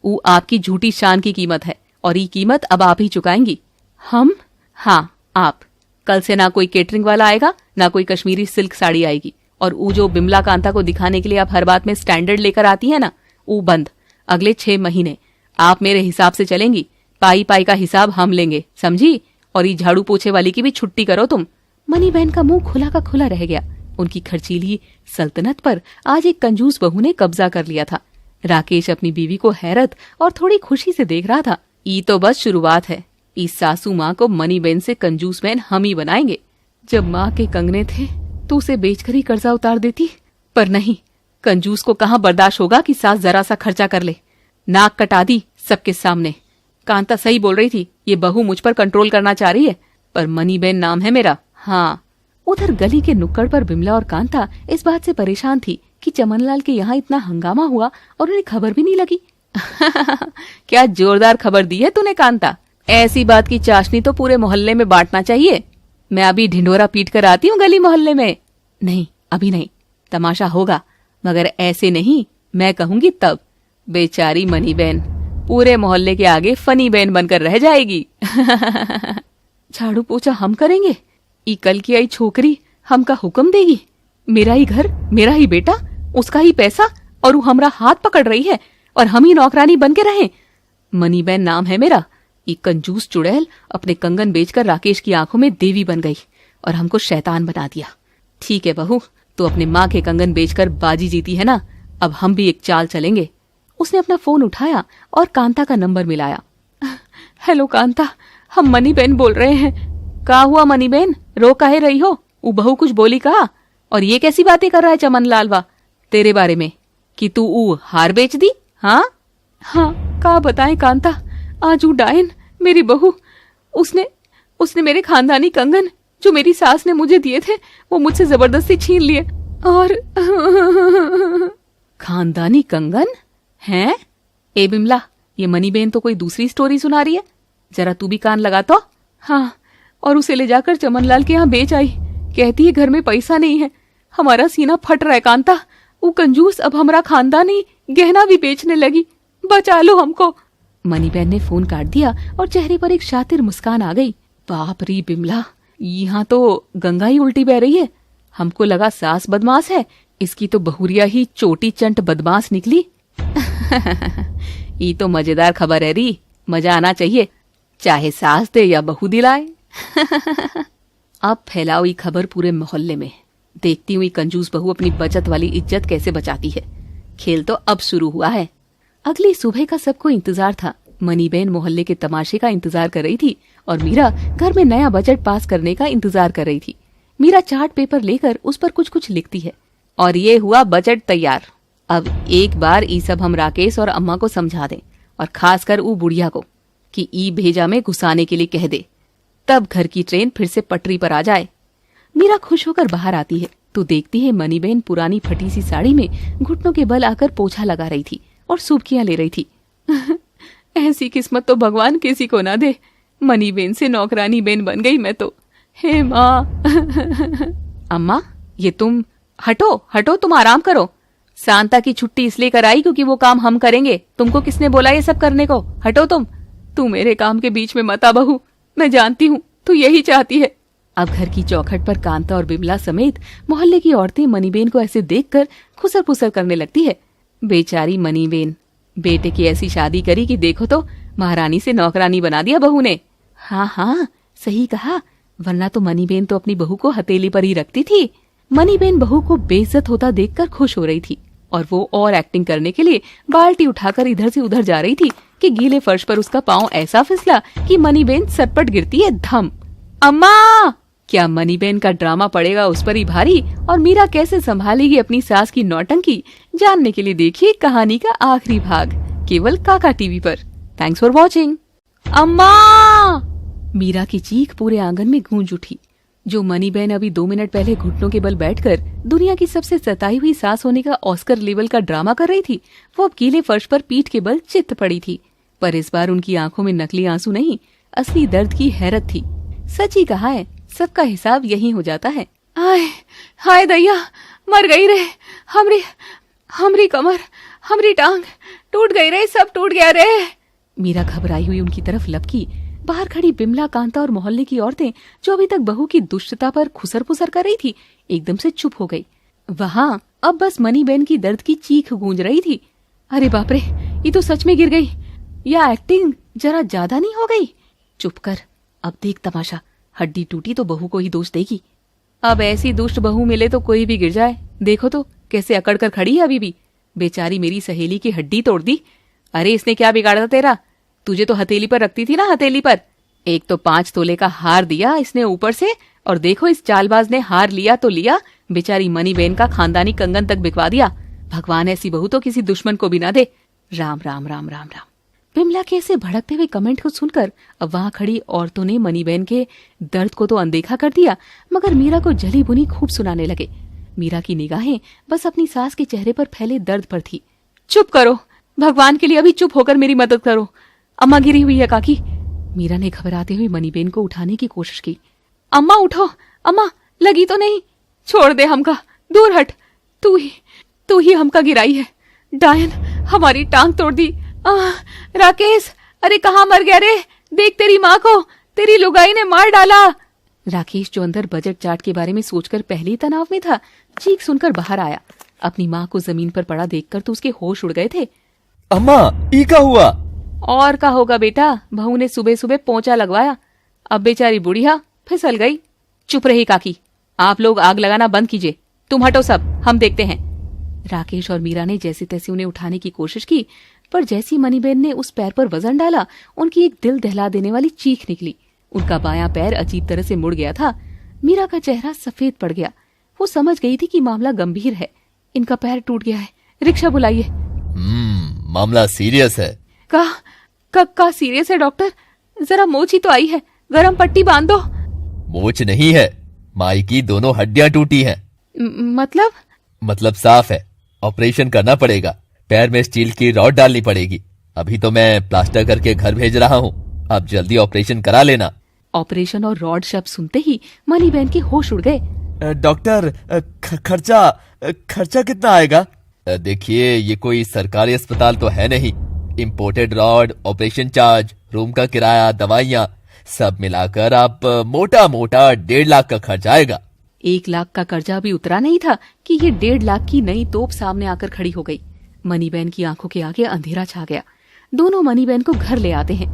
वो आपकी झूठी शान की कीमत है और ये कीमत अब आप ही चुकाएंगी। हम? हाँ, आप। कल से ना कोई केटरिंग वाला आएगा, ना कोई कश्मीरी सिल्क साड़ी आएगी। और वो जो बिमला कांता को दिखाने के लिए आप हर बात में स्टैंडर्ड लेकर आती है ना, वो बंद। अगले 6 महीने आप मेरे हिसाब से चलेंगी। पाई पाई का हिसाब हम लेंगे, समझी? और ये झाड़ू पोछे वाली की भी छुट्टी करो तुम। मनीबेन का मुंह खुला का खुला रह गया। उनकी खर्चीली सल्तनत पर आज एक कंजूस बहू ने कब्जा कर लिया था। राकेश अपनी बीवी को हैरत और थोड़ी खुशी से देख रहा था। ई तो बस शुरुआत है। इस सासू माँ को मनीबेन से कंजूस बहन हम ही बनाएंगे। जब माँ के कंगने थे तो उसे बेचकर ही कर्जा उतार देती, पर नहीं, कंजूस को कहाँ बर्दाश्त होगा कि सास जरा सा खर्चा कर ले। नाक कटा दी सबके सामने। कांता सही बोल रही थी, ये बहू मुझ पर कंट्रोल करना चाह रही है, पर मनीबेन नाम है मेरा। हाँ। उधर गली के नुक्कड़ पर बिमला और कांता इस बात से परेशान थी कि चमनलाल के यहाँ इतना हंगामा हुआ और उन्हें खबर भी नहीं लगी। क्या जोरदार खबर दी है तूने कांता। ऐसी बात की चाशनी तो पूरे मोहल्ले में बांटना चाहिए। मैं अभी ढिंढोरा पीट कर आती हूँ गली मोहल्ले में। नहीं, अभी नहीं, तमाशा होगा, मगर ऐसे नहीं, मैं कहूंगी तब। बेचारी मनीबेन पूरे मोहल्ले के आगे फनी बेन बनकर रह जाएगी। झाड़ू पोछा हम करेंगे, ई कल की आई छोकरी हमका हुक्म देगी। मेरा ही घर, मेरा ही बेटा, उसका ही पैसा, और वो हमरा हाथ पकड़ रही है और हम ही नौकरानी बन के रहे। मनीबेन नाम है मेरा। ये कंजूस चुड़ैल अपने कंगन बेचकर राकेश की आंखों में देवी बन गई और हमको शैतान बना दिया। ठीक है बहू, तो अपने माँ के कंगन बेचकर बाजी जीती है ना, अब हम भी एक चाल चलेंगे। उसने अपना फोन उठाया और कांता का नंबर मिलाया। हेलो कांता, हम मनीबेन बोल रहे हैं। का हुआ मनीबेन, रो काहे रही हो? वो बहू कुछ बोली कहा? और ये कैसी बातें कर रहा है चमन लालवा तेरे बारे में कि तू ऊ हार बेच दी? हाँ, का बताएं कांता, आज ऊ डायन मेरी बहू, उसने मेरे खानदानी कंगन जो मेरी सास ने मुझे दिए थे वो मुझसे जबरदस्ती छीन लिए। और खानदानी कंगन हैं? ए बिमला, ये मनीबेन तो कोई दूसरी स्टोरी सुना रही है, जरा तू भी कान लगा तो। हाँ, और उसे ले जाकर चमनलाल के यहाँ बेच आई। कहती है घर में पैसा नहीं है। हमारा सीना फट रहा है कांता। वो कंजूस अब हमारा खानदानी गहना भी बेचने लगी। बचा लो हमको। मनीबेन ने फोन काट दिया और चेहरे पर एक शातिर मुस्कान आ गई। बाप री बिमला, यहाँ तो गंगा ही उल्टी बह रही है। हमको लगा सास बदमाश है, इसकी तो बहुरिया ही चोटी चंट बदमाश निकली। ये तो मजेदार खबर है री, मजा आना चाहिए, चाहे सास दे या बहू दिलाए। अब फैलाओ ये खबर पूरे मोहल्ले में। देखती हुई कंजूस बहू अपनी बचत वाली इज्जत कैसे बचाती है। खेल तो अब शुरू हुआ है। अगली सुबह का सबको इंतजार था। मनीबेन मोहल्ले के तमाशे का इंतजार कर रही थी और मीरा घर में नया बजट पास करने का इंतजार कर रही थी। मीरा चार्ट पेपर लेकर उस पर कुछ कुछ लिखती है। और ये हुआ बजट तैयार। अब एक बार ई सब हम राकेश और अम्मा को समझा दें, और खासकर ऊ बुढ़िया को, कि ई भेजा में घुसाने के लिए कह दे। तब घर की ट्रेन फिर से पटरी पर आ जाए। मीरा खुश होकर बाहर आती है तो देखती है मनीबेन पुरानी फटी सी साड़ी में घुटनों के बल आकर पोछा लगा रही थी और सूबकियां ले रही थी। ऐसी किस्मत तो भगवान किसी को ना दे। मनीबेन से नौकरानी बेन बन गई मैं तो। हे माँ। अम्मा, ये तुम हटो हटो, तुम आराम करो। शांता की छुट्टी इसलिए कराई क्योंकि वो काम हम करेंगे। तुमको किसने बोला ये सब करने को? हटो तू मेरे काम के बीच में मत आ बहू। मैं जानती हूँ तू यही चाहती है। अब घर की चौखट पर कांता और बिमला समेत मोहल्ले की औरतें मनीबेन को ऐसे देखकर खुसर फुसर करने लगती है। बेचारी मनीबेन, बेटे की ऐसी शादी करी कि देखो तो महारानी से नौकरानी बना दिया बहू ने। हाँ हाँ, सही कहा, वरना तो मनीबेन तो अपनी बहू को हथेली पर ही रखती थी। मनीबेन बहू को बेइज्जत होता देखकर खुश हो रही थी और वो और एक्टिंग करने के लिए बाल्टी उठाकर इधर से उधर जा रही थी कि गीले फर्श पर उसका पांव ऐसा फिसला कि मनीबेन सटपट गिरती है धम। अम्मा! क्या मनीबेन का ड्रामा पड़ेगा उस पर ही भारी और मीरा कैसे संभालेगी अपनी सास की नौटंकी? जानने के लिए देखिए कहानी का आखिरी भाग केवल काका टीवी पर। Thanks for watching. अम्मा! मीरा की चीख पूरे आंगन में गूंज उठी। जो मनीबेन अभी 2 मिनट पहले घुटनों के बल बैठकर दुनिया की सबसे सताई हुई सास होने का ऑस्कर लेवल का ड्रामा कर रही थी, वो अब गीले फर्श पर पीठ के बल चित्त पड़ी थी। पर इस बार उनकी आंखों में नकली आंसू नहीं, असली दर्द की हैरत थी। सच ही कहा है, सबका हिसाब यही हो जाता है। आय हाय दैया, मर गई रे। हमरी कमर, हमरी टांग टूट गई रे, सब टूट गया रे। मीरा घबराई हुई उनकी तरफ लपकी। बाहर खड़ी बिमला, कांता और मोहल्ले की औरतें जो अभी तक बहू की दुष्टता पर खुसर पुसर कर रही थी, एकदम से चुप हो गई। वहां अब बस मनीबेन की दर्द की चीख गूंज रही थी। अरे बाप रे, ये तो सच में गिर गई, या एक्टिंग जरा ज्यादा नहीं हो गई? चुप कर, अब देख तमाशा। हड्डी टूटी तो बहू को ही दोष देगी। अब ऐसी दुष्ट बहू मिले तो कोई भी गिर जाए। देखो तो कैसे अकड़ कर खड़ी है अभी भी। बेचारी मेरी सहेली की हड्डी तोड़ दी। अरे इसने क्या बिगाड़ा था तेरा? तुझे तो हथेली पर रखती थी ना, हथेली पर। एक तो 5 तोले का हार दिया इसने ऊपर से, और देखो इस चालबाज ने हार लिया तो लिया, बेचारी मनीबेन का खानदानी कंगन तक बिकवा दिया। भगवान ऐसी बहू तो किसी दुश्मन को भी ना दे। राम राम राम राम राम। बिमला के ऐसे भड़कते हुए कमेंट को सुनकर अब वहां खड़ी औरतों ने मनीबेन के दर्द को तो अनदेखा कर दिया, मगर मीरा को जली बुनी खूब सुनाने लगे। मीरा की निगाहें बस अपनी सास के चेहरे पर फैले दर्द पर थी। चुप करो, भगवान के लिए अभी चुप होकर मेरी मदद करो। अम्मा गिरी हुई है काकी। मीरा ने घबराते हुए मनीबेन को उठाने की कोशिश की। अम्मा उठो, अम्मा लगी तो नहीं? छोड़ दे हमका, दूर हट। तू ही हमका गिराई है। डायन हमारी टांग तोड़ दी। राकेश, अरे कहाँ मर गया रे? देख तेरी माँ को तेरी लुगाई ने मार डाला। राकेश, जो अंदर बजट चार्ट के बारे में सोचकर पहले ही तनाव में था, चीख सुनकर बाहर आया। अपनी माँ को जमीन पर पड़ा देखकर तो उसके होश उड़ गए थे। अम्मा, ई क्या हुआ? और का होगा बेटा, बहू ने सुबह सुबह पोंचा लगवाया, अब बेचारी बुढ़िया फिसल गई। चुप रही काकी, आप लोग आग लगाना बंद कीजिए। तुम हटो सब, हम देखते हैं। राकेश और मीरा ने जैसे तैसे उन्हें उठाने की कोशिश की, पर जैसी मनीबेन ने उस पैर पर वजन डाला, उनकी एक दिल दहला देने वाली चीख निकली। उनका बायां पैर अजीब तरह से मुड़ गया था। मीरा का चेहरा सफेद पड़ गया। वो समझ गई थी कि मामला गंभीर है। इनका पैर टूट गया है, रिक्शा बुलाइए। मामला सीरियस है। का सीरियस है डॉक्टर? जरा मोच ही तो आई है, गरम पट्टी बांध दो। मोच नहीं है, माई की दोनों हड्डियां टूटी हैं। मतलब साफ है, ऑपरेशन करना पड़ेगा। पैर में स्टील की रॉड डालनी पड़ेगी। अभी तो मैं प्लास्टर करके घर भेज रहा हूँ, अब जल्दी ऑपरेशन करा लेना। ऑपरेशन और रॉड शब्द सुनते ही मनीबेन के होश उड़ गए। डॉक्टर, खर्चा कितना आएगा? देखिए, ये कोई सरकारी अस्पताल तो है नहीं। Imported rod, operation charge, room का किराया, दवाइयाँ सब मिलाकर आप मोटा 1.5 लाख का खर्च आएगा। 1 लाख का कर्जा भी उतरा नहीं था कि ये 1.5 लाख की नई तोप सामने आकर खड़ी हो गई। मनीबेन की आंखों के आगे अंधेरा छा गया। दोनों मनीबेन को घर ले आते हैं।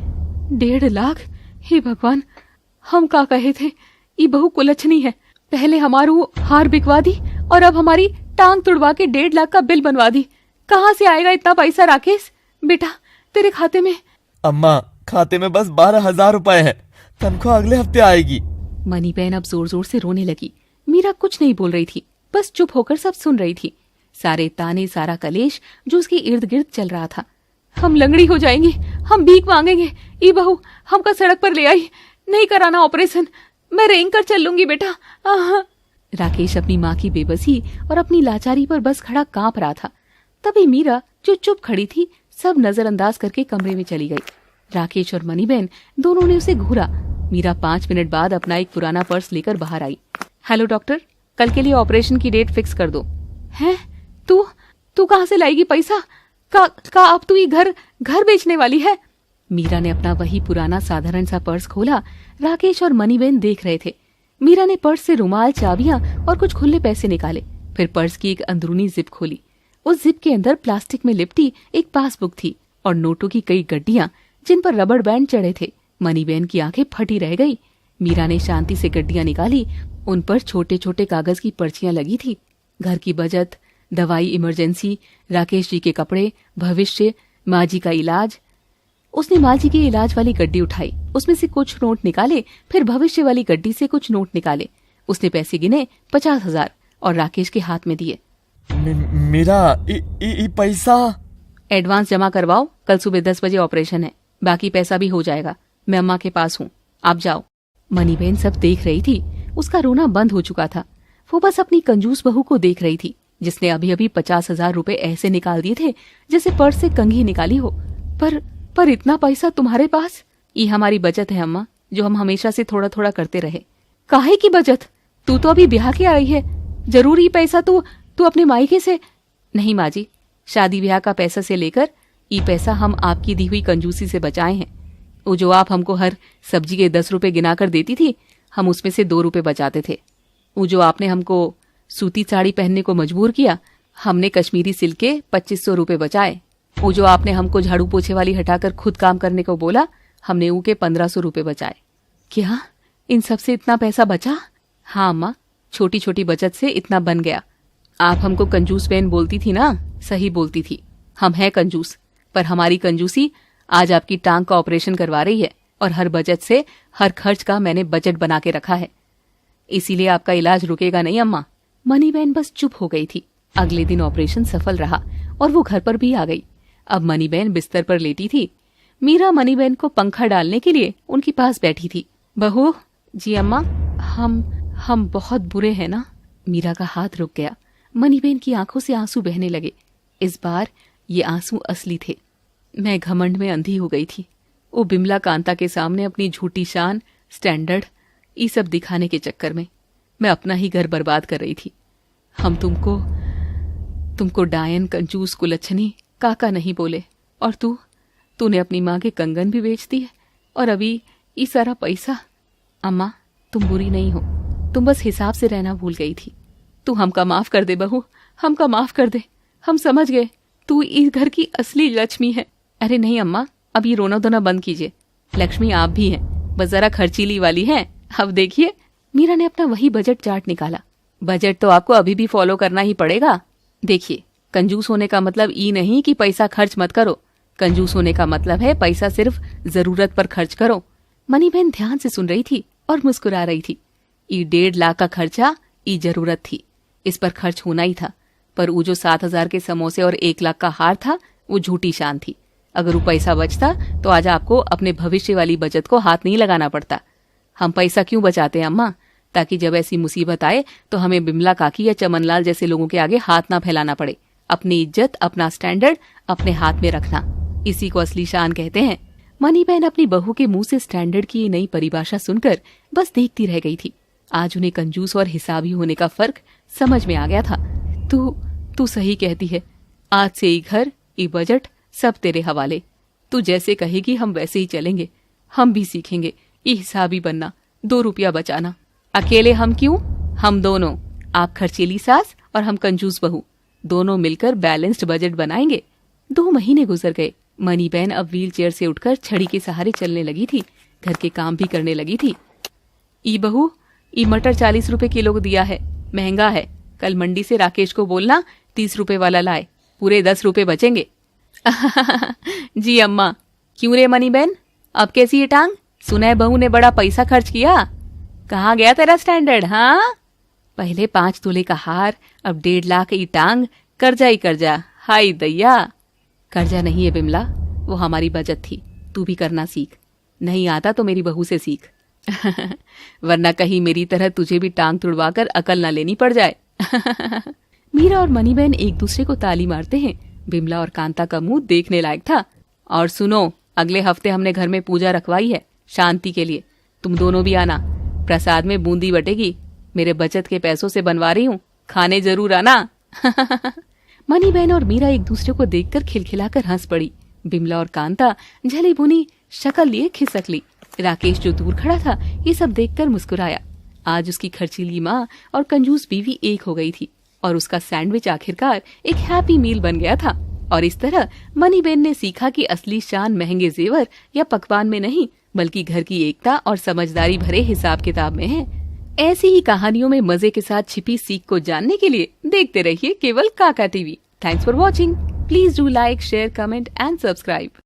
1.5 लाख? हे भगवान, हम का कहे थे, ये बहू कुलच्छनी है। पहले हमारू हार बिकवा दी और अब हमारी टांग तुड़वा के 1.5 लाख का बिल बनवा दी। कहाँ से आएगा इतना पैसा राकेश? बेटा तेरे खाते में? अम्मा, खाते में बस 12,000 रुपए है। तनख्वाह अगले हफ्ते आएगी। मनीबेन अब जोर जोर से रोने लगी। मीरा कुछ नहीं बोल रही थी, बस चुप होकर सब सुन रही थी। सारे ताने, सारा कलेश जो उसके इर्द गिर्द चल रहा था। हम लंगड़ी हो जाएंगे, हम भीख मांगेंगे, ये बहू हमका सड़क पर ले आई, नहीं कराना ऑपरेशन, मैं रेंग कर चल लूंगी बेटा। राकेश अपनी माँ की बेबसी और अपनी लाचारी पर बस खड़ा कांप रहा था। तभी मीरा जो चुप खड़ी थी सब नजरअंदाज करके कमरे में चली गई। राकेश और मनीबेन दोनों ने उसे घूरा। मीरा 5 मिनट बाद अपना एक पुराना पर्स लेकर बाहर आई। हेलो डॉक्टर, कल के लिए ऑपरेशन की डेट फिक्स कर दो। हैं? तू कहाँ से लाएगी पैसा? का अब तू ये घर बेचने वाली है? मीरा ने अपना वही पुराना साधारण सा पर्स खोला। राकेश और मनीबेन देख रहे थे। मीरा ने पर्स से रुमाल, चाबियां और कुछ खुले पैसे निकाले। फिर पर्स की एक अंदरूनी जिप खोली। उस जिप के अंदर प्लास्टिक में लिपटी एक पासबुक थी और नोटों की कई गड्डियां जिन पर रबड़ बैंड चढ़े थे। मनीबेन की आंखें फटी रह गई। मीरा ने शांति से गड्डियां निकाली। उन पर छोटे छोटे कागज की पर्चियां लगी थी। घर की बचत, दवाई, इमरजेंसी, राकेश जी के कपड़े, भविष्य, माँ जी का इलाज। उसने माँ जी के इलाज वाली गड्डी उठाई, उसमें से कुछ नोट निकाले। फिर भविष्य वाली गड्डी से कुछ नोट निकाले। उसने पैसे गिने 50,000 और राकेश के हाथ में दिए। मेरा पैसा एडवांस जमा करवाओ, कल सुबह 10 बजे ऑपरेशन है, बाकी पैसा भी हो जाएगा। मैं अम्मा के पास हूँ, आप जाओ। मनीबेन सब देख रही थी। उसका रोना बंद हो चुका था। वो बस अपनी कंजूस बहू को देख रही थी जिसने अभी अभी 50,000 रुपए ऐसे निकाल दिए थे जैसे पर्स से कंघी निकाली हो। पर इतना पैसा तुम्हारे पास? ये हमारी बचत है अम्मा, जो हम हमेशा से थोड़ा थोड़ा करते रहे। काहे की बचत? तू तो अभी ब्याह के आई है, जरूरी पैसा तू अपने मायके से? नहीं माँ जी, शादी ब्याह का पैसा से लेकर ये पैसा हम आपकी दी हुई कंजूसी से बचाए हैं। वो जो आप हमको हर सब्जी के 10 रुपए गिनाकर देती थी, हम उसमें से 2 रुपए बचाते थे। वो जो आपने हमको सूती साड़ी पहनने को मजबूर किया, हमने कश्मीरी सिल्क के 2500 रुपए बचाए। वो जो आपने हमको झाड़ू पोछे वाली हटाकर खुद काम करने को बोला, हमने ऊ के 1500 रुपए बचाए। क्या इन सब से इतना पैसा बचा? हाँ अम्मा, छोटी छोटी बचत से इतना बन गया। आप हमको कंजूस बहन बोलती थी ना, सही बोलती थी। हम हैं कंजूस, पर हमारी कंजूसी आज आपकी टांग का ऑपरेशन करवा रही है और हर बचत से हर खर्च का मैंने बजट बना के रखा है। इसीलिए आपका इलाज रुकेगा नहीं अम्मा। मनीबेन बस चुप हो गई थी। अगले दिन ऑपरेशन सफल रहा और वो घर पर भी आ गई। अब मनीबेन बिस्तर पर लेटी थी। मीरा मनीबेन को पंखा डालने के लिए उनके पास बैठी थी। बहू जी अम्मा, हम बहुत बुरे हैं ना? मीरा का हाथ रुक गया। मनीबेन की आंखों से आंसू बहने लगे। इस बार ये आंसू असली थे। मैं घमंड में अंधी हो गई थी। वो बिमला कांता के सामने अपनी झूठी शान, स्टैंडर्ड, ये सब दिखाने के चक्कर में मैं अपना ही घर बर्बाद कर रही थी। हम तुमको डायन, कंजूस, कुलच्छनी, काका नहीं बोले, और तूने अपनी माँ के कंगन भी बेच दिए और अभी ये सारा पैसा। अम्मा तुम बुरी नहीं हो, तुम बस हिसाब से रहना भूल गई थी। तू हमका माफ कर दे बहू, हमका माफ कर दे। हम समझ गए तू इस घर की असली लक्ष्मी है। अरे नहीं अम्मा, अब ये रोना धोना बंद कीजिए। लक्ष्मी आप भी हैं, बस जरा खर्चीली वाली हैं। अब देखिए, मीरा ने अपना वही बजट चार्ट निकाला। बजट तो आपको अभी भी फॉलो करना ही पड़ेगा। देखिए, कंजूस होने का मतलब ये नहीं कि पैसा खर्च मत करो। कंजूस होने का मतलब है पैसा सिर्फ जरूरत पर खर्च करो। मनीबेन ध्यान से सुन रही थी और मुस्कुरा रही थी। ये 1.5 लाख का खर्चा ये जरूरत थी, इस पर खर्च होना ही था। पर वो जो 7,000 के समोसे और 1 लाख का हार था, वो झूठी शान थी। अगर वो पैसा बचता तो आज आपको अपने भविष्य वाली बचत को हाथ नहीं लगाना पड़ता। हम पैसा क्यों बचाते हैं अम्मा? ताकि जब ऐसी मुसीबत आए तो हमें बिमला काकी या चमनलाल जैसे लोगों के आगे हाथ ना फैलाना पड़े। अपनी इज्जत, अपना स्टैंडर्ड अपने हाथ में रखना, इसी को असली शान कहते हैं। मनीबेन अपनी बहू के मुंह से स्टैंडर्ड की ये नई परिभाषा सुनकर बस देखती रह गई थी। आज उन्हें कंजूस और हिसाबी होने का फर्क समझ में आ गया था। तू सही कहती है। आज से ये घर, ये बजट सब तेरे हवाले। तू जैसे कहेगी हम वैसे ही चलेंगे। हम भी सीखेंगे ये हिसाबी बनना, 2 रुपया बचाना। अकेले हम क्यों, हम दोनों, आप खर्चीली सास और हम कंजूस बहू, दोनों मिलकर बैलेंस्ड बजट बनाएंगे। 2 महीने गुजर गए। मनीबेन अब व्हील चेयर से उठकर छड़ी के सहारे चलने लगी थी। घर के काम भी करने लगी थी। ई बहू, ई मटर 40 रुपए किलो को दिया है, महंगा है। कल मंडी से राकेश को बोलना 30 रुपए वाला लाए, पूरे 10 रुपए बचेंगे। जी अम्मा। क्यों रे मनीबेन, अब कैसी ये टांग? सुना है बहू ने बड़ा पैसा खर्च किया। कहाँ गया तेरा स्टैंडर्ड? हाँ, पहले 5 तोले का हार, अब 1.5 लाख की टांग। कर्जा ही कर्जा, हाय दैया। कर्जा नहीं है बिमला, वो हमारी बचत थी। तू भी करना सीख। नहीं आता तो मेरी बहू से सीख। वरना कहीं मेरी तरह तुझे भी टांग तुड़वाकर अकल ना लेनी पड़ जाए। मीरा और मनीबेन एक दूसरे को ताली मारते हैं। बिमला और कांता का मुंह देखने लायक था। और सुनो, अगले हफ्ते हमने घर में पूजा रखवाई है शांति के लिए, तुम दोनों भी आना। प्रसाद में बूंदी बटेगी, मेरे बचत के पैसों से बनवा रही हूँ, खाने जरूर आना। मनीबेन और मीरा एक दूसरे को देखकर खिलखिलाकर हंस पड़ी। बिमला और कांता झली भुनी शक्ल लिए खिसक ली। राकेश जो दूर खड़ा था ये सब देखकर मुस्कुराया। आज उसकी खर्चीली माँ और कंजूस बीवी एक हो गई थी और उसका सैंडविच आखिरकार एक हैप्पी मील बन गया था। और इस तरह मनीबेन ने सीखा कि असली शान महंगे जेवर या पकवान में नहीं, बल्कि घर की एकता और समझदारी भरे हिसाब किताब में है। ऐसी ही कहानियों में मजे के साथ छिपी सीख को जानने के लिए देखते रहिए केवल Kaka TV. Thanks for watching. Please do like, share, comment and subscribe.